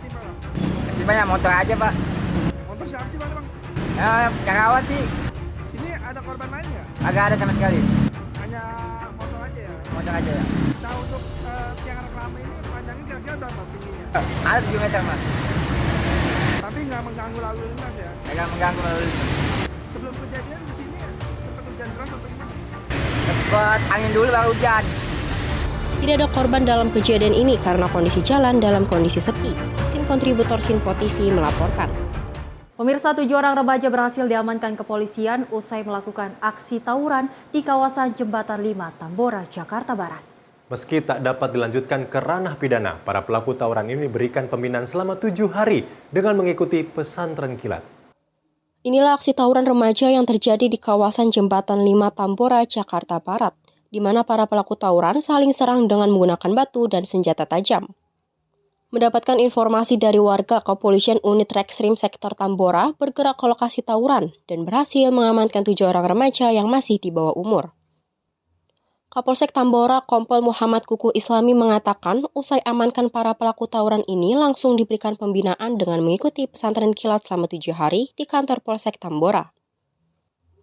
S24: Tiba-tiba motor aja pak.
S25: Motor siapa sih bang?
S24: Ya, karyawan sih.
S25: Ini ada korban lain nggak?
S24: Agak ada sama sekali.
S25: Hanya motor aja ya?
S24: Motor aja ya.
S25: Nah untuk tiang reklame ini panjangnya kira-kira berapa tingginya?
S24: Ada 7 meter mas.
S25: Tapi nggak mengganggu lalu lintas ya?
S24: Nggak mengganggu lalu lintas.
S25: Sebelum kejadian di sini sempat hujan deras atau gimana?
S24: Sempat angin dulu baru hujan.
S19: Tidak ada korban dalam kejadian ini karena kondisi jalan dalam kondisi sepi. Tim kontributor Simpo TV melaporkan.
S1: Pemirsa, 7 orang remaja berhasil diamankan kepolisian usai melakukan aksi tawuran di kawasan Jembatan 5, Tambora, Jakarta Barat.
S2: Meski tak dapat dilanjutkan ke ranah pidana, para pelaku tawuran ini diberikan pembinaan selama 7 hari dengan mengikuti pesantren kilat.
S19: Inilah aksi tawuran remaja yang terjadi di kawasan Jembatan 5 Tambora, Jakarta Barat, di mana para pelaku tawuran saling serang dengan menggunakan batu dan senjata tajam. Mendapatkan informasi dari warga, kepolisian unit Reskrim Sektor Tambora bergerak ke lokasi tawuran dan berhasil mengamankan 7 orang remaja yang masih di bawah umur. Kapolsek Tambora Kompol Muhammad Kuku Islami mengatakan usai amankan para pelaku tawuran ini langsung diberikan pembinaan dengan mengikuti pesantren kilat selama 7 hari di kantor Polsek Tambora.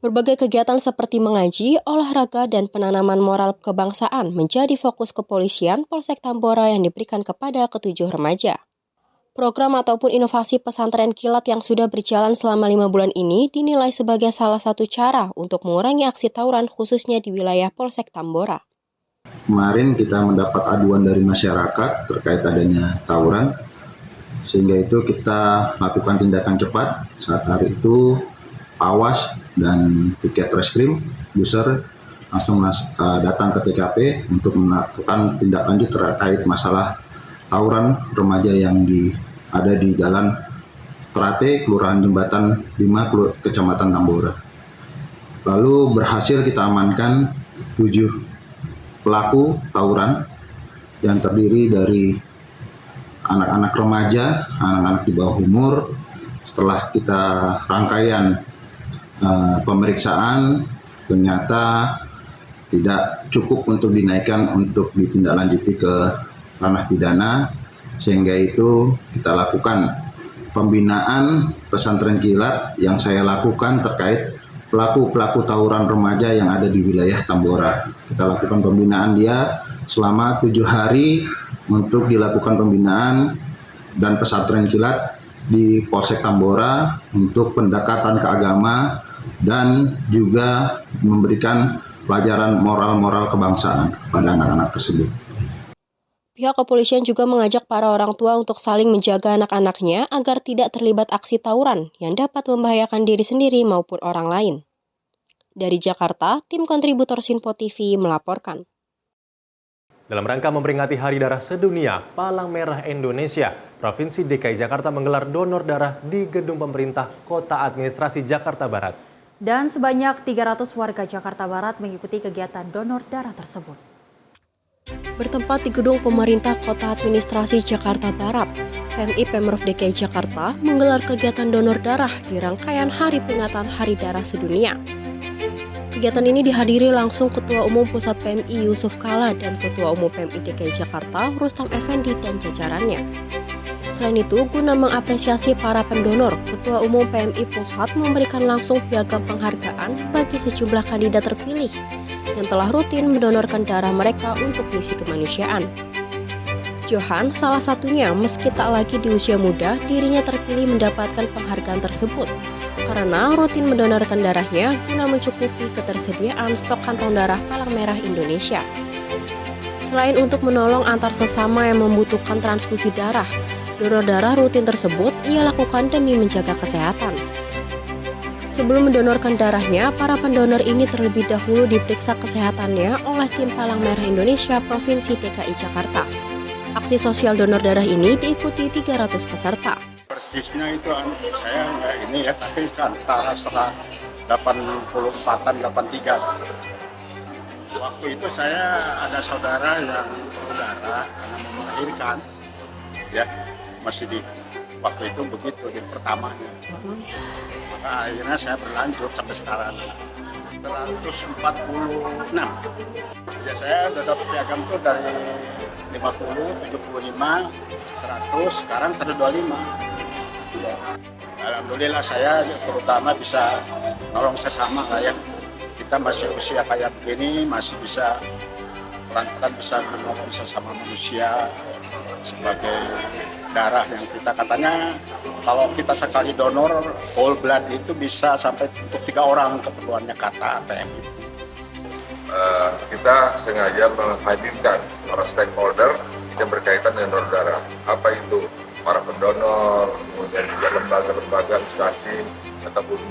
S19: Berbagai kegiatan seperti mengaji, olahraga, dan penanaman moral kebangsaan menjadi fokus kepolisian Polsek Tambora yang diberikan kepada ke-7 remaja. Program ataupun inovasi pesantren kilat yang sudah berjalan selama 5 bulan ini dinilai sebagai salah satu cara untuk mengurangi aksi tawuran khususnya di wilayah Polsek Tambora.
S26: Kemarin kita mendapat aduan dari masyarakat terkait adanya tawuran, sehingga itu kita lakukan tindakan cepat. Saat hari itu Awas dan piket reskrim, buser langsung datang ke TKP untuk melakukan tindak lanjut terkait masalah tawuran remaja yang ada di Jalan Trate, Kelurahan Jembatan 5, Kecamatan Tambora. Lalu berhasil kita amankan 7 pelaku tawuran yang terdiri dari anak-anak remaja, anak-anak di bawah umur. Setelah kita rangkaian pemeriksaan, ternyata tidak cukup untuk dinaikkan untuk ditindaklanjuti ke ranah pidana, sehingga itu kita lakukan pembinaan pesantren kilat yang saya lakukan terkait pelaku tawuran remaja yang ada di wilayah Tambora. Kita lakukan pembinaan dia selama 7 hari untuk dilakukan pembinaan dan pesantren kilat di Polsek Tambora untuk pendekatan ke agama dan juga memberikan pelajaran moral-moral kebangsaan kepada anak-anak tersebut.
S19: Pihak kepolisian juga mengajak para orang tua untuk saling menjaga anak-anaknya agar tidak terlibat aksi tawuran yang dapat membahayakan diri sendiri maupun orang lain. Dari Jakarta, tim kontributor Sinpo TV melaporkan.
S2: Dalam rangka memperingati Hari Darah Sedunia, Palang Merah Indonesia, Provinsi DKI Jakarta menggelar donor darah di gedung pemerintah Kota Administrasi Jakarta Barat.
S1: Dan sebanyak 300 warga Jakarta Barat mengikuti kegiatan donor darah tersebut.
S19: Bertempat di gedung pemerintah Kota Administrasi Jakarta Barat, PMI Pemprov DKI Jakarta menggelar kegiatan donor darah di rangkaian Hari Peringatan Hari Darah Sedunia. Kegiatan ini dihadiri langsung Ketua Umum Pusat PMI Yusuf Kala dan Ketua Umum PMI DKI Jakarta Rustam Effendi dan jajarannya. Selain itu, guna mengapresiasi para pendonor, Ketua Umum PMI Pusat memberikan langsung piagam penghargaan bagi sejumlah kandidat terpilih yang telah rutin mendonorkan darah mereka untuk misi kemanusiaan. Johan salah satunya, meski tak lagi di usia muda, dirinya terpilih mendapatkan penghargaan tersebut karena rutin mendonorkan darahnya guna mencukupi ketersediaan stok kantong darah Palang Merah Indonesia. Selain untuk menolong antar sesama yang membutuhkan transfusi darah, donor darah rutin tersebut ia lakukan demi menjaga kesehatan. Sebelum mendonorkan darahnya, para pendonor ini terlebih dahulu diperiksa kesehatannya oleh tim Palang Merah Indonesia Provinsi DKI Jakarta. Aksi sosial donor darah ini diikuti 300 peserta.
S4: Persisnya itu saya nggak ini ya, tapi antara 84-an 83. Waktu itu saya ada saudara yang berdarah karena mau melahirkan, ya masih di waktu itu begitu di pertamanya. Maka akhirnya saya berlanjut sampai sekarang 146. Ya saya udah dapat piagam tuh dari 50, 75, 100, sekarang 125. Ya. Alhamdulillah saya terutama bisa nolong sesama lah ya. Kita masih usia kayak begini masih bisa pelan-pelan bisa menolong sesama manusia sebagai darah yang kita katanya kalau kita sekali donor whole blood itu bisa sampai untuk 3 orang keperluannya kata PMI.
S5: Kita sengaja menghadirkan para stakeholder yang berkaitan dengan donor darah. Apa itu? Para pendonor, kemudian juga lembaga-lembaga, instansi ataupun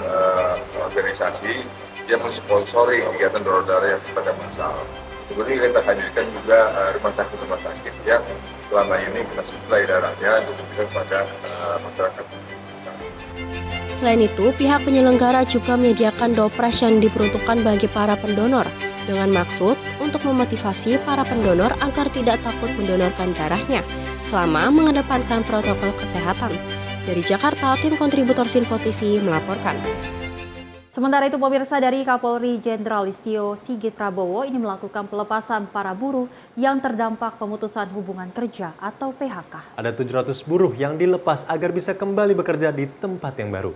S5: organisasi yang mensponsori kegiatan donor darah yang sedang masalah. Kemudian kita hadirkan juga rumah sakit yang selama ini kita suplai darahnya untuk diberikan kepada masyarakat.
S19: Selain itu, pihak penyelenggara juga menyediakan dopres yang diperuntukkan bagi para pendonor dengan maksud untuk memotivasi para pendonor agar tidak takut mendonorkan darahnya selama mengedepankan protokol kesehatan. Dari Jakarta, tim kontributor Sinpo TV melaporkan.
S1: Sementara itu, pemirsa, dari Kapolri Jenderal Listio Sigit Prabowo ini melakukan pelepasan para buruh yang terdampak pemutusan hubungan kerja atau PHK.
S2: Ada 700 buruh yang dilepas agar bisa kembali bekerja di tempat yang baru.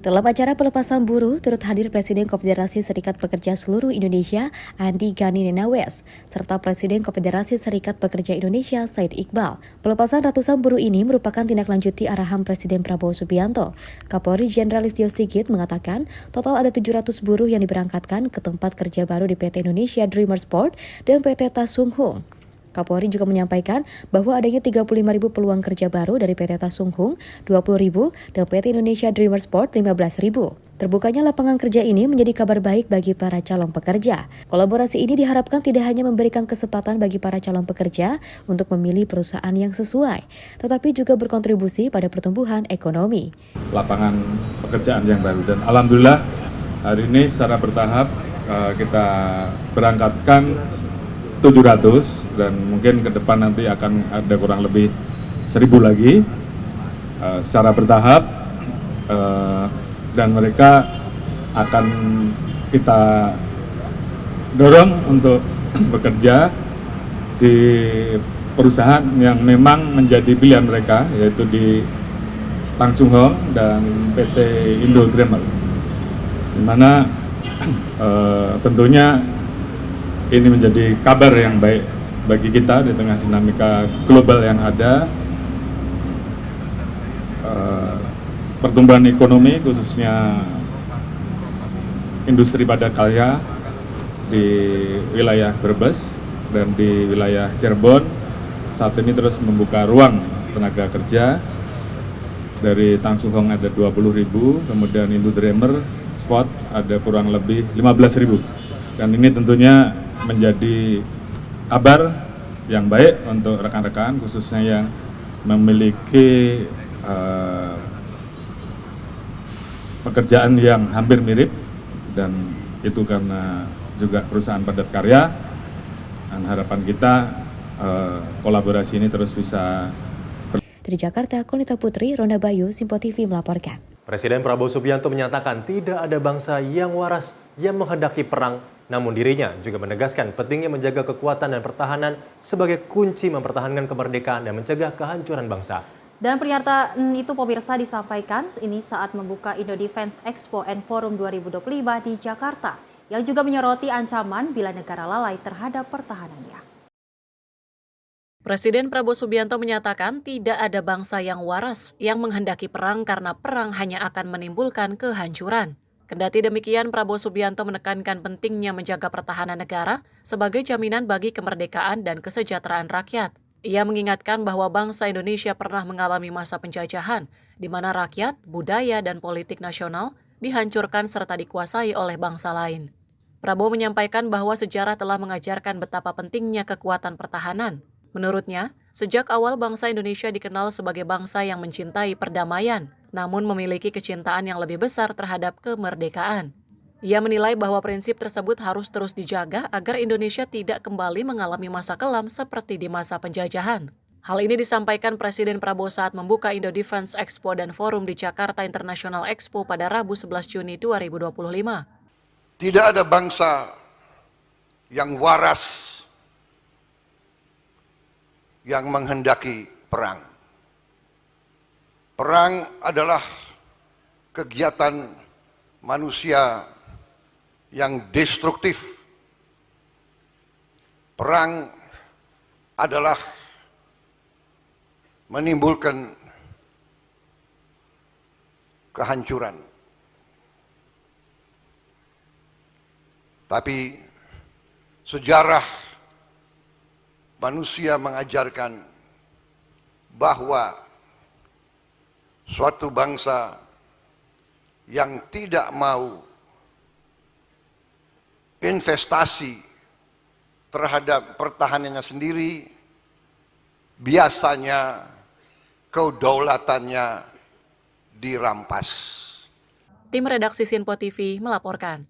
S9: Dalam acara pelepasan buruh, turut hadir Presiden Konfederasi Serikat Pekerja Seluruh Indonesia, Andi Gani Nenawes, serta Presiden Konfederasi Serikat Pekerja Indonesia, Said Iqbal. Pelepasan ratusan buruh ini merupakan tindak lanjuti arahan Presiden Prabowo Subianto. Kapolri Jenderal Listio Sigit mengatakan, total ada 700 buruh yang diberangkatkan ke tempat kerja baru di PT Indonesia Dreamer Sport dan PT Tasung Hung. Kapolri juga menyampaikan bahwa adanya 35.000 peluang kerja baru dari PT Tasung Hung 20.000 dan PT Indonesia Dreamer Sport 15.000. Terbukanya lapangan kerja ini menjadi kabar baik bagi para calon pekerja. Kolaborasi ini diharapkan tidak hanya memberikan kesempatan bagi para calon pekerja untuk memilih perusahaan yang sesuai, tetapi juga berkontribusi pada pertumbuhan ekonomi.
S6: Lapangan pekerjaan yang baru, dan alhamdulillah hari ini secara bertahap kita berangkatkan 700 dan mungkin ke depan nanti akan ada kurang lebih 1.000 lagi secara bertahap, dan mereka akan kita dorong untuk bekerja di perusahaan yang memang menjadi pilihan mereka, yaitu di Tangsung Hong dan PT Indo Dreamer, di mana tentunya ini menjadi kabar yang baik bagi kita di tengah dinamika global yang ada. Pertumbuhan ekonomi khususnya industri padat karya di wilayah Brebes dan di wilayah Cirebon saat ini terus membuka ruang tenaga kerja. Dari Tangsung Hong ada 20.000, kemudian Indo Dreamer Sport ada kurang lebih 15.000, dan ini tentunya menjadi kabar yang baik untuk rekan-rekan khususnya yang memiliki pekerjaan yang hampir mirip, dan itu karena juga perusahaan padat karya, dan harapan kita kolaborasi ini terus bisa.
S9: Dari Jakarta, Konita Putri, Ronda Bayu, Simpo TV melaporkan.
S2: Presiden Prabowo Subianto menyatakan tidak ada bangsa yang waras yang menghendaki perang, namun dirinya juga menegaskan pentingnya menjaga kekuatan dan pertahanan sebagai kunci mempertahankan kemerdekaan dan mencegah kehancuran bangsa.
S1: Dan pernyataan itu pemirsa disampaikan ini saat membuka Indo Defense Expo and Forum 2025 di Jakarta, yang juga menyoroti ancaman bila negara lalai terhadap pertahanannya.
S22: Presiden Prabowo Subianto menyatakan tidak ada bangsa yang waras yang menghendaki perang karena perang hanya akan menimbulkan kehancuran. Kendati demikian, Prabowo Subianto menekankan pentingnya menjaga pertahanan negara sebagai jaminan bagi kemerdekaan dan kesejahteraan rakyat. Ia mengingatkan bahwa bangsa Indonesia pernah mengalami masa penjajahan, di mana rakyat, budaya, dan politik nasional dihancurkan serta dikuasai oleh bangsa lain. Prabowo menyampaikan bahwa sejarah telah mengajarkan betapa pentingnya kekuatan pertahanan. Menurutnya, sejak awal bangsa Indonesia dikenal sebagai bangsa yang mencintai perdamaian, namun memiliki kecintaan yang lebih besar terhadap kemerdekaan. Ia menilai bahwa prinsip tersebut harus terus dijaga agar Indonesia tidak kembali mengalami masa kelam seperti di masa penjajahan. Hal ini disampaikan Presiden Prabowo saat membuka Indo Defense Expo dan Forum di Jakarta International Expo pada Rabu 11 Juni 2025.
S8: Tidak ada bangsa yang waras yang menghendaki perang. Perang adalah kegiatan manusia yang destruktif. Perang adalah menimbulkan kehancuran. Tapi sejarah manusia mengajarkan bahwa suatu bangsa yang tidak mau investasi terhadap pertahanannya sendiri, biasanya kedaulatannya dirampas.
S22: Tim redaksi Sinpo TV melaporkan.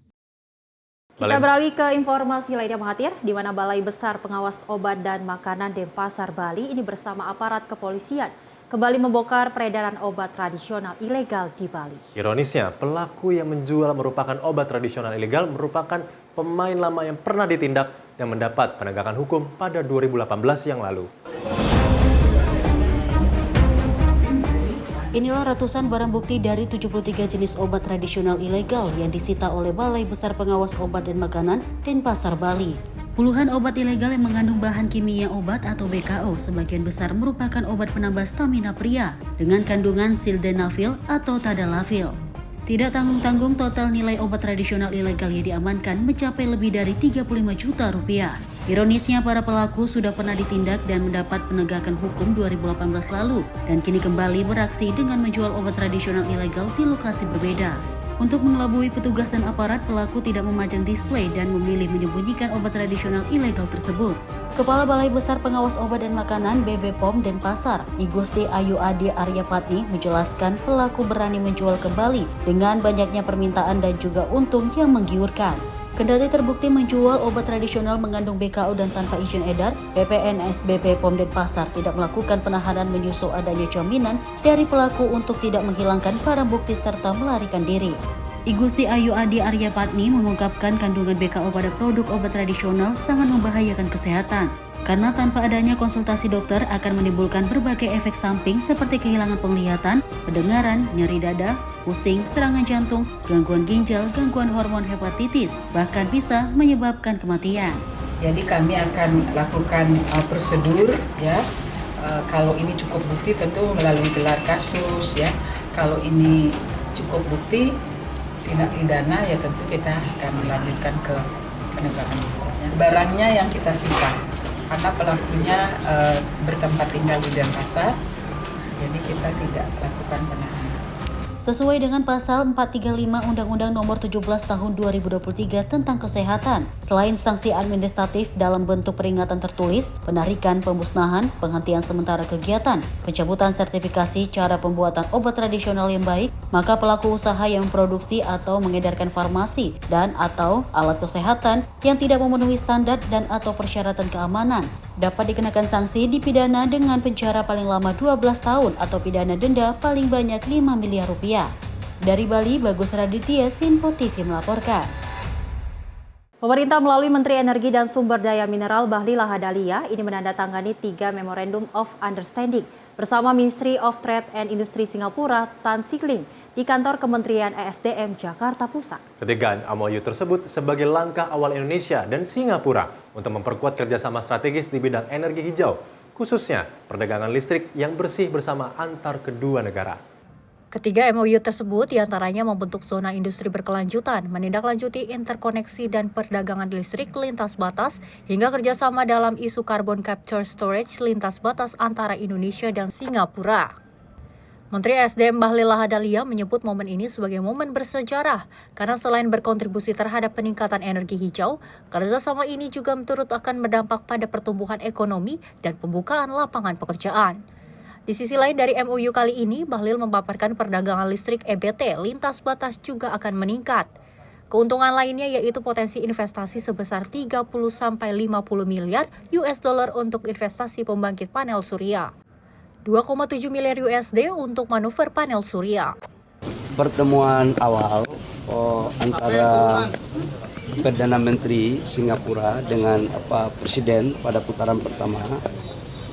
S1: Kita beralih ke informasi lainnya, Mahathir, di mana Balai Besar Pengawas Obat dan Makanan Denpasar, Bali ini bersama aparat kepolisian kembali membongkar peredaran obat tradisional ilegal di Bali. Ironisnya, pelaku yang menjual merupakan obat tradisional ilegal merupakan pemain lama yang pernah ditindak dan mendapat penegakan hukum pada 2018 yang lalu.
S22: Inilah ratusan barang bukti dari 73 jenis obat tradisional ilegal yang disita oleh Balai Besar Pengawas Obat dan Makanan Denpasar, Bali. Puluhan obat ilegal yang mengandung bahan kimia obat atau BKO sebagian besar merupakan obat penambah stamina pria dengan kandungan sildenafil atau tadalafil. Tidak tanggung-tanggung, total nilai obat tradisional ilegal yang diamankan mencapai lebih dari 35 juta rupiah.
S7: Ironisnya, para pelaku sudah pernah ditindak dan mendapat penegakan hukum 2018 lalu dan kini kembali beraksi dengan menjual obat tradisional ilegal di lokasi berbeda. Untuk mengelabui petugas dan aparat, pelaku tidak memajang display dan memilih menyembunyikan obat tradisional ilegal tersebut. Kepala Balai Besar Pengawas Obat dan Makanan BB POM Denpasar, Igusti Ayu Adi Aryapatni menjelaskan pelaku berani menjual kembali dengan banyaknya permintaan dan juga untung yang menggiurkan. Kendati terbukti menjual obat tradisional mengandung BKO dan tanpa izin edar, PPNS BP POM Denpasar tidak melakukan penahanan menyusul adanya jaminan dari pelaku untuk tidak menghilangkan barang bukti serta melarikan diri. Igusti Ayu Adi Aryapatni mengungkapkan kandungan BKO pada produk obat tradisional sangat membahayakan kesehatan. Karena tanpa adanya konsultasi dokter akan menimbulkan berbagai efek samping seperti kehilangan penglihatan, pendengaran, nyeri dada, pusing, serangan jantung, gangguan ginjal, gangguan hormon hepatitis, bahkan bisa menyebabkan kematian.
S10: Jadi kami akan lakukan prosedur ya. Kalau ini cukup bukti tentu melalui gelar kasus ya. Kalau ini cukup bukti tindak pidana ya tentu kita akan melanjutkan ke penegakan hukum. Barangnya yang kita sita karena pelakunya bertempat tinggal di Denpasar, jadi kita tidak lakukan penahanan.
S7: Sesuai dengan pasal 435 Undang-Undang Nomor 17 Tahun 2023 tentang Kesehatan, selain sanksi administratif dalam bentuk peringatan tertulis, penarikan, pemusnahan, penghentian sementara kegiatan, pencabutan sertifikasi cara pembuatan obat tradisional yang baik, maka pelaku usaha yang memproduksi atau mengedarkan farmasi dan atau alat kesehatan yang tidak memenuhi standar dan atau persyaratan keamanan dapat dikenakan sanksi dipidana dengan penjara paling lama 12 tahun atau pidana denda paling banyak 5 miliar rupiah. Dari Bali, Bagus Raditya, Sinpo TV melaporkan.
S1: Pemerintah melalui Menteri Energi dan Sumber Daya Mineral Bahlil Lahadalia ini menandatangani 3 Memorandum of Understanding bersama Ministry of Trade and Industry Singapura Tan Sik Ling di kantor Kementerian ESDM Jakarta Pusat.
S2: Ketiga MOU tersebut sebagai langkah awal Indonesia dan Singapura untuk memperkuat kerjasama strategis di bidang energi hijau, khususnya perdagangan listrik yang bersih bersama antar kedua negara.
S22: Ketiga MOU tersebut diantaranya membentuk zona industri berkelanjutan, menindaklanjuti interkoneksi dan perdagangan listrik lintas batas, hingga kerjasama dalam isu carbon capture storage lintas batas antara Indonesia dan Singapura. Menteri SDM Bahlil Lahadalia menyebut momen ini sebagai momen bersejarah, karena selain berkontribusi terhadap peningkatan energi hijau, kerjasama ini juga turut akan berdampak pada pertumbuhan ekonomi dan pembukaan lapangan pekerjaan. Di sisi lain dari MOU kali ini, Bahlil memaparkan perdagangan listrik EBT lintas batas juga akan meningkat. Keuntungan lainnya yaitu potensi investasi sebesar 30-50 miliar US dollar untuk investasi pembangkit panel surya. 2,7 miliar USD untuk manuver panel surya.
S14: Pertemuan awal antara Perdana Menteri Singapura dengan Presiden pada putaran pertama,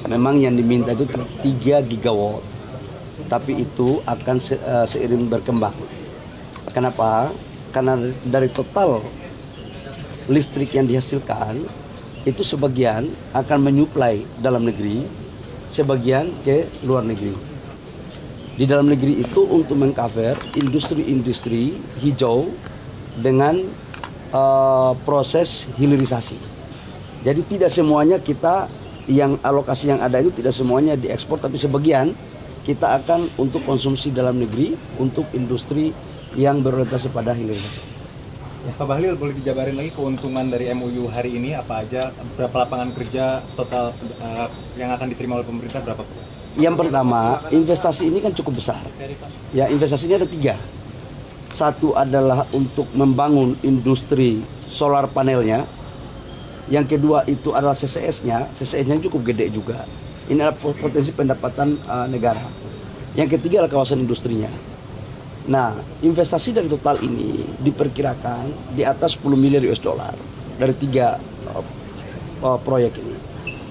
S14: memang yang diminta itu 3 gigawatt, tapi itu akan seiring berkembang. Kenapa? Karena dari total listrik yang dihasilkan, itu sebagian akan menyuplai dalam negeri, sebagian ke luar negeri. Di dalam negeri itu untuk mengcover industri-industri hijau dengan proses hilirisasi. Jadi tidak semuanya kita yang alokasi yang ada itu tidak semuanya diekspor, tapi sebagian kita akan untuk konsumsi dalam negeri untuk industri yang berorientasi pada hilirisasi.
S12: Ya, Pak Bahlil, boleh dijabarin lagi keuntungan dari MOU hari ini apa aja? Berapa lapangan kerja total yang akan diterima oleh pemerintah, berapa?
S14: Yang pertama, investasi ini kan cukup besar. Ya, investasi ini ada 3. Satu adalah untuk membangun industri solar panelnya. Yang kedua itu adalah CCS-nya. CCS-nya cukup gede juga. Ini adalah potensi pendapatan negara. Yang ketiga adalah kawasan industrinya. Nah, investasi dari total ini diperkirakan di atas 10 miliar US dollar dari 3 proyek ini.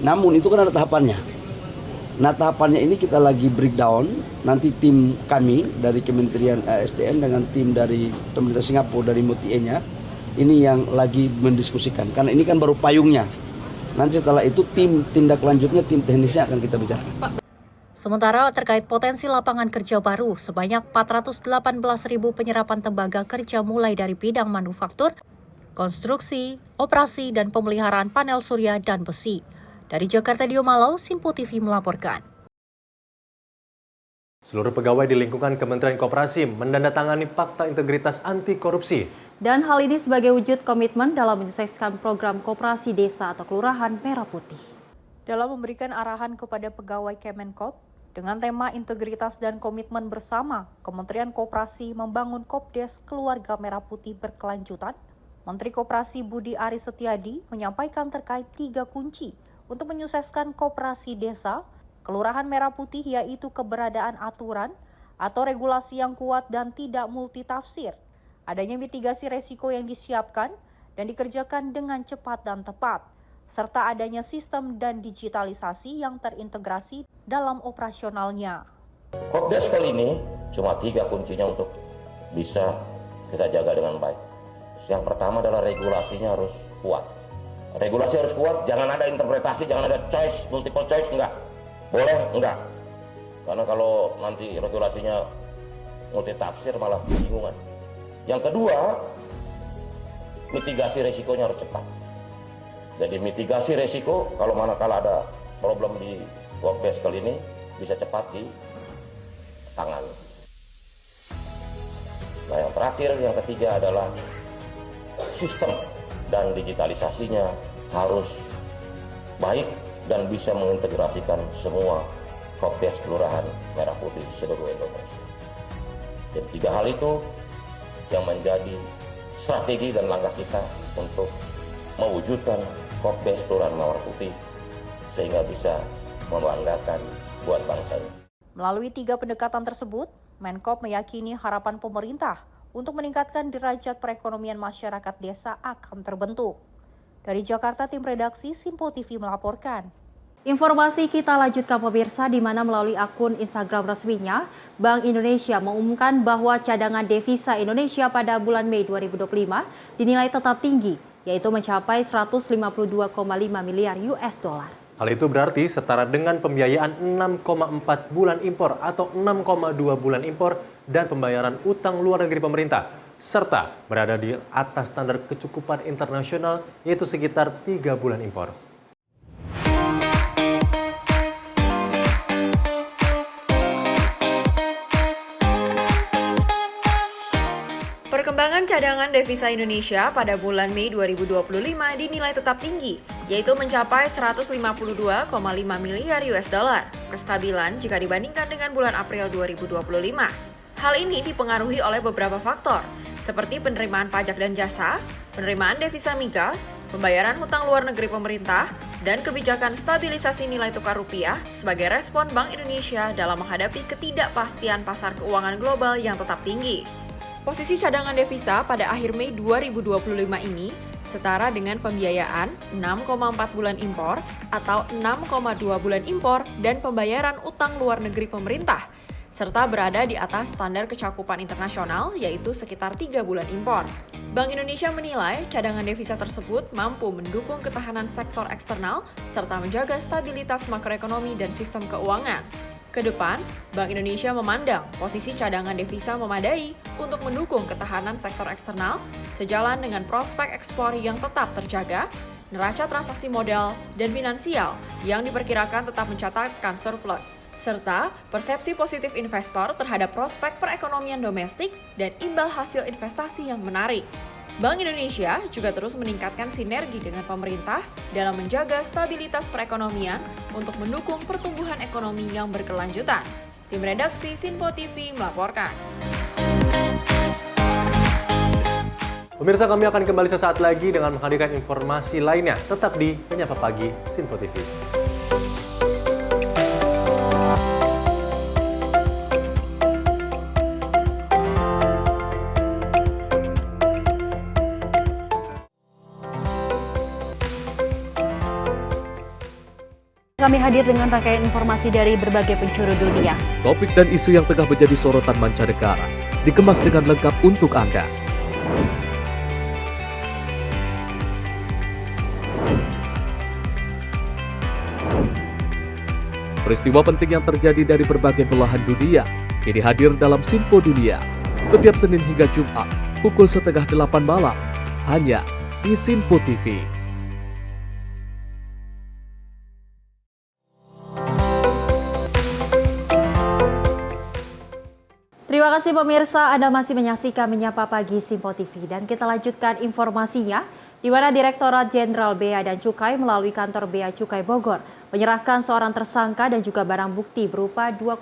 S14: Namun itu kan ada tahapannya. Nah, tahapannya ini kita lagi breakdown. Nanti tim kami dari Kementerian SDM dengan tim dari pemerintah Singapura dari MOTIE-nya ini yang lagi mendiskusikan. Karena ini kan baru payungnya. Nanti setelah itu tim tindak lanjutnya, tim teknisnya akan kita bicarakan.
S22: Sementara terkait potensi lapangan kerja baru, sebanyak 418.000 penyerapan tenaga kerja mulai dari bidang manufaktur, konstruksi, operasi, dan pemeliharaan panel surya dan besi. Dari Jakarta, Dio Malau, Sinpo TV melaporkan.
S2: Seluruh pegawai di lingkungan Kementerian Koperasi menandatangani Fakta Integritas Anti Korupsi.
S1: Dan hal ini sebagai wujud komitmen dalam menyukseskan program Koperasi Desa atau Kelurahan Merah Putih.
S22: Dalam memberikan arahan kepada pegawai Kemenkop, dengan tema integritas dan komitmen bersama, Kementerian Koperasi membangun Kopdes Keluarga Merah Putih berkelanjutan. Menteri Koperasi Budi Aris Setiadi menyampaikan terkait 3 kunci untuk menyukseskan Koperasi Desa, Kelurahan Merah Putih, yaitu keberadaan aturan atau regulasi yang kuat dan tidak multitafsir, adanya mitigasi resiko yang disiapkan dan dikerjakan dengan cepat dan tepat, serta adanya sistem dan digitalisasi yang terintegrasi dalam operasionalnya.
S3: Kopdes kali ini cuma 3 kuncinya untuk bisa kita jaga dengan baik. Yang pertama adalah regulasinya harus kuat. Regulasi harus kuat, jangan ada interpretasi, jangan ada choice, multiple choice, enggak. Boleh? Enggak. Karena kalau nanti regulasinya multitafsir malah bingungan. Yang kedua, mitigasi resikonya harus cepat. Jadi mitigasi resiko kalau manakala ada problem di Kopdes kali ini bisa cepat ditangani. Nah, yang terakhir, yang ketiga adalah sistem dan digitalisasinya harus baik dan bisa mengintegrasikan semua Kopdes Kelurahan Merah Putih di seluruh Indonesia. Dan 3 hal itu yang menjadi strategi dan langkah kita untuk mewujudkan Kopdes Kelurahan Merah Putih sehingga bisa membanggakan buat bangsa ini.
S22: Melalui 3 pendekatan tersebut, Menkop meyakini harapan pemerintah untuk meningkatkan derajat perekonomian masyarakat desa akan terbentuk. Dari Jakarta, tim redaksi Sinpo TV melaporkan.
S1: Informasi kita lanjutkan pemirsa, di mana melalui akun Instagram resminya, Bank Indonesia mengumumkan bahwa cadangan devisa Indonesia pada bulan Mei 2025 dinilai tetap tinggi, yaitu mencapai 152,5 miliar US dollar.
S2: Hal itu berarti setara dengan pembiayaan 6,4 bulan impor atau 6,2 bulan impor dan pembayaran utang luar negeri pemerintah, serta berada di atas standar kecukupan internasional, yaitu sekitar 3 bulan impor.
S15: Perkembangan cadangan devisa Indonesia pada bulan Mei 2025 dinilai tetap tinggi, yaitu mencapai 152,5 miliar US dollar, kestabilan jika dibandingkan dengan bulan April 2025. Hal ini dipengaruhi oleh beberapa faktor, seperti penerimaan pajak dan jasa, penerimaan devisa migas, pembayaran hutang luar negeri pemerintah, dan kebijakan stabilisasi nilai tukar rupiah sebagai respon Bank Indonesia dalam menghadapi ketidakpastian pasar keuangan global yang tetap tinggi. Posisi cadangan devisa pada akhir Mei 2025 ini setara dengan pembiayaan 6,4 bulan impor atau 6,2 bulan impor dan pembayaran utang luar negeri pemerintah, serta berada di atas standar kecakupan internasional yaitu sekitar 3 bulan impor. Bank Indonesia menilai cadangan devisa tersebut mampu mendukung ketahanan sektor eksternal serta menjaga stabilitas makroekonomi dan sistem keuangan. Kedepan, Bank Indonesia memandang posisi cadangan devisa memadai untuk mendukung ketahanan sektor eksternal sejalan dengan prospek ekspor yang tetap terjaga, neraca transaksi modal dan finansial yang diperkirakan tetap mencatatkan surplus, serta persepsi positif investor terhadap prospek perekonomian domestik dan imbal hasil investasi yang menarik. Bank Indonesia juga terus meningkatkan sinergi dengan pemerintah dalam menjaga stabilitas perekonomian untuk mendukung pertumbuhan ekonomi yang berkelanjutan. Tim redaksi Sinpo TV melaporkan.
S2: Pemirsa, kami akan kembali sesaat lagi dengan menghadirkan informasi lainnya. Tetap di Penyapa Pagi Sinpo TV.
S1: Kami hadir dengan rangkaian informasi dari berbagai penjuru dunia.
S13: Topik dan isu yang tengah menjadi sorotan mancanegara dikemas dengan lengkap untuk Anda. Peristiwa penting yang terjadi dari berbagai belahan dunia kini hadir dalam Sinpo Dunia setiap Senin hingga Jumat pukul 7:30 malam hanya di Sinpo TV.
S1: Terima kasih pemirsa, Anda masih menyaksikan Menyapa Pagi Sinpo TV dan kita lanjutkan informasinya di mana Direktorat Jenderal Bea dan Cukai melalui kantor Bea Cukai Bogor menyerahkan seorang tersangka dan juga barang bukti berupa 2,5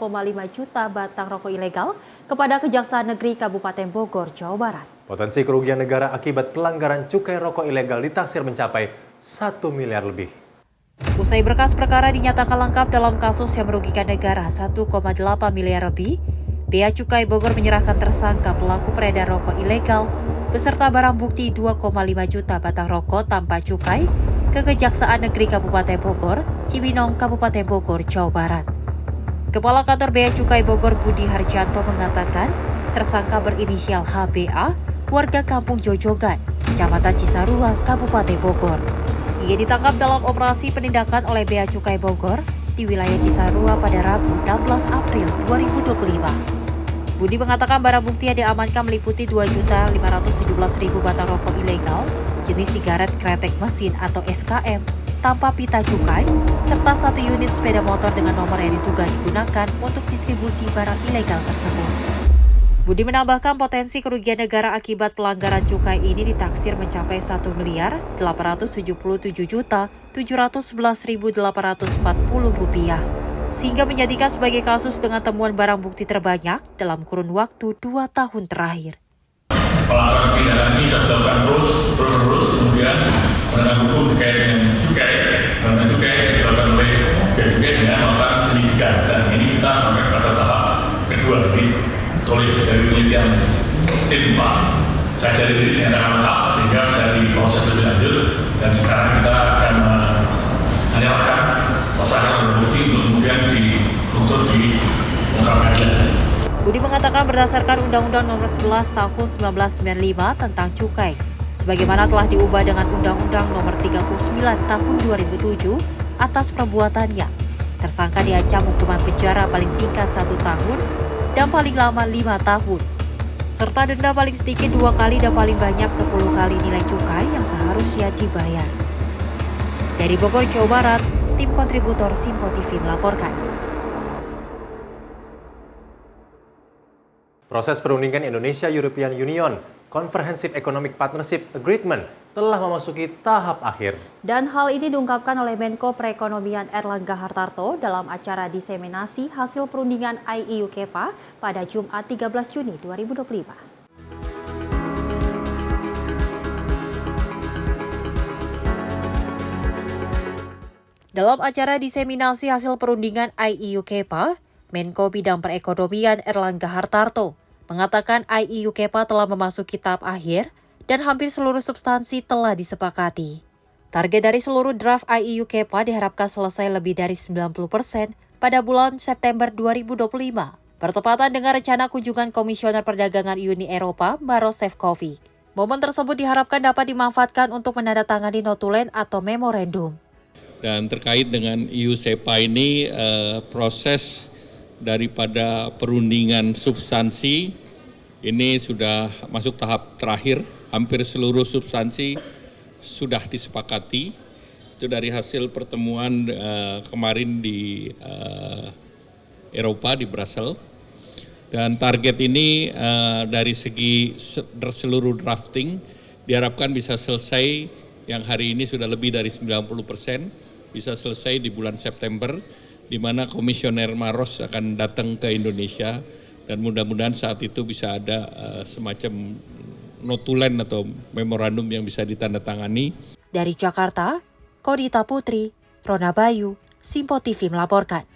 S1: juta batang rokok ilegal kepada Kejaksaan Negeri Kabupaten Bogor, Jawa Barat.
S2: Potensi kerugian negara akibat pelanggaran cukai rokok ilegal ditaksir mencapai 1 miliar lebih.
S11: Usai berkas perkara dinyatakan lengkap dalam kasus yang merugikan negara 1,8 miliar lebih, Bea Cukai Bogor menyerahkan tersangka pelaku peredar rokok ilegal beserta barang bukti 2,5 juta batang rokok tanpa cukai ke Kejaksaan Negeri Kabupaten Bogor, Cibinong, Kabupaten Bogor, Jawa Barat. Kepala Kantor Bea Cukai Bogor Budi Harjanto mengatakan tersangka berinisial HBA, warga Kampung Jojogan, Kecamatan Cisarua, Kabupaten Bogor. Ia ditangkap dalam operasi penindakan oleh Bea Cukai Bogor di wilayah Cisarua pada Rabu 16 April 2025. Budi mengatakan barang bukti yang diamankan meliputi 2.517.000 batang rokok ilegal, jenis sigaret kretek mesin atau SKM, tanpa pita cukai, serta 1 unit sepeda motor dengan nomor yang diduga digunakan untuk distribusi barang ilegal tersebut. Budi menambahkan potensi kerugian negara akibat pelanggaran cukai ini ditaksir mencapai 1.877.711.840 rupiah. Sehingga menjadikan sebagai kasus dengan temuan barang bukti terbanyak dalam kurun waktu 2 tahun terakhir.
S6: Pelanggaran pidana ini dilakukan terus, kemudian penegakan hukum terkait dengan cukai. Karena cukai dilakukan oleh Bea Cukai dengan melakukan penyidikan, dan ini kita sampai pada tahap kedua oleh dari penelitian tim Pak Kajari ini dinyatakan lengkap sehingga bisa diproses lebih lanjut, dan sekarang kita akan menyerahkan pasangan bukti untuk kemudian dituntut di muka pengadilan.
S11: Budi mengatakan berdasarkan Undang-Undang Nomor 11 Tahun 1995 tentang cukai, sebagaimana telah diubah dengan Undang-Undang Nomor 39 Tahun 2007 atas perbuatannya, tersangka diancam hukuman penjara paling singkat 1 tahun dan paling lama 5 tahun, serta denda paling sedikit 2 kali dan paling banyak 10 kali nilai cukai yang seharusnya dibayar. Dari Bogor, Jawa Barat, tim kontributor Sinpo TV melaporkan.
S2: Proses perundingan Indonesia-European Union Comprehensive Economic Partnership Agreement telah memasuki tahap akhir.
S1: Dan hal ini diungkapkan oleh Menko Perekonomian Erlangga Hartarto dalam acara diseminasi hasil perundingan IEU-KEPA pada Jumat 13 Juni 2025.
S11: Dalam acara diseminasi hasil perundingan IEU-KEPA, Menko Bidang Perekonomian Erlangga Hartarto mengatakan IEU-KEPA telah memasuki tahap akhir dan hampir seluruh substansi telah disepakati. Target dari seluruh draft IEU-KEPA diharapkan selesai lebih dari 90% pada bulan September 2025, bertepatan dengan rencana kunjungan Komisioner Perdagangan Uni Eropa, Maroš Šefčovič. Momen tersebut diharapkan dapat dimanfaatkan untuk menandatangani notulen atau memorandum.
S16: Dan terkait dengan EU-SEPA ini, proses daripada perundingan substansi ini sudah masuk tahap terakhir. Hampir seluruh substansi sudah disepakati. Itu dari hasil pertemuan kemarin di Eropa, di Brussels. Dan target ini dari segi seluruh drafting diharapkan bisa selesai, yang hari ini sudah lebih dari 90%, bisa selesai di bulan September, di mana Komisioner Maroš akan datang ke Indonesia, dan mudah-mudahan saat itu bisa ada semacam notulen atau memorandum yang bisa ditandatangani.
S11: Dari Jakarta, Kodita Putri, Rona Bayu, Sinpo TV melaporkan.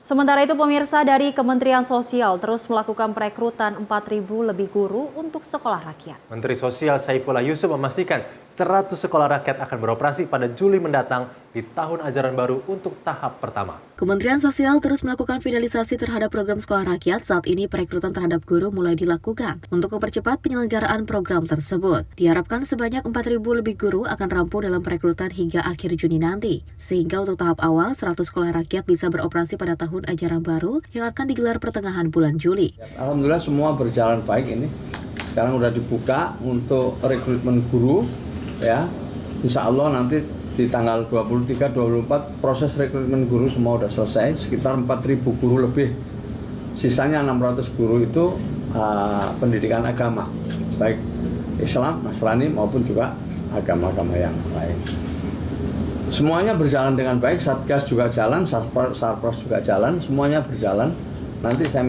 S1: Sementara itu pemirsa, dari Kementerian Sosial terus melakukan perekrutan 4.000 lebih guru untuk sekolah rakyat.
S2: Menteri Sosial Saifullah Yusuf memastikan 100 sekolah rakyat akan beroperasi pada Juli mendatang di tahun ajaran baru untuk tahap pertama.
S9: Kementerian Sosial terus melakukan finalisasi terhadap program sekolah rakyat. Saat ini perekrutan terhadap guru mulai dilakukan untuk mempercepat penyelenggaraan program tersebut. Diharapkan sebanyak 4.000 lebih guru akan rampung dalam perekrutan hingga akhir Juni nanti. Sehingga untuk tahap awal 100 sekolah rakyat bisa beroperasi pada tahun tahun ajaran baru yang akan digelar pertengahan bulan Juli.
S14: Alhamdulillah semua berjalan baik ini. Sekarang udah dibuka untuk rekrutmen guru, ya. Insya Allah nanti di tanggal 23-24 proses rekrutmen guru semua udah selesai. Sekitar 4.000 guru lebih. Sisanya 600 guru itu pendidikan agama, baik Islam, Nasrani maupun juga agama-agama yang lain. Semuanya berjalan dengan baik, Satgas juga jalan, Sarpros juga jalan, semuanya berjalan. Nanti saya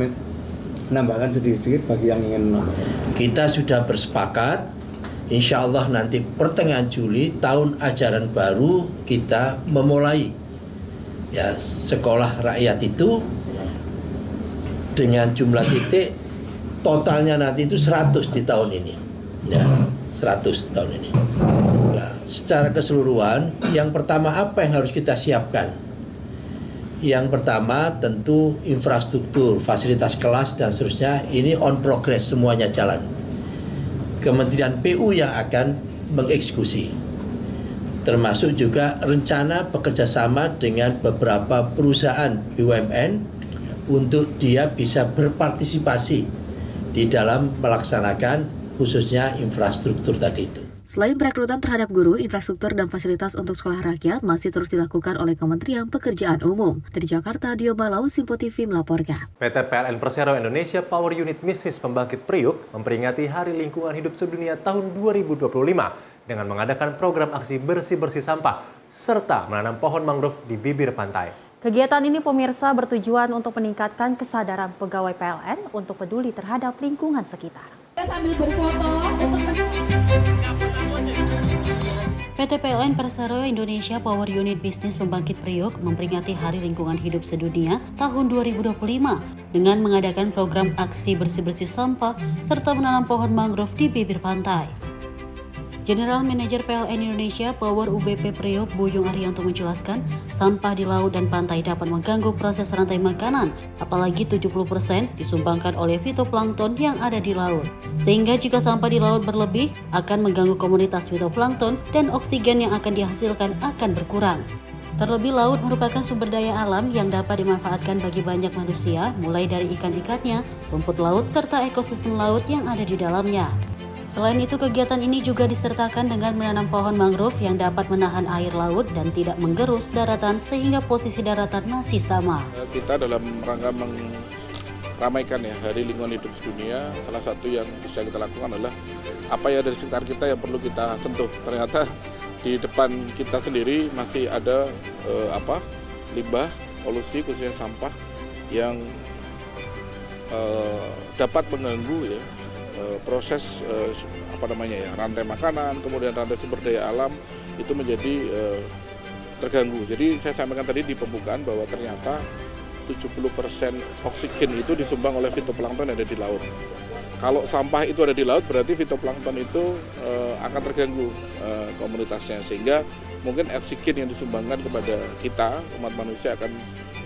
S14: menambahkan sedikit-sedikit bagi yang ingin menambahkan.
S17: Kita sudah bersepakat, insya Allah nanti pertengahan Juli tahun ajaran baru kita memulai. Ya, sekolah rakyat itu dengan jumlah titik totalnya nanti itu 100 di tahun ini. Ya, 100 tahun ini. Nah, secara keseluruhan, yang pertama apa yang harus kita siapkan? Yang pertama tentu infrastruktur, fasilitas kelas dan seterusnya ini on progress, semuanya jalan. Kementerian PU yang akan mengeksekusi. Termasuk juga rencana bekerjasama dengan beberapa perusahaan BUMN untuk dia bisa berpartisipasi di dalam melaksanakan khususnya infrastruktur tadi itu.
S9: Selain perekrutan terhadap guru, infrastruktur dan fasilitas untuk sekolah rakyat masih terus dilakukan oleh Kementerian Pekerjaan Umum. Dari Jakarta, Dio Balau, Simpo TV melaporkan.
S2: PT PLN Persero Indonesia Power Unit Bisnis Pembangkit Priuk memperingati Hari Lingkungan Hidup Sedunia tahun 2025 dengan mengadakan program aksi bersih-bersih sampah serta menanam pohon mangrove di bibir pantai.
S1: Kegiatan ini pemirsa bertujuan untuk meningkatkan kesadaran pegawai PLN untuk peduli terhadap lingkungan sekitar.
S18: Sambil berfoto
S7: PT PLN Persero Indonesia Power Unit Bisnis Pembangkit Priok memperingati Hari Lingkungan Hidup Sedunia tahun 2025 dengan mengadakan program aksi bersih-bersih sampah serta menanam pohon mangrove di bibir pantai. General Manager PLN Indonesia Power UBP Priok Buyung Arianto menjelaskan, sampah di laut dan pantai dapat mengganggu proses rantai makanan, apalagi 70% disumbangkan oleh fitoplankton yang ada di laut. Sehingga jika sampah di laut berlebih, akan mengganggu komunitas fitoplankton dan oksigen yang akan dihasilkan akan berkurang. Terlebih laut merupakan sumber daya alam yang dapat dimanfaatkan bagi banyak manusia, mulai dari ikan-ikannya, rumput laut, serta ekosistem laut yang ada di dalamnya. Selain itu, kegiatan ini juga disertakan dengan menanam pohon mangrove yang dapat menahan air laut dan tidak menggerus daratan sehingga posisi daratan masih sama.
S5: Kita dalam rangka meramaikan ya Hari Lingkungan Hidup Sedunia, salah satu yang bisa kita lakukan adalah apa ya dari sekitar kita yang perlu kita sentuh. Ternyata di depan kita sendiri masih ada limbah, polusi khususnya sampah yang dapat mengganggu ya proses rantai makanan, kemudian rantai sumber daya alam itu menjadi terganggu. Jadi saya sampaikan tadi di pembukaan bahwa ternyata 70% oksigen itu disumbang oleh fitoplankton yang ada di laut. Kalau sampah itu ada di laut berarti fitoplankton itu akan terganggu komunitasnya, sehingga mungkin oksigen yang disumbangkan kepada kita umat manusia akan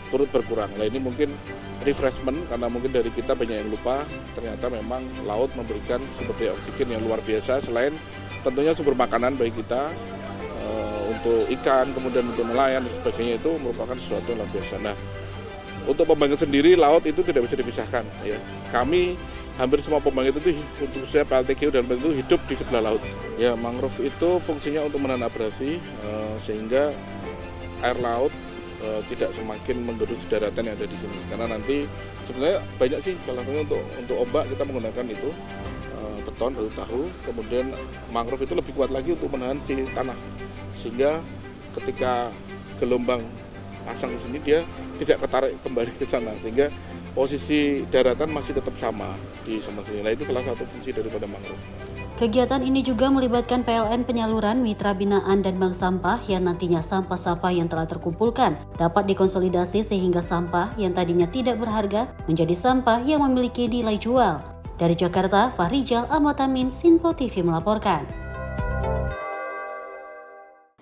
S5: turut berkurang. Nah ini mungkin refreshment karena mungkin dari kita banyak yang lupa ternyata memang laut memberikan sumber daya oksigen yang luar biasa, selain tentunya sumber makanan bagi kita untuk ikan, kemudian untuk nelayan dan sebagainya, itu merupakan sesuatu yang luar biasa. Nah untuk pembangkit sendiri laut itu tidak bisa dipisahkan ya. Kami hampir semua pembangkit itu untuk saya PLTGU dan itu hidup di sebelah laut. Ya mangrove itu fungsinya untuk menahan abrasi sehingga air laut tidak semakin menggerus daratan yang ada di sini, karena nanti sebenarnya banyak sih, salah satunya untuk ombak kita menggunakan itu beton atau tahu, kemudian mangrove itu lebih kuat lagi untuk menahan si tanah, sehingga ketika gelombang pasang di sini dia tidak ketarik kembali ke sana, sehingga posisi daratan masih tetap sama di sana sini. Nah itu salah satu fungsi daripada mangrove.
S7: Kegiatan ini juga melibatkan PLN penyaluran, mitra binaan, dan bank sampah yang nantinya sampah-sampah yang telah terkumpulkan dapat dikonsolidasi sehingga sampah yang tadinya tidak berharga menjadi sampah yang memiliki nilai jual. Dari Jakarta, Fahrijal Ahmad Amin, Sinpo TV melaporkan.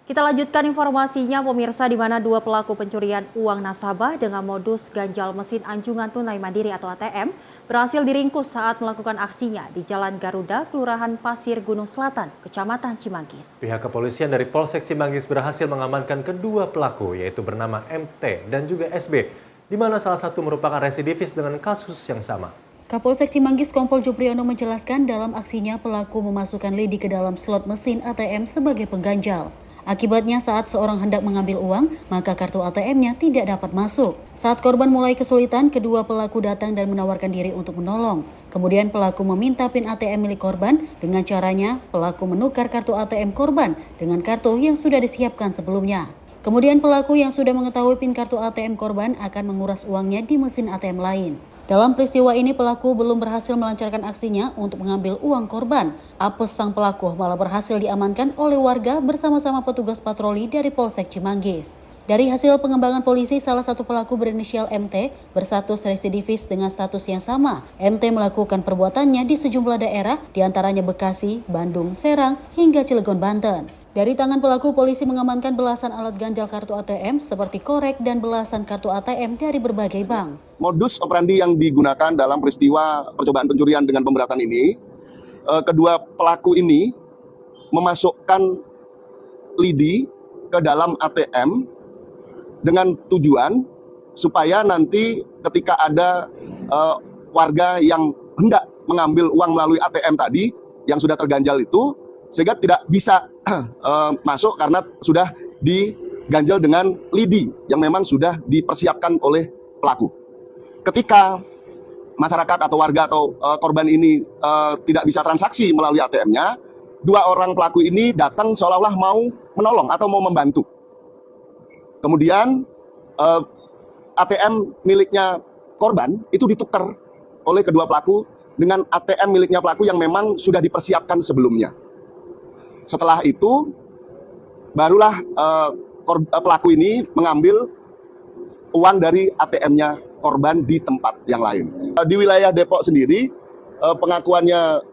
S1: Kita lanjutkan informasinya pemirsa, di mana dua pelaku pencurian uang nasabah dengan modus ganjal mesin anjungan tunai mandiri atau ATM berhasil diringkus saat melakukan aksinya di Jalan Garuda, Kelurahan Pasir Gunung Selatan, Kecamatan Cimanggis.
S2: Pihak kepolisian dari Polsek Cimanggis berhasil mengamankan kedua pelaku, yaitu bernama MT dan juga SB, di mana salah satu merupakan residivis dengan kasus yang sama.
S7: Kapolsek Cimanggis Kompol Jupriyono menjelaskan dalam aksinya pelaku memasukkan lidi ke dalam slot mesin ATM sebagai pengganjal. Akibatnya saat seorang hendak mengambil uang, maka kartu ATM-nya tidak dapat masuk. Saat korban mulai kesulitan, kedua pelaku datang dan menawarkan diri untuk menolong. Kemudian pelaku meminta PIN ATM milik korban. Dengan caranya, pelaku menukar kartu ATM korban dengan kartu yang sudah disiapkan sebelumnya. Kemudian pelaku yang sudah mengetahui PIN kartu ATM korban akan menguras uangnya di mesin ATM lain. Dalam peristiwa ini pelaku belum berhasil melancarkan aksinya untuk mengambil uang korban. Apes sang pelaku malah berhasil diamankan oleh warga bersama-sama petugas patroli dari Polsek Cimanggis. Dari hasil pengembangan polisi, salah satu pelaku berinisial MT berstatus residivis dengan status yang sama. MT melakukan perbuatannya di sejumlah daerah, diantaranya Bekasi, Bandung, Serang, hingga Cilegon, Banten. Dari tangan pelaku, polisi mengamankan belasan alat ganjal kartu ATM seperti korek dan belasan kartu ATM dari berbagai bank.
S18: Modus operandi yang digunakan dalam peristiwa percobaan pencurian dengan pemberatan ini, kedua pelaku ini memasukkan lidi ke dalam ATM dengan tujuan supaya nanti ketika ada warga yang hendak mengambil uang melalui ATM tadi yang sudah terganjal itu, sehingga tidak bisa masuk karena sudah diganjal dengan lidi yang memang sudah dipersiapkan oleh pelaku. Ketika masyarakat atau warga atau korban ini tidak bisa transaksi melalui ATM-nya, dua orang pelaku ini datang seolah-olah mau menolong atau mau membantu. Kemudian ATM miliknya korban itu ditukar oleh kedua pelaku dengan ATM miliknya pelaku yang memang sudah dipersiapkan sebelumnya. Setelah itu, barulah pelaku ini mengambil uang dari ATM-nya korban di tempat yang lain. Di wilayah Depok sendiri, pengakuannya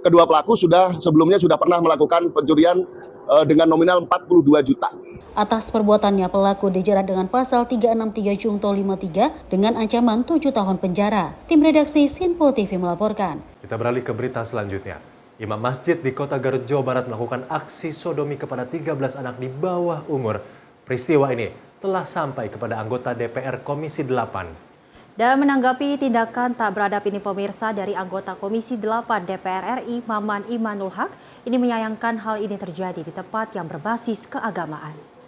S18: kedua pelaku sebelumnya sudah pernah melakukan pencurian dengan nominal 42 juta.
S7: Atas perbuatannya, pelaku dijerat dengan pasal 363 Junto 53 dengan ancaman 7 tahun penjara. Tim redaksi Sinpo TV melaporkan.
S2: Kita beralih ke berita selanjutnya. Imam masjid di Kota Garut, Jawa Barat melakukan aksi sodomi kepada 13 anak di bawah umur. Peristiwa ini telah sampai kepada anggota DPR Komisi 8.
S1: Dan menanggapi tindakan tak beradab ini pemirsa dari anggota Komisi 8 DPR RI Maman Imanul Haq, ini menyayangkan hal ini terjadi di tempat yang berbasis keagamaan.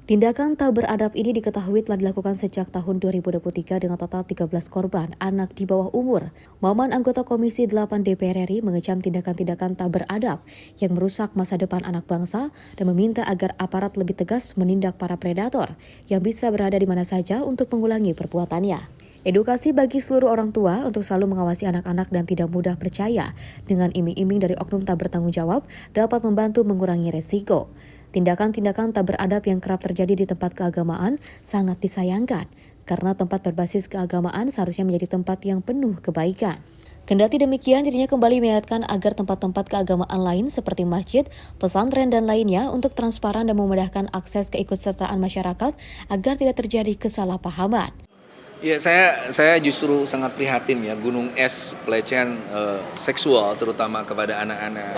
S9: Tindakan tak beradab ini diketahui telah dilakukan sejak tahun 2023 dengan total 13 korban anak di bawah umur. Maman anggota Komisi 8 DPR RI mengecam tindakan-tindakan tak beradab yang merusak masa depan anak bangsa dan meminta agar aparat lebih tegas menindak para predator yang bisa berada di mana saja untuk mengulangi perbuatannya. Edukasi bagi seluruh orang tua untuk selalu mengawasi anak-anak dan tidak mudah percaya dengan iming-iming dari oknum tak bertanggung jawab dapat membantu mengurangi resiko. Tindakan-tindakan tak beradab yang kerap terjadi di tempat keagamaan sangat disayangkan, karena tempat berbasis keagamaan seharusnya menjadi tempat yang penuh kebaikan. Kendati demikian, dirinya kembali mengingatkan agar tempat-tempat keagamaan lain seperti masjid, pesantren, dan lainnya untuk transparan dan memudahkan akses keikutsertaan masyarakat agar tidak terjadi kesalahpahaman.
S20: Ya, saya justru sangat prihatin ya, gunung es pelecehan seksual terutama kepada anak-anak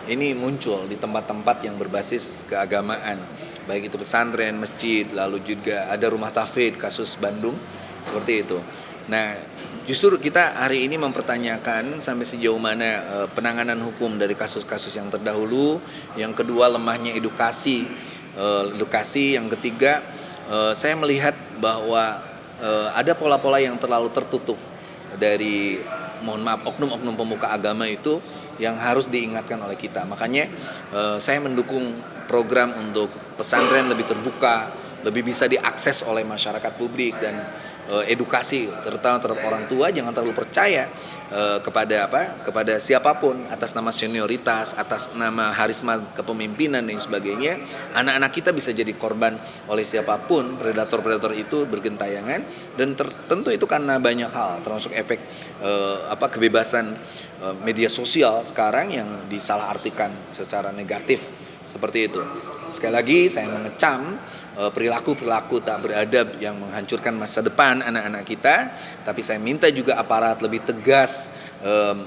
S20: ini muncul di tempat-tempat yang berbasis keagamaan, baik itu pesantren, masjid, lalu juga ada rumah tahfidz kasus Bandung seperti itu. Nah, justru kita hari ini mempertanyakan sampai sejauh mana penanganan hukum dari kasus-kasus yang terdahulu, yang kedua lemahnya edukasi, yang ketiga saya melihat bahwa ada pola-pola yang terlalu tertutup dari oknum-oknum pemuka agama itu yang harus diingatkan oleh kita. Makanya saya mendukung program untuk pesantren lebih terbuka, lebih bisa diakses oleh masyarakat publik, dan edukasi terutama terhadap orang tua jangan terlalu percaya kepada siapapun atas nama senioritas, atas nama harisma kepemimpinan dan sebagainya. Anak-anak kita bisa jadi korban oleh siapapun, predator-predator itu bergentayangan, dan tentu itu karena banyak hal, termasuk efek kebebasan media sosial sekarang yang disalahartikan secara negatif seperti itu. Sekali lagi saya mengecam perilaku-perilaku tak beradab yang menghancurkan masa depan anak-anak kita, tapi saya minta juga aparat lebih tegas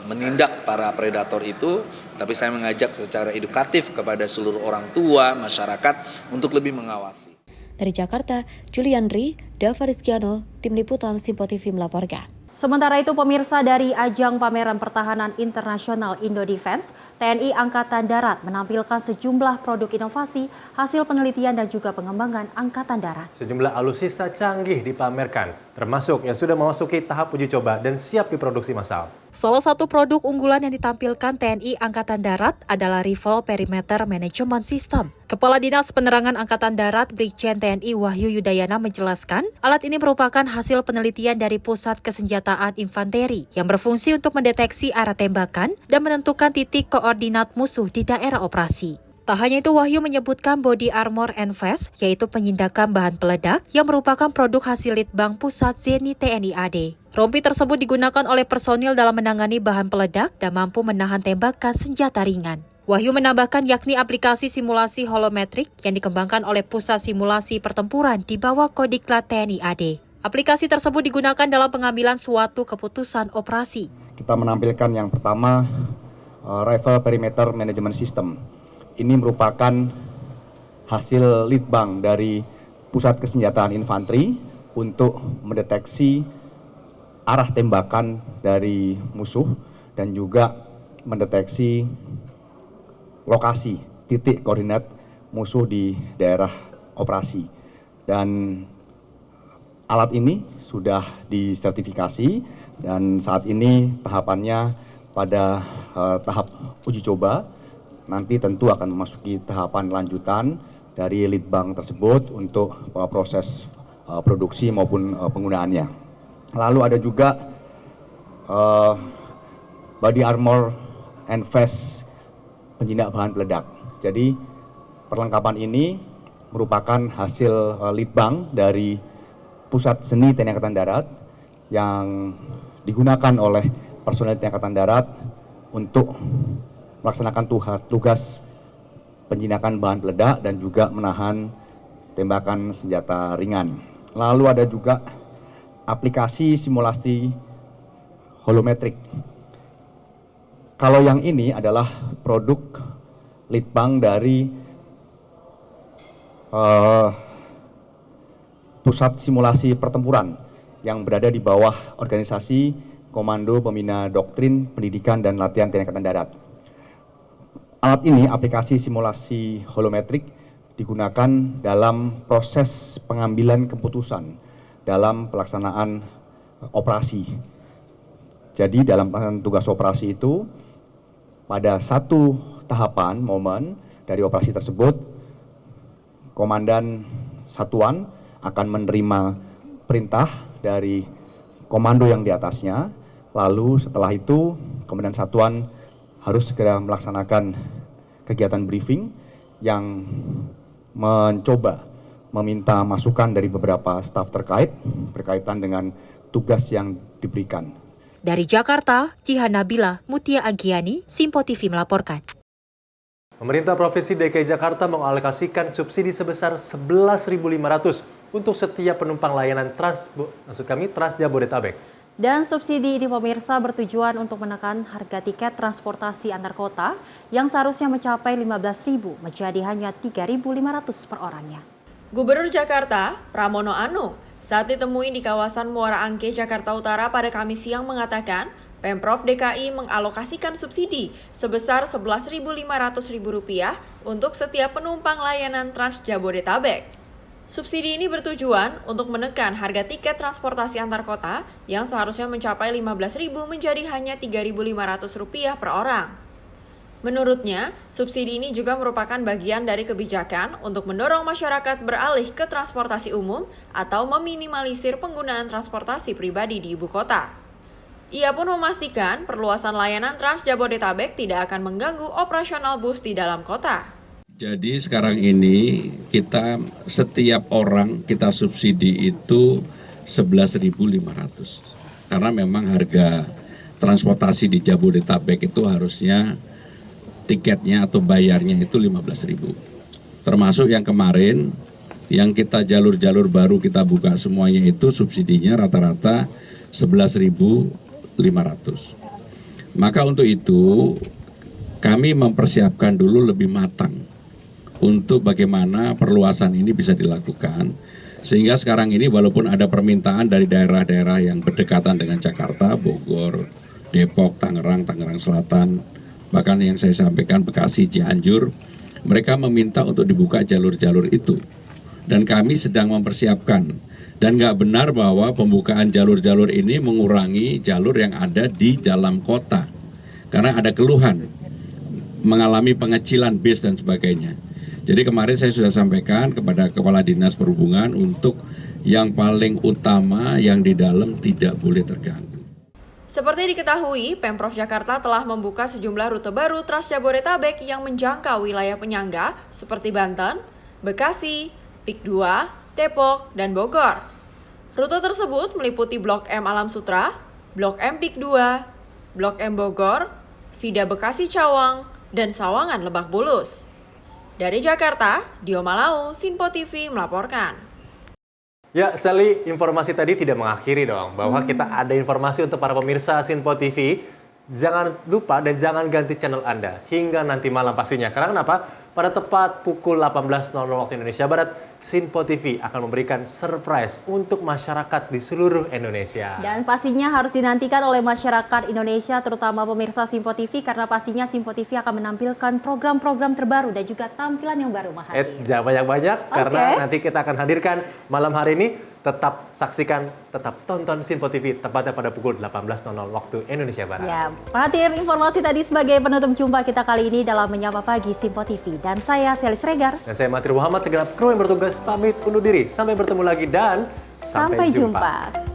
S20: menindak para predator itu, tapi saya mengajak secara edukatif kepada seluruh orang tua, masyarakat untuk lebih mengawasi.
S9: Dari Jakarta, Juliandri, Dava Rizkiano, Tim Liputan Simpo TV melaporkan.
S1: Sementara itu pemirsa, dari ajang pameran pertahanan internasional Indodefense, TNI Angkatan Darat menampilkan sejumlah produk inovasi, hasil penelitian dan juga pengembangan Angkatan Darat.
S2: Sejumlah alutsista canggih dipamerkan, termasuk yang sudah memasuki tahap uji coba dan siap diproduksi massal.
S11: Salah satu produk unggulan yang ditampilkan TNI Angkatan Darat adalah Rifle Perimeter Management System. Kepala Dinas Penerangan Angkatan Darat Brigjen TNI Wahyu Yudayana menjelaskan, alat ini merupakan hasil penelitian dari Pusat Kesenjataan Infanteri yang berfungsi untuk mendeteksi arah tembakan dan menentukan titik koordinat musuh di daerah operasi. Tak hanya itu, Wahyu menyebutkan Body Armor and Vest, yaitu penyindakan bahan peledak yang merupakan produk hasil Litbang Pusat Zeni TNI AD. Rompi tersebut digunakan oleh personil dalam menangani bahan peledak dan mampu menahan tembakan senjata ringan. Wahyu menambahkan yakni aplikasi simulasi holometrik yang dikembangkan oleh Pusat Simulasi Pertempuran di bawah Kodiklat TNI AD. Aplikasi tersebut digunakan dalam pengambilan suatu keputusan operasi.
S4: Kita menampilkan yang pertama, Rifle Perimeter Management System. Ini merupakan hasil litbang dari Pusat Kesenjataan Infanteri untuk mendeteksi arah tembakan dari musuh dan juga mendeteksi lokasi titik koordinat musuh di daerah operasi. Dan alat ini sudah disertifikasi dan saat ini tahapannya pada tahap uji coba. Nanti tentu akan memasuki tahapan lanjutan dari litbang tersebut untuk proses produksi maupun penggunaannya. Lalu ada juga Body Armor and Vest penjinak bahan peledak. Jadi perlengkapan ini merupakan hasil litbang dari Pusat Seni TNI Angkatan Darat yang digunakan oleh personel TNI Angkatan Darat untuk melaksanakan tugas penjinakan bahan peledak dan juga menahan tembakan senjata ringan. Lalu ada juga aplikasi simulasi holometrik. Kalau yang ini adalah produk litbang dari Pusat Simulasi Pertempuran yang berada di bawah organisasi Komando Pembina Doktrin, Pendidikan dan Latihan TNI Angkatan Darat. Alat ini, aplikasi simulasi holometrik, digunakan dalam proses pengambilan keputusan dalam pelaksanaan operasi. Jadi dalam pelaksanaan tugas operasi itu, pada satu tahapan momen dari operasi tersebut, komandan satuan akan menerima perintah dari komando yang di atasnya. Lalu setelah itu, komandan satuan harus segera melaksanakan kegiatan briefing yang mencoba meminta masukan dari beberapa staf terkait berkaitan dengan tugas yang diberikan.
S11: Dari Jakarta, Jihan Nabila, Mutia Agiani, Simpo TV melaporkan.
S2: Pemerintah Provinsi DKI Jakarta mengalokasikan subsidi sebesar 11.500 untuk setiap penumpang layanan Trans Jabodetabek.
S1: Dan subsidi ini pemirsa bertujuan untuk menekan harga tiket transportasi antar kota yang seharusnya mencapai Rp15.000 menjadi hanya Rp3.500 per orangnya.
S15: Gubernur Jakarta, Pramono Anung, saat ditemui di kawasan Muara Angke, Jakarta Utara pada Kamis siang mengatakan, Pemprov DKI mengalokasikan subsidi sebesar Rp11.500 untuk setiap penumpang layanan Trans Jabodetabek. Subsidi ini bertujuan untuk menekan harga tiket transportasi antar kota yang seharusnya mencapai Rp15.000 menjadi hanya Rp3.500 per orang. Menurutnya, subsidi ini juga merupakan bagian dari kebijakan untuk mendorong masyarakat beralih ke transportasi umum atau meminimalisir penggunaan transportasi pribadi di ibu kota. Ia pun memastikan perluasan layanan Trans Jabodetabek tidak akan mengganggu operasional bus di dalam kota.
S21: Jadi sekarang ini kita setiap orang kita subsidi itu 11.500. Karena memang harga transportasi di Jabodetabek itu harusnya tiketnya atau bayarnya itu 15.000. Termasuk yang kemarin yang kita jalur-jalur baru kita buka semuanya itu subsidinya rata-rata 11.500. Maka untuk itu kami mempersiapkan dulu lebih matang untuk bagaimana perluasan ini bisa dilakukan. Sehingga sekarang ini walaupun ada permintaan dari daerah-daerah yang berdekatan dengan Jakarta, Bogor, Depok, Tangerang, Tangerang Selatan, bahkan yang saya sampaikan Bekasi, Cianjur, mereka meminta untuk dibuka jalur-jalur itu. Dan kami sedang mempersiapkan. Dan nggak benar bahwa pembukaan jalur-jalur ini mengurangi jalur yang ada di dalam kota. Karena ada keluhan, mengalami pengecilan bis dan sebagainya. Jadi kemarin saya sudah sampaikan kepada Kepala Dinas Perhubungan untuk yang paling utama yang di dalam tidak boleh terganggu.
S15: Seperti diketahui, Pemprov Jakarta telah membuka sejumlah rute baru Trans Jabodetabek yang menjangkau wilayah penyangga seperti Banten, Bekasi, Pik 2, Depok, dan Bogor. Rute tersebut meliputi Blok M Alam Sutra, Blok M Pik 2, Blok M Bogor, Vida Bekasi Cawang, dan Sawangan Lebak Bulus. Dari Jakarta, Dio Malau, Sinpo TV melaporkan.
S2: Ya, Sally, informasi tadi tidak mengakhiri dong, bahwa kita ada informasi untuk para pemirsa Sinpo TV. Jangan lupa dan jangan ganti channel Anda hingga nanti malam pastinya. Karena kenapa? Pada tepat pukul 18.00 waktu Indonesia Barat, Sinpo TV akan memberikan surprise untuk masyarakat di seluruh Indonesia.
S1: Dan pastinya harus dinantikan oleh masyarakat Indonesia, terutama pemirsa Sinpo TV, karena pastinya Sinpo TV akan menampilkan program-program terbaru dan juga tampilan yang baru, Mahathir.
S2: Jangan banyak-banyak, karena nanti kita akan hadirkan malam hari ini. Tetap saksikan, tetap tonton Sinpo TV, tepatnya pada pukul 18.00 waktu Indonesia Barat.
S1: Ya, Mahathir, informasi tadi sebagai penutup jumpa kita kali ini dalam Menyapa Pagi Sinpo TV. Dan saya Sally Sregar.
S2: Dan saya Mahathir Muhammad, segenap kru yang bertugas pamit undur diri. Sampai bertemu lagi dan sampai jumpa.